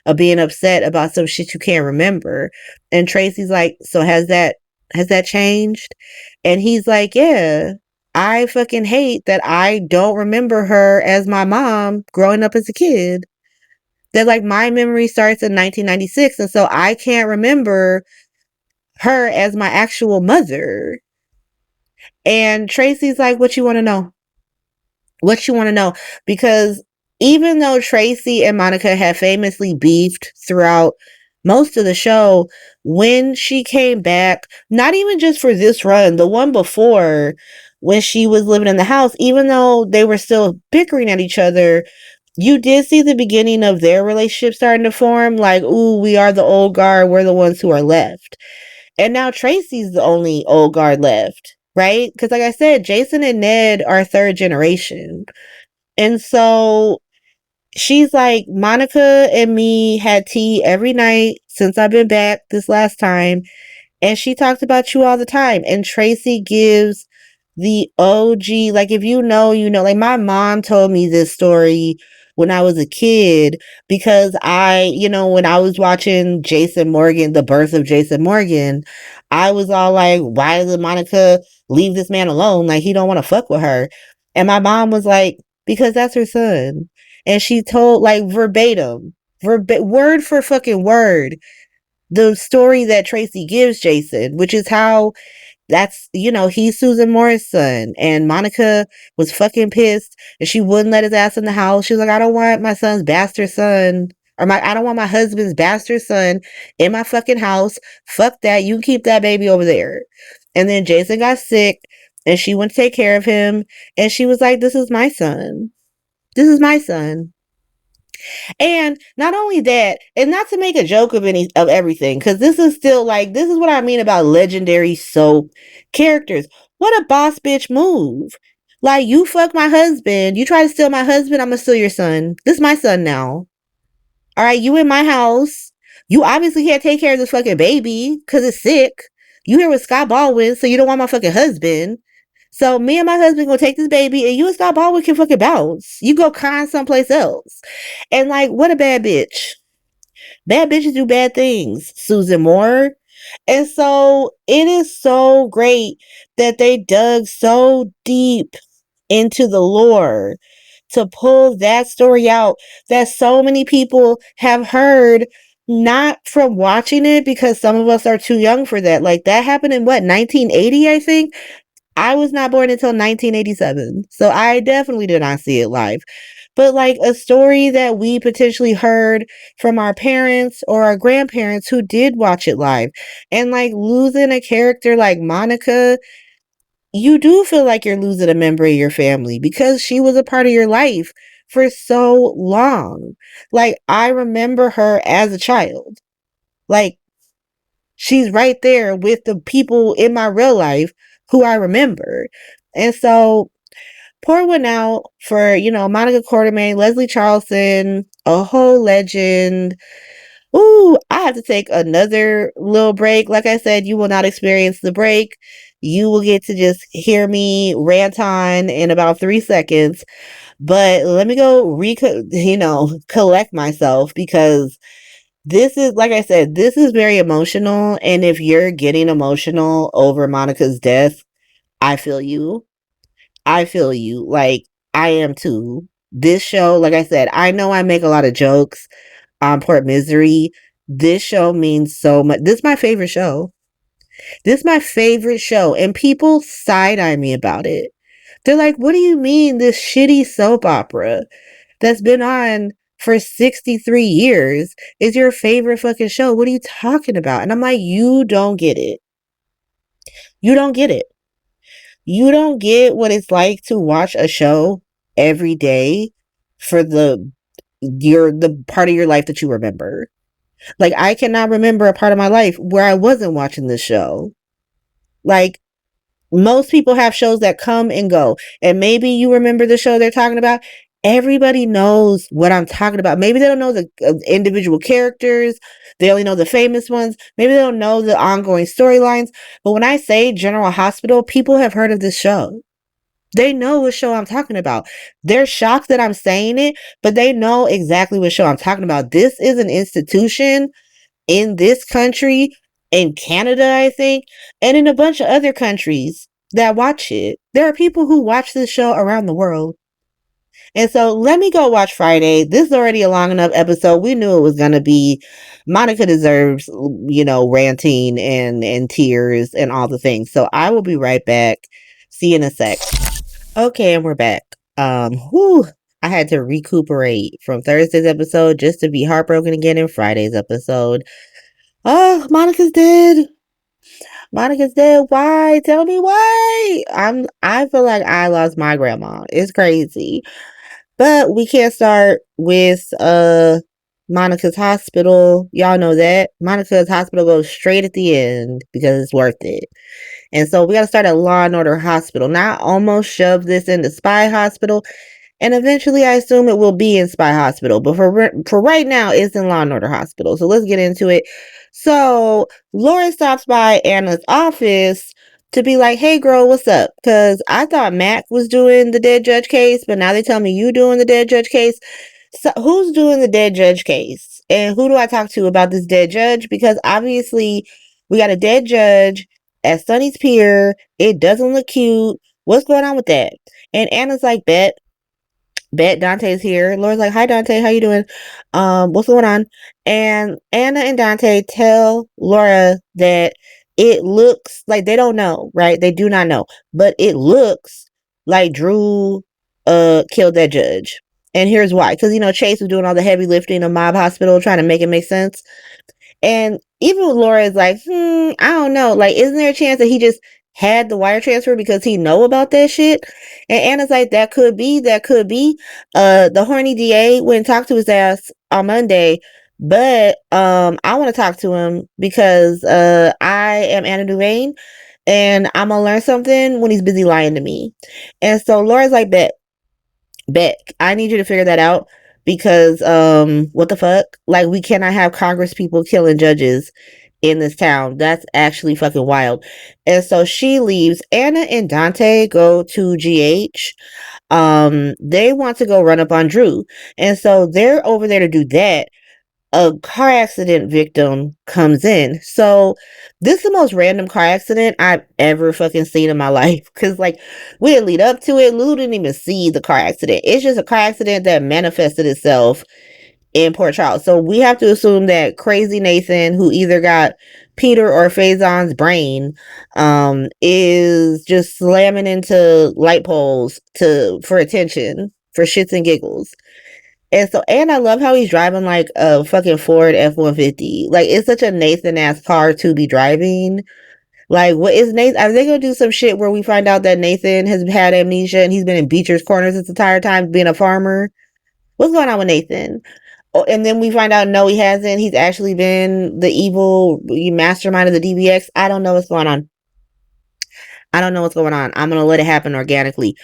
of being upset about some shit you can't remember? And Tracy's like, so has that changed? And he's like, yeah, I fucking hate that I don't remember her as my mom growing up as a kid. That, like, my memory starts in 1996, and so I can't remember her as my actual mother. And Tracy's like, what you want to know? What you want to know? Because even though Tracy and Monica have famously beefed throughout most of the show, when she came back, not even just for this run, the one before, when she was living in the house, even though they were still bickering at each other, you did see the beginning of their relationship starting to form. Like, ooh, we are the old guard, we're the ones who are left. And now Tracy's the only old guard left, right? Because like I said, Jason and Ned are third generation. And so she's like, Monica and me had tea every night since I've been back this last time. And she talks about you all the time. And Tracy gives the OG, like, if you know, you know. Like, my mom told me this story when I was a kid, because I, you know, when I was watching Jason Morgan, the birth of Jason Morgan, I was all like, why does Monica leave this man alone? Like, he don't want to fuck with her. And my mom was like, because that's her son. And she told, like, verbatim, word for fucking word, the story that Tracy gives Jason, which is how that's, you know, he's Susan Moore's son. And Monica was fucking pissed, and she wouldn't let his ass in the house. She was like, I don't want my son's bastard son, I don't want my husband's bastard son in my fucking house. Fuck that. You keep that baby over there. And then Jason got sick, and she went to take care of him. And she was like, this is my son. This is my son. And not only that, and not to make a joke of everything, because this is still like, this is what I mean about legendary soap characters. What a boss bitch move. Like, you fuck my husband, you try to steal my husband, I'm gonna steal your son. This is my son now. All right, you in my house. You obviously can't take care of this fucking baby because it's sick. You here with Scott Baldwin, so you don't want my fucking husband. So me and my husband gonna take this baby, and you and Scott Baldwin can fucking bounce. You go con someplace else. And like, what a bad bitch. Bad bitches do bad things, Susan Moore. And so it is so great that they dug so deep into the lore to pull that story out that so many people have heard, not from watching it, because some of us are too young for that. Like, that happened in what, 1980, I think? I was not born until 1987, so I definitely did not see it live. But like, a story that we potentially heard from our parents or our grandparents who did watch it live. And like, losing a character like Monica, you do feel like you're losing a member of your family because she was a part of your life for so long. Like, I remember her as a child. Like, she's right there with the people in my real life who I remember. And so, pour one out for, Monica Quartermaine, Leslie Charleston, a whole legend. Ooh, I have to take another little break. Like I said, you will not experience the break. You will get to just hear me rant on in about 3 seconds. But let me go collect myself, because this is, like I said, this is very emotional. And if you're getting emotional over Monica's death, I feel you. I feel you. Like, I am too. This show, like I said, I know I make a lot of jokes on Port Misery. This show means so much. This is my favorite show. This is my favorite show. And people side-eye me about it. They're like, what do you mean this shitty soap opera that's been on for 63 years is your favorite fucking show? What are you talking about? And I'm like, you don't get it. You don't get it. You don't get what it's like to watch a show every day for the part of your life that you remember. Like, I cannot remember a part of my life where I wasn't watching this show. Like, most people have shows that come and go, and maybe you remember the show they're talking about. Everybody knows what I'm talking about. Maybe they don't know the individual characters. They only know the famous ones. Maybe they don't know the ongoing storylines. But when I say General Hospital, people have heard of this show. They know what show I'm talking about. They're shocked that I'm saying it, but they know exactly what show I'm talking about. This is an institution in this country, in Canada, I think, and in a bunch of other countries that watch it. There are people who watch this show around the world. And so let me go watch Friday. This is already a long enough episode. We knew it was going to be. Monica deserves, ranting and tears and all the things. So I will be right back. See you in a sec. Okay, and we're back. I had to recuperate from Thursday's episode just to be heartbroken again in Friday's episode. Oh, Monica's dead. Monica's dead. Why? Tell me why. I feel like I lost my grandma. It's crazy. But we can't start with Monica's hospital. Y'all know that. Monica's hospital goes straight at the end because it's worth it. And so we got to start at Law and Order Hospital. Now I almost shoved this into Spy Hospital, and eventually I assume it will be in Spy Hospital. But for right now, it's in Law and Order Hospital. So let's get into it. So Laura stops by Anna's office to be like, hey girl, what's up? Because I thought Mac was doing the dead judge case, but now they tell me you doing the dead judge case. So who's doing the dead judge case? And who do I talk to about this dead judge? Because obviously we got a dead judge at Sunny's Pier. It doesn't look cute. What's going on with that? And Anna's like, Bet, Dante's here. Laura's like, hi Dante, how you doing? What's going on? And Anna and Dante tell Laura that it looks like they don't know, right? They do not know. But it looks like Drew killed that judge. And here's why. Because, Chase was doing all the heavy lifting of Mob Hospital, trying to make it make sense. And even Laura is like, I don't know. Like, isn't there a chance that he just had the wire transfer because he know about that shit? And Anna's like, that could be. The horny DA went and talked to his ass on Monday. But I want to talk to him because I am Anna Duvain, and I'm going to learn something when he's busy lying to me. And so Laura's like, Bet, I need you to figure that out, because what the fuck? Like, we cannot have Congress people killing judges in this town. That's actually fucking wild. And so she leaves. Anna and Dante go to GH. They want to go run up on Drew. And so they're over there to do that. A car accident victim comes in. So this is the most random car accident I've ever fucking seen in my life. Because, like, we didn't lead up to it. Lulu didn't even see the car accident. It's just a car accident that manifested itself in Port Charles. So we have to assume that crazy Nathan, who either got Peter or Faison's brain, is just slamming into light poles for attention, for shits and giggles. And I love how he's driving like a fucking Ford F-150. Like, it's such a Nathan-ass car to be driving. Like, what is Nathan? Are they gonna do some shit where we find out that Nathan has had amnesia and he's been in Beecher's Corners this entire time being a farmer? What's going on with Nathan? Oh, and then we find out, no, he hasn't. He's actually been the evil mastermind of the DBX. I don't know what's going on. I'm going to let it happen organically.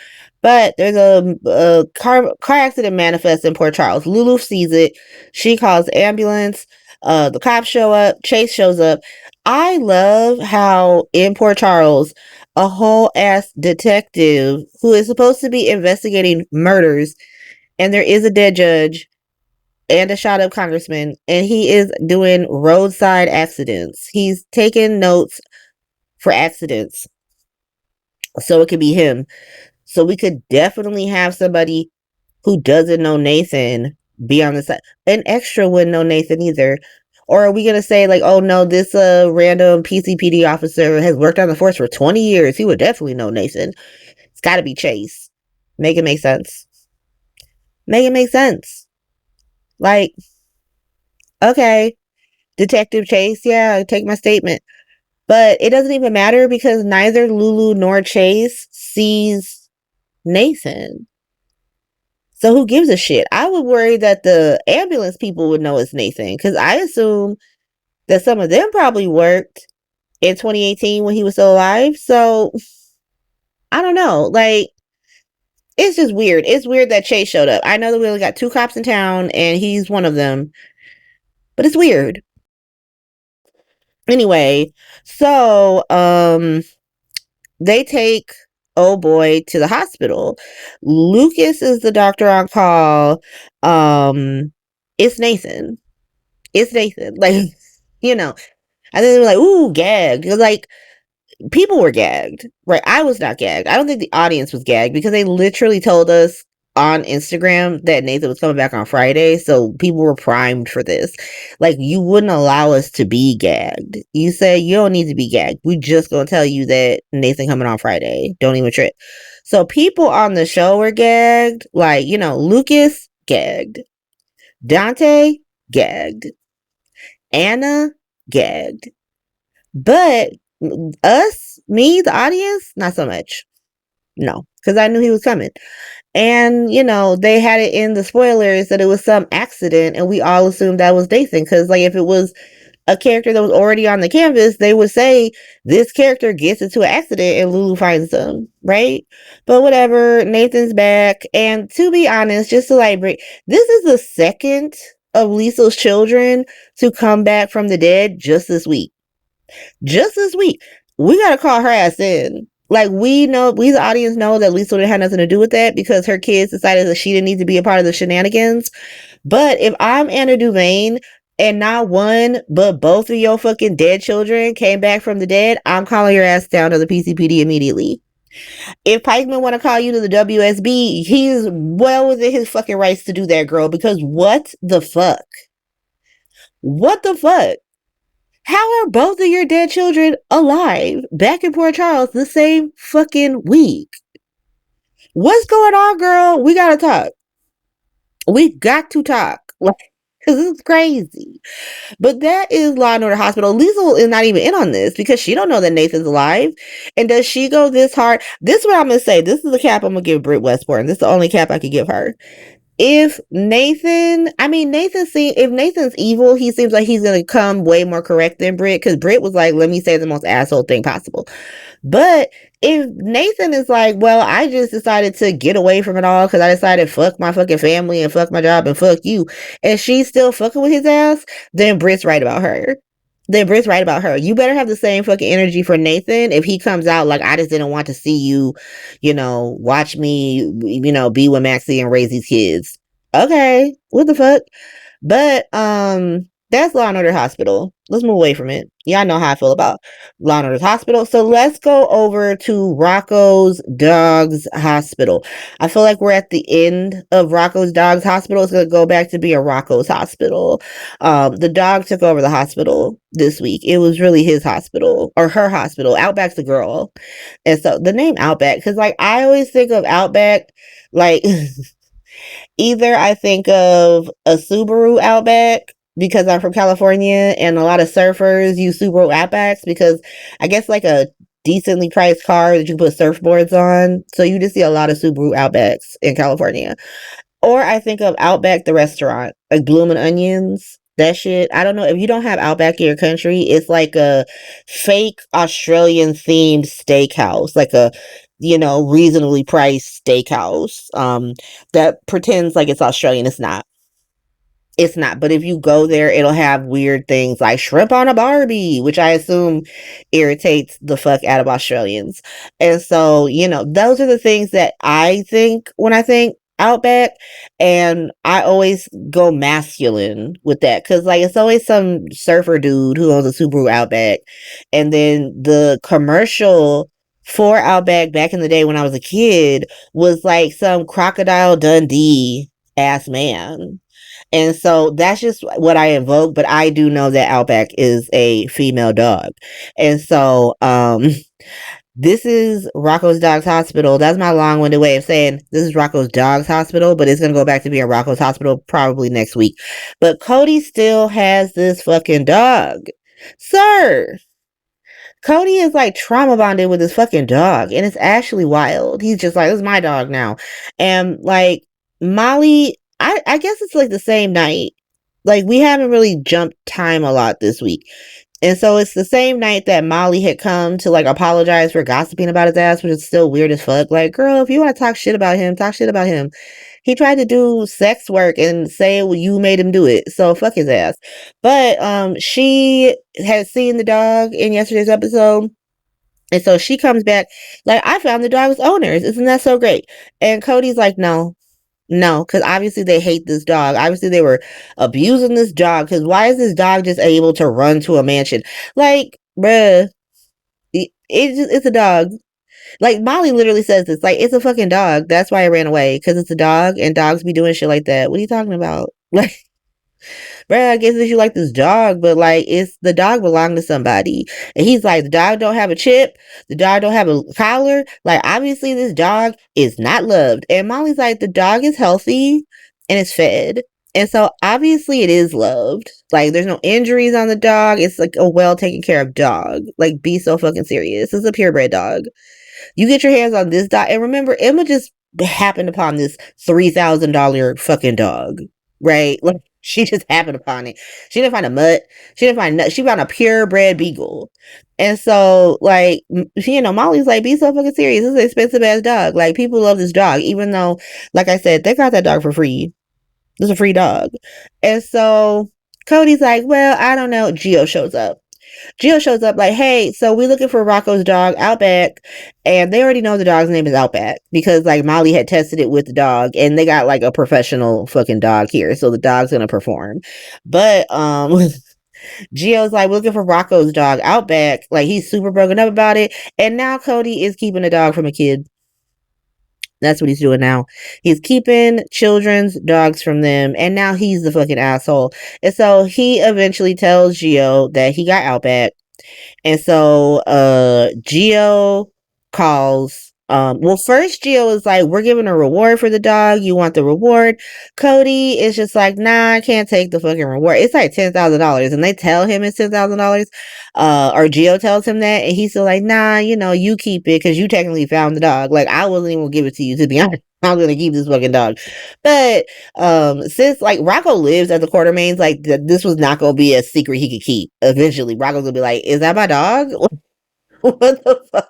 But there's a car accident manifests in Port Charles. Lulu sees it. She calls the ambulance. The cops show up. Chase shows up. I love how in Port Charles, a whole ass detective who is supposed to be investigating murders, and there is a dead judge and a shot up congressman, and he is doing roadside accidents. He's taking notes for accidents. So it could be him. So we could definitely have somebody who doesn't know Nathan be on the side. An extra wouldn't know Nathan either. Or are we going to say, like, oh no, this random PCPD officer has worked on the force for 20 years. He would definitely know Nathan. It's got to be Chase. Make it make sense. Make it make sense. Like, okay, Detective Chase, yeah, take my statement. But it doesn't even matter because neither Lulu nor Chase sees Nathan. So who gives a shit? I would worry that the ambulance people would know it's Nathan, because I assume that some of them probably worked in 2018 when he was still alive. So I don't know. Like, it's just weird. It's weird that Chase showed up. I know that we only got 2 cops in town and he's one of them, but it's weird. Anyway, so they take oh boy to the hospital. Lucas is the doctor on call. It's Nathan. Like, you know. And then they were like, ooh, gagged. Like, people were gagged. Right? I was not gagged. I don't think the audience was gagged because they literally told us on Instagram that Nathan was coming back on Friday, so people were primed for this. Like, you wouldn't allow us to be gagged. You say you don't need to be gagged. We just gonna tell you that Nathan coming on Friday. Don't even trip. So people on the show were gagged. Like, Lucas gagged, Dante gagged, Anna gagged, but me, the audience, not so much. No, because I knew he was coming. And, they had it in the spoilers that it was some accident, and we all assumed that was Nathan. Because, like, if it was a character that was already on the canvas, they would say this character gets into an accident and Lulu finds them, right? But whatever, Nathan's back. And to be honest, just to like this is the second of Liesl's children to come back from the dead just this week. We gotta call her ass in. Like, we the audience know that Liesl didn't have nothing to do with that because her kids decided that she didn't need to be a part of the shenanigans. But if I'm Anna Duvain and not one but both of your fucking dead children came back from the dead, I'm calling your ass down to the PCPD immediately. If Pikeman want to call you to the WSB, he's well within his fucking rights to do that, girl, because what the fuck? How are both of your dead children alive back in Port Charles the same fucking week? What's going on, girl? We gotta talk. We got to talk. Like, because this is crazy. But that is Law and Order Hospital. Liesl is not even in on this because she don't know that Nathan's alive. And does she go this hard? This is what I'm going to say. This is the cap I'm going to give Britt Westport. This is the only cap I could give her. If Nathan's evil, he seems like he's going to come way more correct than Britt, because Britt was like, let me say the most asshole thing possible. But if Nathan is like, well, I just decided to get away from it all because I decided fuck my fucking family and fuck my job and fuck you, and she's still fucking with his ass, then Britt's right about her. You better have the same fucking energy for Nathan if he comes out like, I just didn't want to see you, watch me, be with Maxie and raise these kids. Okay, what the fuck? But that's Law and Order Hospital. Let's move away from it. Y'all know how I feel about Law and Order Hospital. So let's go over to Rocco's Dogs Hospital. I feel like we're at the end of Rocco's Dogs Hospital. It's going to go back to be a Rocco's Hospital. The dog took over the hospital this week. It was really his hospital, or her hospital. Outback's the girl. And so the name Outback, because like I always think of Outback like either I think of a Subaru Outback because I'm from California and a lot of surfers use Subaru Outbacks because I guess like a decently priced car that you can put surfboards on. So you just see a lot of Subaru Outbacks in California. Or I think of Outback the restaurant. like blooming onions. That shit. I don't know if you don't have Outback in your country. It's like a fake Australian themed steakhouse, like a reasonably priced steakhouse. That pretends like it's Australian. It's not. It's not, but if you go there, it'll have weird things like shrimp on a Barbie, which I assume irritates the fuck out of Australians. And so, those are the things that I think when I think Outback. And I always go masculine with that because, like, it's always some surfer dude who owns a Subaru Outback. And then the commercial for Outback back in the day when I was a kid was like some Crocodile Dundee ass man. And so that's just what I invoke, but I do know that Outback is a female dog. And so this is Rocco's Dogs Hospital. That's my long-winded way of saying this is Rocco's Dogs Hospital, but it's going to go back to being Rocco's Hospital probably next week. But Cody still has this fucking dog. Sir, Cody is like trauma bonded with his fucking dog, and it's actually wild. He's just like, this is my dog now. And like Molly, I guess it's like the same night. Like we haven't really jumped time a lot this week. And so it's the same night that Molly had come to like apologize for gossiping about his ass, which is still weird as fuck. Like, girl, if you want to talk shit about him, talk shit about him. He tried to do sex work and say, well, you made him do it. So fuck his ass. But she had seen the dog in yesterday's episode. And so she comes back like, I found the dog's owners. Isn't that so great? And Cody's like, no, because obviously they hate this dog. Obviously they were abusing this dog. Because why is this dog just able to run to a mansion? Like, bruh, it's a dog. Like, Molly literally says this. Like, it's a fucking dog. That's why I ran away. Because it's a dog, and dogs be doing shit like that. What are you talking about? Like, bruh, I guess that you like this dog, but, like, it's the dog belonged to somebody. And he's like, the dog don't have a chip. The dog don't have a collar. Like, obviously, this dog is not loved. And Molly's like, the dog is healthy, and it's fed. And so, obviously, it is loved. Like, there's no injuries on the dog. It's, like, a well taken care of dog. Like, be so fucking serious. It's a purebred dog. You get your hands on this dog. And remember, Emma just happened upon this $3,000 fucking dog, right? Like, she just happened upon it. She didn't find a mutt. She didn't find she found a purebred beagle. And so, like, Molly's like, be so fucking serious. This is an expensive ass dog. Like, people love this dog, even though, like I said, they got that dog for free. It's a free dog. And so Cody's like, well, I don't know. Gio shows up like, hey, so we're looking for Rocco's dog, Outback. And they already know the dog's name is Outback because, like, Molly had tested it with the dog and they got, like, a professional fucking dog here. So the dog's going to perform. But, Gio's like, we're looking for Rocco's dog, Outback. Like, he's super broken up about it. And now Cody is keeping a dog from a kid. That's what he's doing now. He's keeping children's dogs from them, and now he's the fucking asshole. And so he eventually tells Gio that he got Outback. And so Gio calls. Well, first Gio is like, we're giving a reward for the dog. You want the reward? Cody is just like, nah, I can't take the fucking reward. It's like $10,000. And they tell him it's $10,000. Or Gio tells him that. And he's still like, nah, you keep it because you technically found the dog. Like, I wasn't even gonna give it to you, to be honest. I'm gonna keep this fucking dog. But since like Rocco lives at the Quartermaines, like this was not gonna be a secret he could keep. Eventually, Rocco's gonna be like, is that my dog? What the fuck?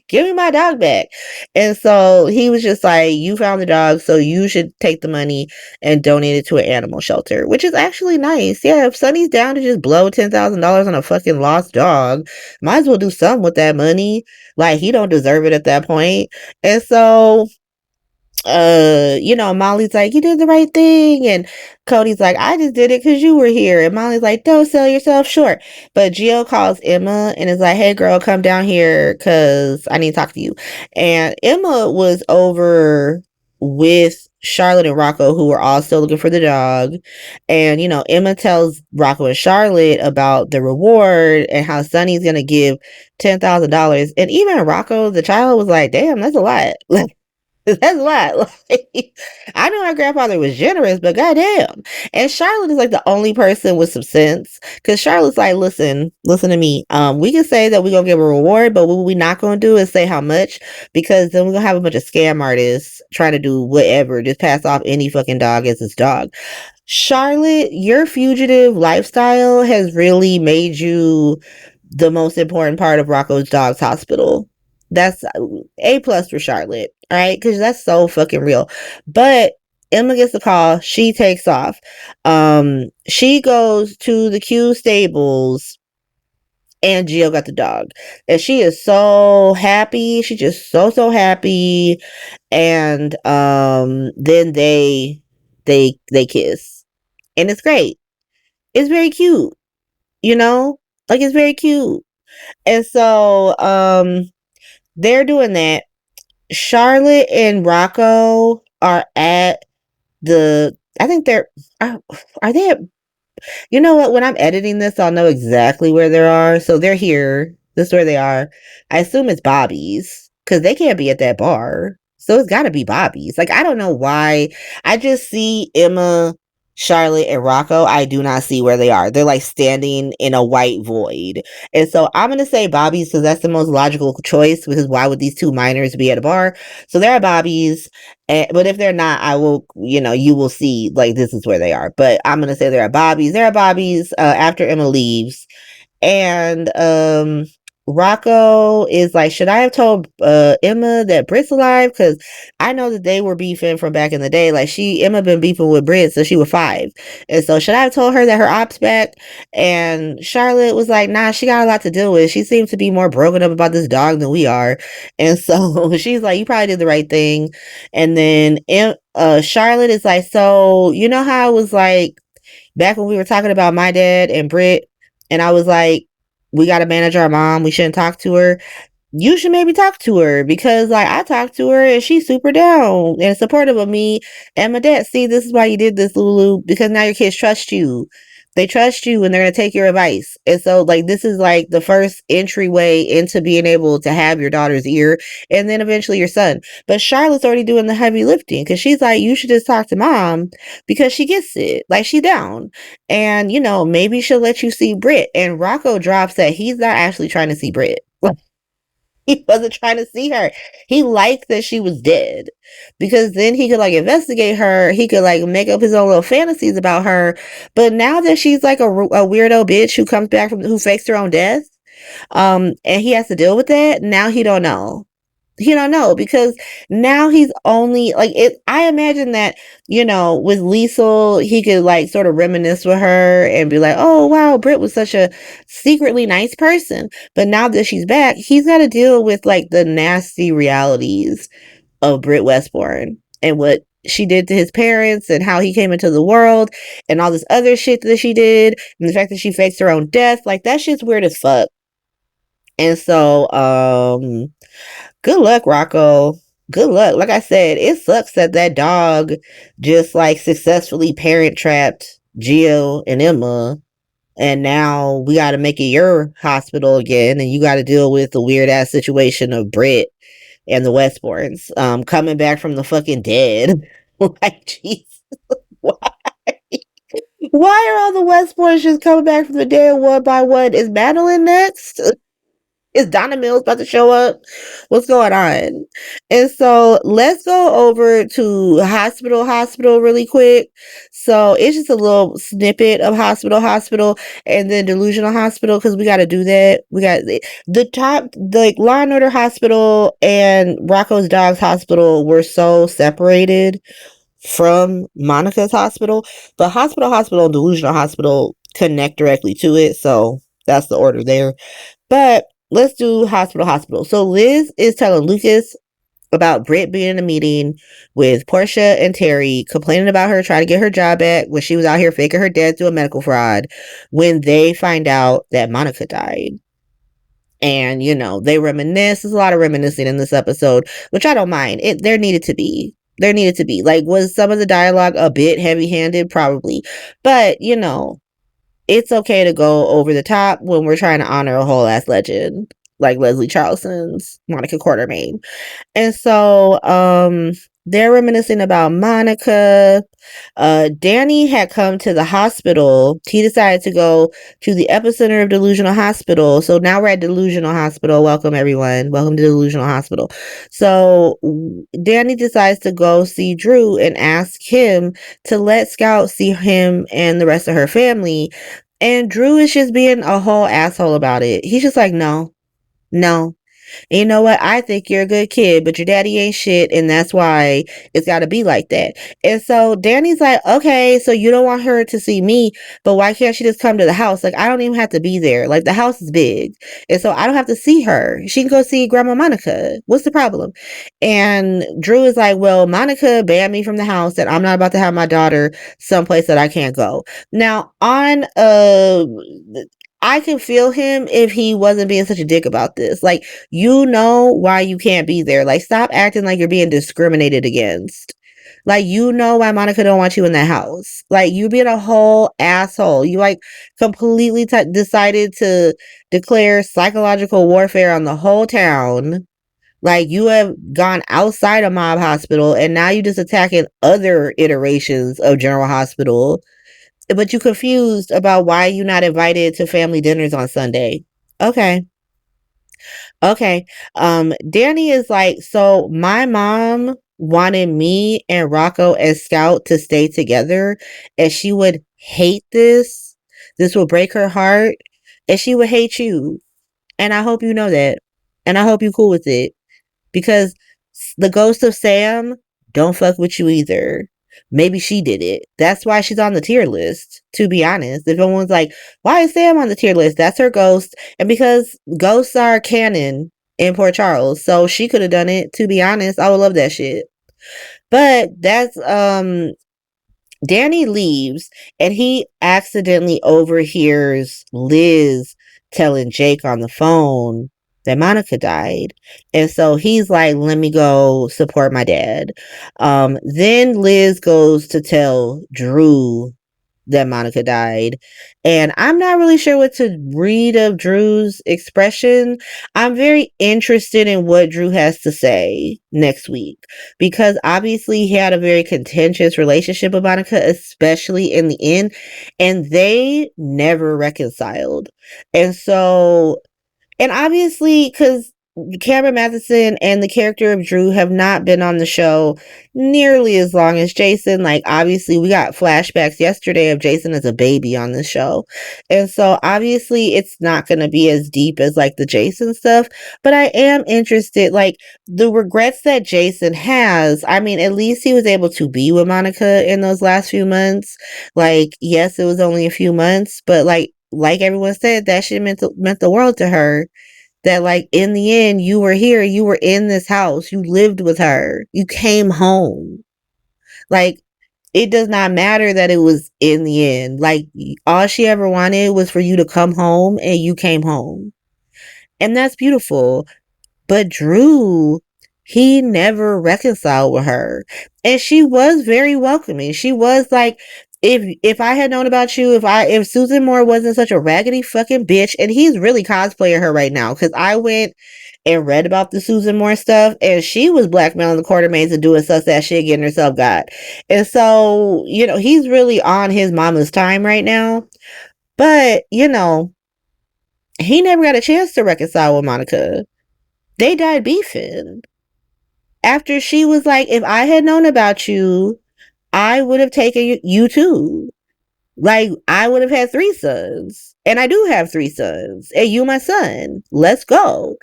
Give me my dog back. And so he was just like, you found the dog, so you should take the money and donate it to an animal shelter, which is actually nice. Yeah, if Sonny's down to just blow $10,000 on a fucking lost dog, might as well do something with that money. Like, he don't deserve it at that point. And so Molly's like, you did the right thing, and Cody's like, I just did it because you were here, and Molly's like, don't sell yourself short. But Gio calls Emma and is like, hey girl, come down here because I need to talk to you. And Emma was over with Charlotte and Rocco, who were all still looking for the dog. And Emma tells Rocco and Charlotte about the reward and how Sonny's gonna give $10,000. And even Rocco, the child, was like, damn, that's a lot. That's a lot. Like, I know my grandfather was generous, but goddamn. And Charlotte is like the only person with some sense. Cause Charlotte's like, listen to me. We can say that we're gonna give a reward, but what we not gonna do is say how much, because then we're gonna have a bunch of scam artists trying to do whatever, just pass off any fucking dog as his dog. Charlotte, your fugitive lifestyle has really made you the most important part of Rocco's Dogs Hospital. That's A+ for Charlotte, all right? Because that's so fucking real. But Emma gets the call. She takes off. She goes to the Q stables, and Gio got the dog, and she is so happy. She's just so happy. And then they kiss, and it's great. It's very cute, you know, like it's very cute. And so they're doing that. Charlotte and Rocco are at the. I think they're. Are they at? You know what? When I'm editing this, I'll know exactly where they are. So they're here. This is where they are. I assume it's Bobby's because they can't be at that bar. So it's got to be Bobby's. Like, I don't know why. I just see Emma, Charlotte, and Rocco. I do not see where they are. They're like standing in a white void. And so I'm going to say Bobby's because that's the most logical choice, because why would these two minors be at a bar? So they're at Bobby's. But if they're not, I will, you will see, like, this is where they are. But I'm going to say they're at Bobby's. They're at Bobby's after Emma leaves. And Rocco is like, should I have told Emma that Britt's alive? Because I know that they were beefing from back in the day. Like, Emma been beefing with Britt since she was 5. And so should I have told her that her op's back? And Charlotte was like, nah, she got a lot to deal with. She seems to be more broken up about this dog than we are. And so she's like, you probably did the right thing. And then Charlotte is like, so you know how I was like back when we were talking about my dad and Britt, and I was like, we got to manage our mom. We shouldn't talk to her. You should maybe talk to her, because like I talked to her and she's super down and supportive of me and my dad. See, this is why you did this, Lulu, because now your kids trust you. They trust you and they're going to take your advice. And so like, this is like the first entryway into being able to have your daughter's ear, and then eventually your son. But Charlotte's already doing the heavy lifting, because she's like, you should just talk to mom, because she gets it. Like, she's down. And maybe she'll let you see Britt. And Rocco drops that he's not actually trying to see Britt. He wasn't trying to see her. He liked that she was dead, because then he could like investigate her. He could like make up his own little fantasies about her. But now that she's like a weirdo bitch who comes back who fakes her own death, and he has to deal with that. Now he don't know. He don't know, because now he's only like it. I imagine that, with Liesel, he could like sort of reminisce with her and be like, oh wow, Britt was such a secretly nice person. But now that she's back, he's got to deal with like the nasty realities of Britt Westbourne and what she did to his parents and how he came into the world and all this other shit that she did, and the fact that she faked her own death. Like, that shit's weird as fuck. And so, good luck, Rocco. Good luck. Like I said, it sucks that dog just like successfully parent trapped Gio and Emma. And now we got to make it your hospital again. And you got to deal with the weird ass situation of Britt and the Westbournes coming back from the fucking dead. Like, jeez. Why? Why are all the Westbournes just coming back from the dead one by one? Is Madeline next? Is Donna Mills about to show up? What's going on? And so let's go over to hospital really quick. So it's just a little snippet of hospital, and then delusional hospital, because we got to do that. We got the top, like Law and Order Hospital and Rocco's Dogs Hospital were so separated from Monica's hospital, but hospital and delusional hospital connect directly to it. So that's the order there. But let's do hospital. So Liz is telling Lucas about Britt being in a meeting with Portia and Terry, complaining about her trying to get her job back when she was out here faking her death through a medical fraud, when they find out that Monica died. And, they reminisce. There's a lot of reminiscing in this episode, which I don't mind. There needed to be. Like, was some of the dialogue a bit heavy-handed? Probably. But, it's okay to go over the top when we're trying to honor a whole ass legend. like Leslie Charleston's Monica Quartermaine. And so they're reminiscing about Monica. Danny had come to the hospital. He decided to go to the epicenter of Delusional Hospital. So now we're at Delusional Hospital. Welcome, everyone. Welcome to Delusional Hospital. So Danny decides to go see Drew and ask him to let Scout see him and the rest of her family. And Drew is just being a whole asshole about it. He's just like, no. And you know what? I think you're a good kid, but your daddy ain't shit, and that's why it's got to be like that. And so Danny's like, okay, so you don't want her to see me, but why can't she just come to the house? Like, I don't even have to be there. Like, the house is big, and so I don't have to see her. She can go see Grandma Monica. What's the problem? And Drew is like, well, Monica banned me from the house, and I'm not about to have my daughter someplace that I can't go. Now, I can feel him if he wasn't being such a dick about this. Like, you know why you can't be there. Like, stop acting like you're being discriminated against. Like, you know why Monica don't want you in that house. Like, you being a whole asshole. You, like, completely decided to declare psychological warfare on the whole town. Like, you have gone outside of Mob Hospital, and now you just attacking other iterations of General Hospital. But you confused about why you not invited to family dinners on Sunday. Okay. Danny is like, so my mom wanted me and Rocco and Scout to stay together, and she would hate this. This will break her heart, and she would hate you. And I hope you know that. And I hope you're cool with it. Because the ghost of Sam don't fuck with you either. Maybe she did it. That's why she's on the tier list, to be honest. If anyone's like, why is Sam on the tier list? That's her ghost. And because ghosts are canon in Port Charles. So she could have done it, to be honest. I would love that shit. But that's Danny leaves and he accidentally overhears Liz telling Jake on the phone that Monica died. And so he's like, let me go support my dad. Then Liz goes to tell Drew that Monica died. And I'm not really sure what to read of Drew's expression. I'm very interested in what Drew has to say next week because obviously he had a very contentious relationship with Monica, especially in the end, and they never reconciled. And so, and obviously, because Cameron Matheson and the character of Drew have not been on the show nearly as long as Jason. Like, obviously, we got flashbacks yesterday of Jason as a baby on the show. And so, obviously, it's not going to be as deep as, like, the Jason stuff. But I am interested, like, the regrets that Jason has. I mean, at least he was able to be with Monica in those last few months. Like, yes, it was only a few months, but, like everyone said, that shit meant the world to her. That, like, in the end, you were here, you were in this house, you lived with her, you came home. Like, it does not matter that it was in the end. Like, all she ever wanted was for you to come home, and you came home. And that's beautiful. But Drew, he never reconciled with her. And she was very welcoming. She was like, if I had known about you, if Susan Moore wasn't such a raggedy fucking bitch, and he's really cosplaying her right now, because I went and read about the Susan Moore stuff, and she was blackmailing the Quartermaines and doing sus that shit, getting herself got. And so, you know, he's really on his mama's time right now. But, you know, he never got a chance to reconcile with Monica. They died beefing. After she was like, if I had known about you, I would have taken you too. Like, I would have had 3 sons. And I do have 3 sons. And you my son. Let's go.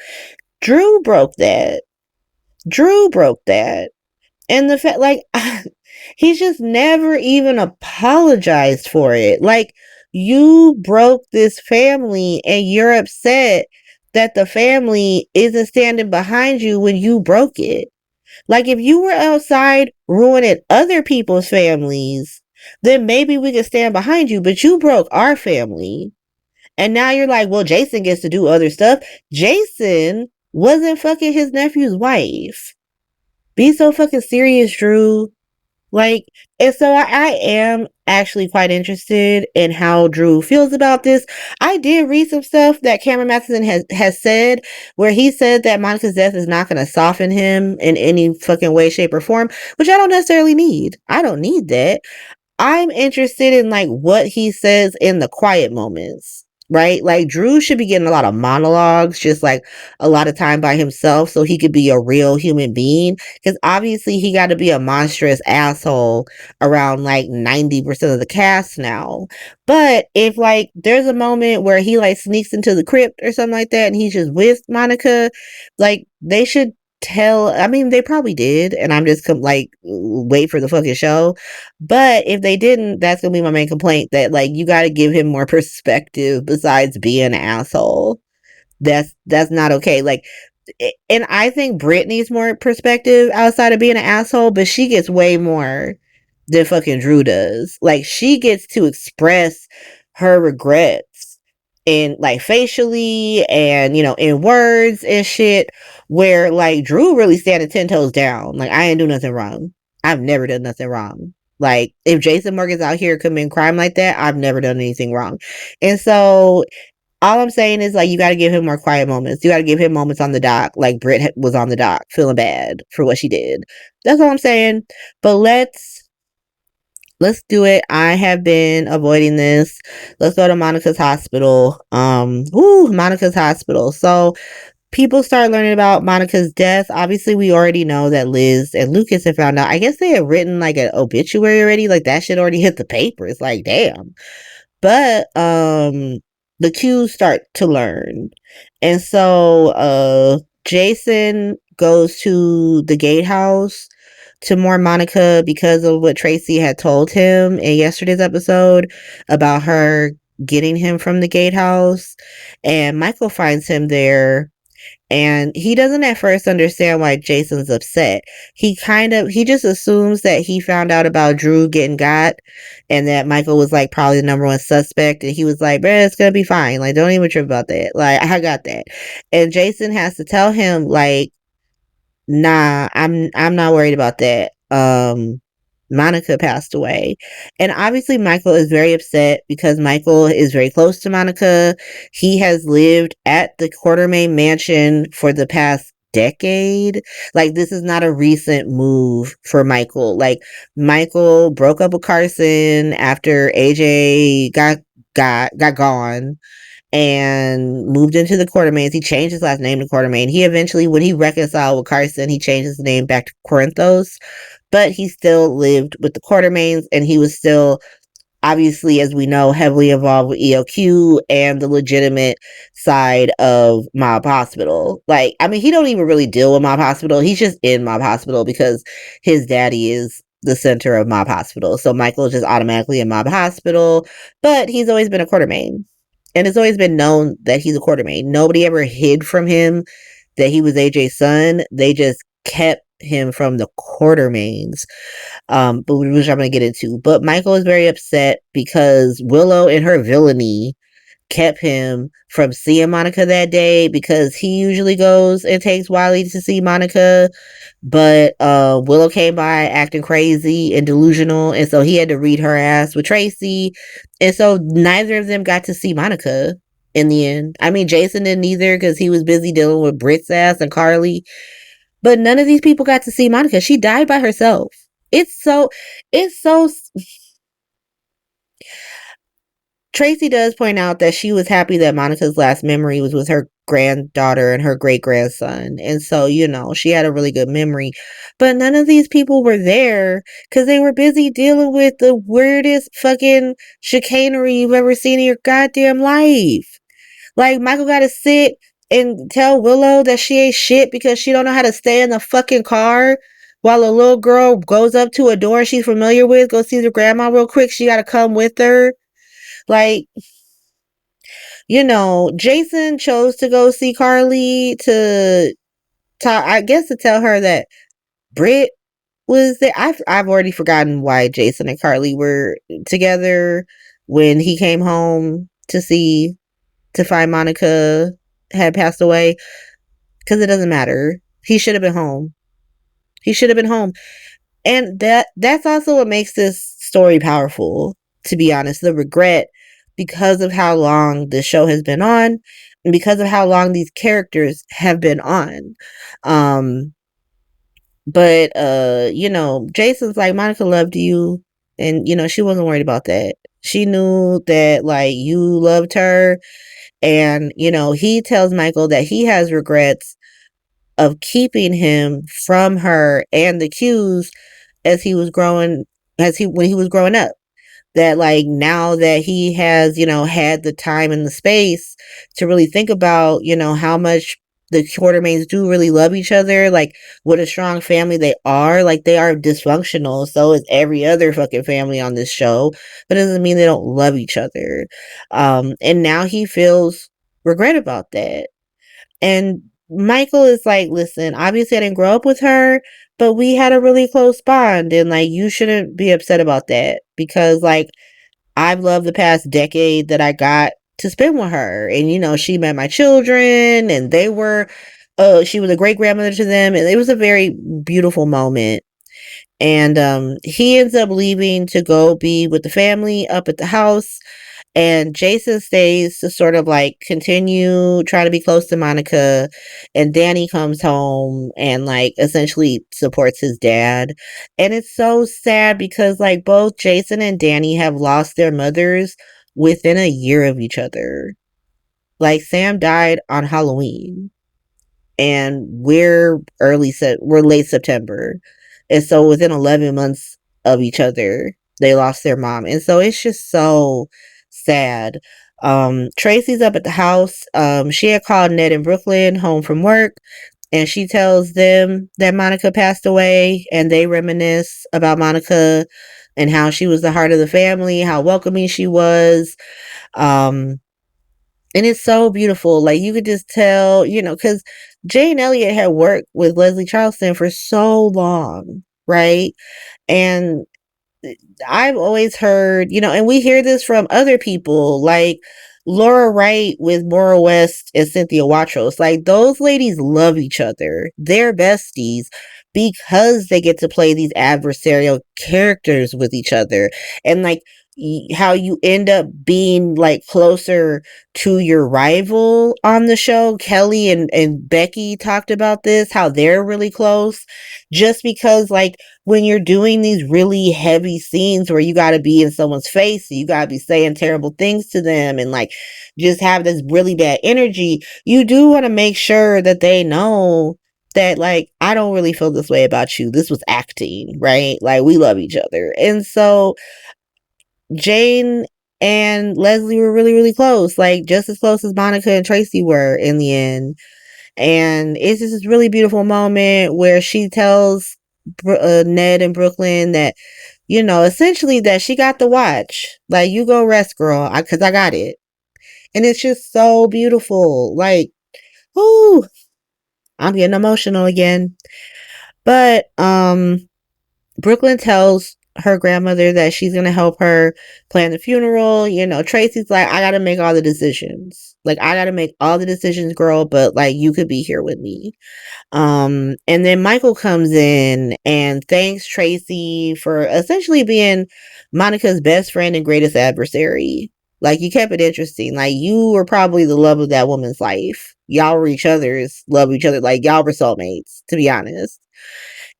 Drew broke that. And the fact, like, he's just never even apologized for it. Like, you broke this family and you're upset that the family isn't standing behind you when you broke it. Like, if you were outside ruining other people's families, then maybe we could stand behind you, but you broke our family. And now you're like, well, Jason gets to do other stuff. Jason wasn't fucking his nephew's wife. Be so fucking serious, Drew. Like, and so I am actually quite interested in how Drew feels about this. I did read some stuff that Cameron Matheson has said, where he said that Monica's death is not going to soften him in any fucking way, shape, or form, which I don't necessarily need. I don't need that. I'm interested in like what he says in the quiet moments, right? Like Drew should be getting a lot of monologues, just like a lot of time by himself so he could be a real human being. Because obviously he got to be a monstrous asshole around like 90% of the cast now. But if like there's a moment where he like sneaks into the crypt or something like that and he's just with Monica, like they should tell. I mean, they probably did, and I'm just like wait for the fucking show. But if they didn't, that's gonna be my main complaint, that like you got to give him more perspective besides being an asshole. That's not okay. Like, and I think Britt needs more perspective outside of being an asshole, but she gets way more than fucking Drew does. Like, she gets to express her regrets in like facially and in words and shit, where like Drew really standing 10 toes down. Like, I ain't do nothing wrong. I've never done nothing wrong. Like, if Jason Morgan's out here committing crime like that, I've never done anything wrong. And so all I'm saying is, like, you got to give him more quiet moments. You got to give him moments on the dock, like Britt was on the dock, feeling bad for what she did. That's all I'm saying. But let's do it. I have been avoiding this. Let's go to Monica's hospital. Monica's hospital. So people start learning about Monica's death. Obviously, we already know that Liz and Lucas have found out. I guess they had written like an obituary already. Like, that shit already hit the papers. Like, damn. But the Qs start to learn. And so Jason goes to the gatehouse to mourn Monica because of what Tracy had told him in yesterday's episode about her getting him from the gatehouse. And Michael finds him there. And he doesn't at first understand why Jason's upset. He just assumes that he found out about Drew getting got and that Michael was like probably the number one suspect. And he was like, bruh, it's gonna be fine. Like, don't even trip about that. Like, I got that. And Jason has to tell him, like, nah, I'm not worried about that. Monica passed away. And obviously Michael is very upset because Michael is very close to Monica. He has lived at the Quartermaine mansion for the past decade. Like, this is not a recent move for Michael. Like, Michael broke up with Carson after AJ got gone and moved into the Quartermaines. He changed his last name to Quartermaine. He eventually, when he reconciled with Carson, he changed his name back to Corinthos, but he still lived with the Quartermaines, and he was still, obviously, as we know, heavily involved with EOQ and the legitimate side of Mob Hospital. Like, I mean, he don't even really deal with Mob Hospital. He's just in Mob Hospital because his daddy is the center of Mob Hospital. So Michael is just automatically in Mob Hospital, but he's always been a Quartermaine. And it's always been known that he's a Quartermaine. Nobody ever hid from him that he was AJ's son. They just kept him from the Quartermaines, but which I'm going to get into. But Michael is very upset because Willow and her villainy kept him from seeing Monica that day, because he usually goes and takes Wiley to see Monica, but Willow came by acting crazy and delusional, and so he had to read her ass with Tracy, and so neither of them got to see Monica in the end. I mean, Jason didn't either because he was busy dealing with Britt's ass and Carly, but none of these people got to see Monica. She died by herself. It's so Tracy does point out that she was happy that Monica's last memory was with her granddaughter and her great-grandson. And so, she had a really good memory. But none of these people were there because they were busy dealing with the weirdest fucking chicanery you've ever seen in your goddamn life. Like, Michael got to sit and tell Willow that she ain't shit because she don't know how to stay in the fucking car while a little girl goes up to a door she's familiar with, go see her grandma real quick. She got to come with her. Like, Jason chose to go see Carly to talk, I guess, to tell her that Britt was there. I've already forgotten why Jason and Carly were together when he came home to find Monica had passed away, because it doesn't matter. He should have been home. He should have been home. And that's also what makes this story powerful. to be honest, the regret, because of how long the show has been on and because of how long these characters have been on. But Jason's like, Monica loved you, and she wasn't worried about that. She knew that like you loved her, and he tells Michael that he has regrets of keeping him from her and the cues as he was growing when he was growing up. That like now that he has had the time and the space to really think about how much the Quartermaines do really love each other, like what a strong family they are. Like they are dysfunctional, so is every other fucking family on this show, but it doesn't mean they don't love each other. And now he feels regret about that. And Michael is like, listen, obviously I didn't grow up with her, but we had a really close bond, and like you shouldn't be upset about that, because like I've loved the past decade that I got to spend with her. And she met my children, and they were she was a great grandmother to them, and it was a very beautiful moment. And he ends up leaving to go be with the family up at the house, and Jason stays to sort of like continue trying to be close to Monica. And Danny comes home and like essentially supports his dad. And it's so sad because like both Jason and Danny have lost their mothers within a year of each other. Like Sam died on Halloween, and we're late September. And so within 11 months of each other, they lost their mom. And so it's just so sad. Tracy's up at the house. She had called Ned in Brooklyn home from work, and she tells them that Monica passed away, and they reminisce about Monica and how she was the heart of the family, how welcoming she was. And it's so beautiful. Like you could just tell, because Jane Elliott had worked with Leslie Charleston for so long, right? And I've always heard, and we hear this from other people, like Laura Wright with Maura West and Cynthia Watros. Like those ladies love each other. They're besties because they get to play these adversarial characters with each other. And like how you end up being like closer to your rival on the show. Kelly and Becky talked about this, how they're really close, just because like when you're doing these really heavy scenes where you got to be in someone's face, you got to be saying terrible things to them and like just have this really bad energy, you do want to make sure that they know that like I don't really feel this way about you. This was acting, right? Like we love each other. And so Jane and Leslie were really, really close, like just as close as Monica and Tracy were in the end. And it's just this really beautiful moment where she tells Ned in Brooklyn that, essentially that she got the watch. Like, you go rest, girl, because I got it. And it's just so beautiful. Like, ooh, I'm getting emotional again. But Brooklyn tells her grandmother that she's going to help her plan the funeral. Tracy's like, I got to make all the decisions. Like, I got to make all the decisions, girl, but like, you could be here with me. And then Michael comes in and thanks Tracy for essentially being Monica's best friend and greatest adversary. Like, you kept it interesting. Like, you were probably the love of that woman's life. Y'all were each other's, love each other. Like, y'all were soulmates, to be honest.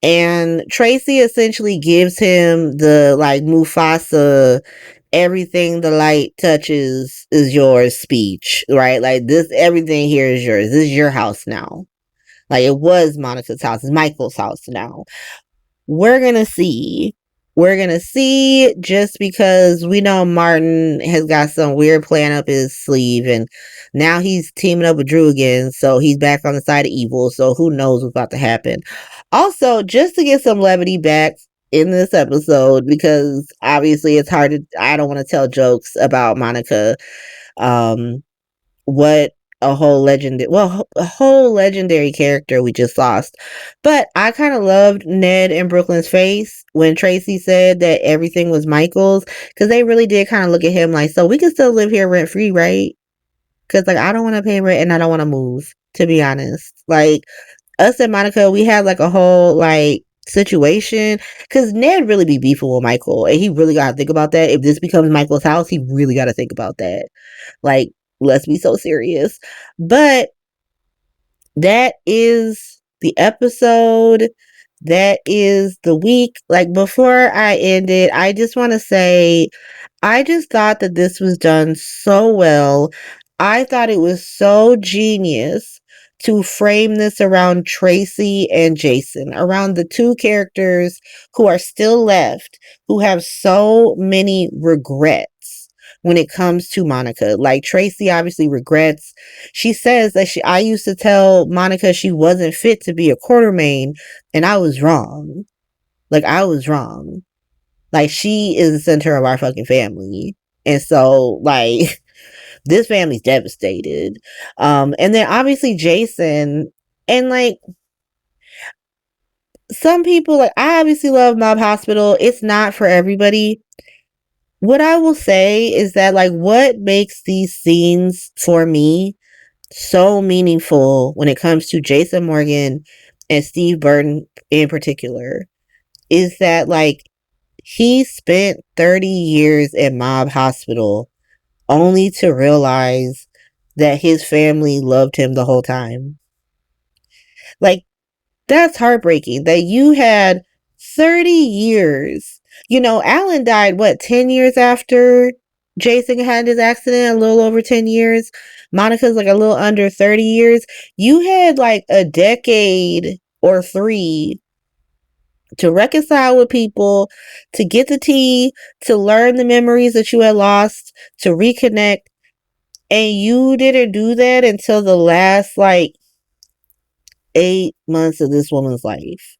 And Tracy essentially gives him the like Mufasa, everything the light touches is yours speech, right? Like this, everything here is yours. This is your house now. Like it was Monica's house. It's Michael's house now. We're going to see. We're going to see, just because we know Martin has got some weird plan up his sleeve, and now he's teaming up with Drew again. So he's back on the side of evil. So who knows what's about to happen. Also, just to get some levity back in this episode, because obviously it's hard to, I don't want to tell jokes about Monica. What a whole legendary character we just lost. But I kind of loved Ned and Brooklyn's face when Tracy said that everything was Michael's, because they really did kind of look at him like, so we can still live here rent free, right? Because like I don't want to pay rent and I don't want to move, to be honest. Like us and Monica, we had like a whole like situation, because Ned really be beefing with Michael, and he really got to think about that. If this becomes Michael's house, he really got to think about that. Like, let's be so serious. But that is the episode. That is the week. Like, before I end it, I just want to say, I just thought that this was done so well. I thought it was so genius to frame this around Tracy and Jason, around the two characters who are still left, who have so many regrets when it comes to Monica. Like, Tracy obviously regrets. She says that I used to tell Monica she wasn't fit to be a Quartermaine, and I was wrong. Like, I was wrong. Like, she is the center of our fucking family. And so, like, this family's devastated. And then obviously Jason, and like, some people, like, I obviously love Mob Hospital. It's not for everybody. What I will say is that, like, what makes these scenes for me so meaningful when it comes to Jason Morgan and Steve Burton in particular is that, like, he spent 30 years in Mob Hospital only to realize that his family loved him the whole time. Like, that's heartbreaking that you had 30 years. You know, Alan died, what, 10 years after Jason had his accident? A little over 10 years. Monica's like a little under 30 years. You had like a decade or 3 to reconcile with people, to get the tea, to learn the memories that you had lost, to reconnect. And you didn't do that until the last like 8 months of this woman's life.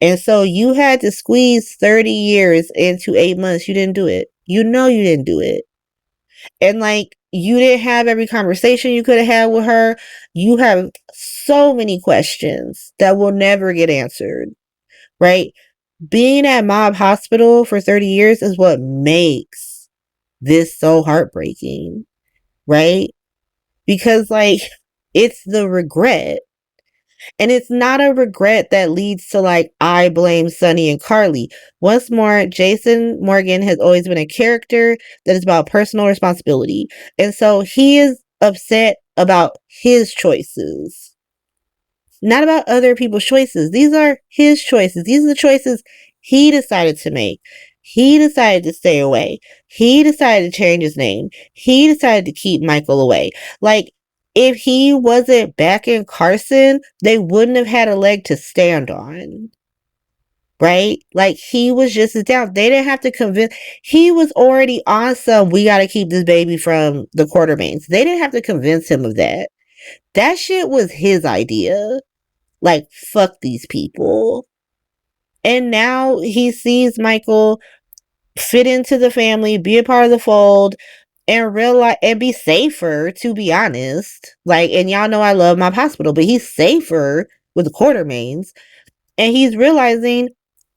And so you had to squeeze 30 years into 8 months. You didn't do it. You know you didn't do it. And like, you didn't have every conversation you could have had with her. You have so many questions that will never get answered, right? Being at Mob Hospital for 30 years is what makes this so heartbreaking, right? Because like, it's the regret. And it's not a regret that leads to like, I blame Sonny and Carly. Once more, Jason Morgan has always been a character that is about personal responsibility. And so he is upset about his choices, not about other people's choices. These are his choices. These are the choices he decided to make. He decided to stay away. He decided to change his name. He decided to keep Michael away. Like, if he wasn't back in Carson, they wouldn't have had a leg to stand on. Right? Like, he was just as down. They didn't have to convince. He was already on some, we got to keep this baby from the Quartermaines. They didn't have to convince him of that. That shit was his idea. Like, fuck these people. And now he sees Michael fit into the family, be a part of the fold, and realize and be safer, to be honest. Like, and y'all know I love Mob Hospital, but he's safer with the Quartermaines. And he's realizing,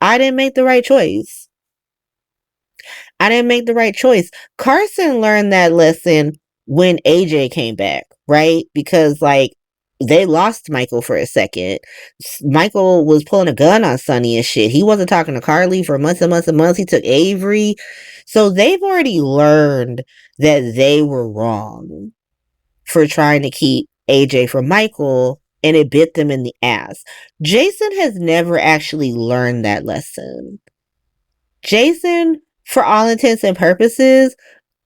I didn't make the right choice. I didn't make the right choice. Carson learned that lesson when AJ came back, right? Because like, they lost Michael for a second. Michael was pulling a gun on Sonny and shit. He wasn't talking to Carly for months and months and months. He took Avery. So they've already learned that they were wrong for trying to keep AJ from Michael, and it bit them in the ass. Jason has never actually learned that lesson. Jason, for all intents and purposes,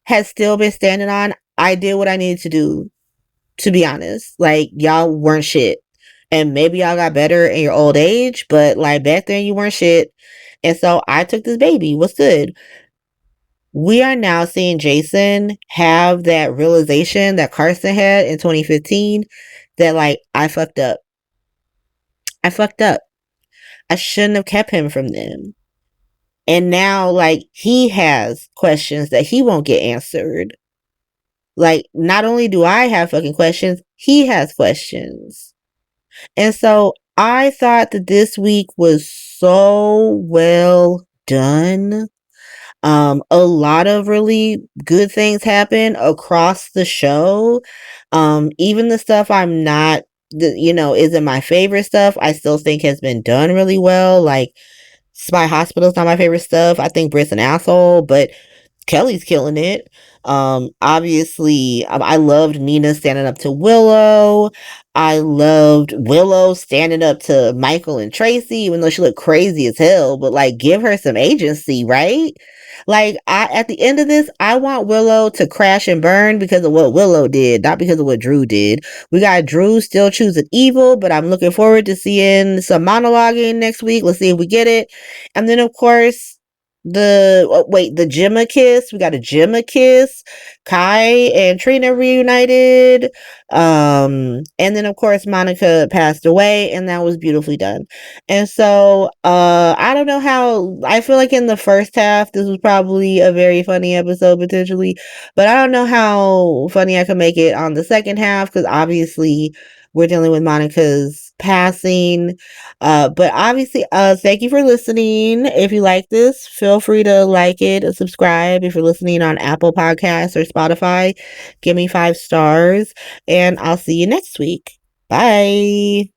has still been standing on, I did what I needed to do. To be honest, like, y'all weren't shit. And maybe y'all got better in your old age, but like, back then you weren't shit. And so I took this baby. What's good? We are now seeing Jason have that realization that Carson had in 2015 that like, I fucked up. I fucked up. I shouldn't have kept him from them. And now like, he has questions that he won't get answered. Like, not only do I have fucking questions, he has questions. And so I thought that this week was so well done. A lot of really good things happen across the show. Even the stuff I'm not isn't my favorite stuff, I still think has been done really well. Like, Spy Hospital's not my favorite stuff. I think Britt's an asshole, but Kelly's killing it. Obviously, I loved Nina standing up to Willow. I loved Willow standing up to Michael and Tracy, even though she looked crazy as hell, but like, give her some agency, right? Like, at the end of this, I want Willow to crash and burn because of what Willow did, not because of what Drew did. We got Drew still choosing evil, but I'm looking forward to seeing some monologuing next week. Let's see if we get it. And then, of course, the Gemma kiss. We got a Gemma kiss. Kai and Trina reunited. And then, of course, Monica passed away, and that was beautifully done. And so, I don't know how, I feel like in the first half, this was probably a very funny episode potentially, but I don't know how funny I can make it on the second half, because obviously we're dealing with Monica's passing. But obviously, thank you for listening. If you like this, feel free to like it and subscribe. If you're listening on Apple Podcasts or Spotify, give me 5 stars, and I'll see you next week. Bye.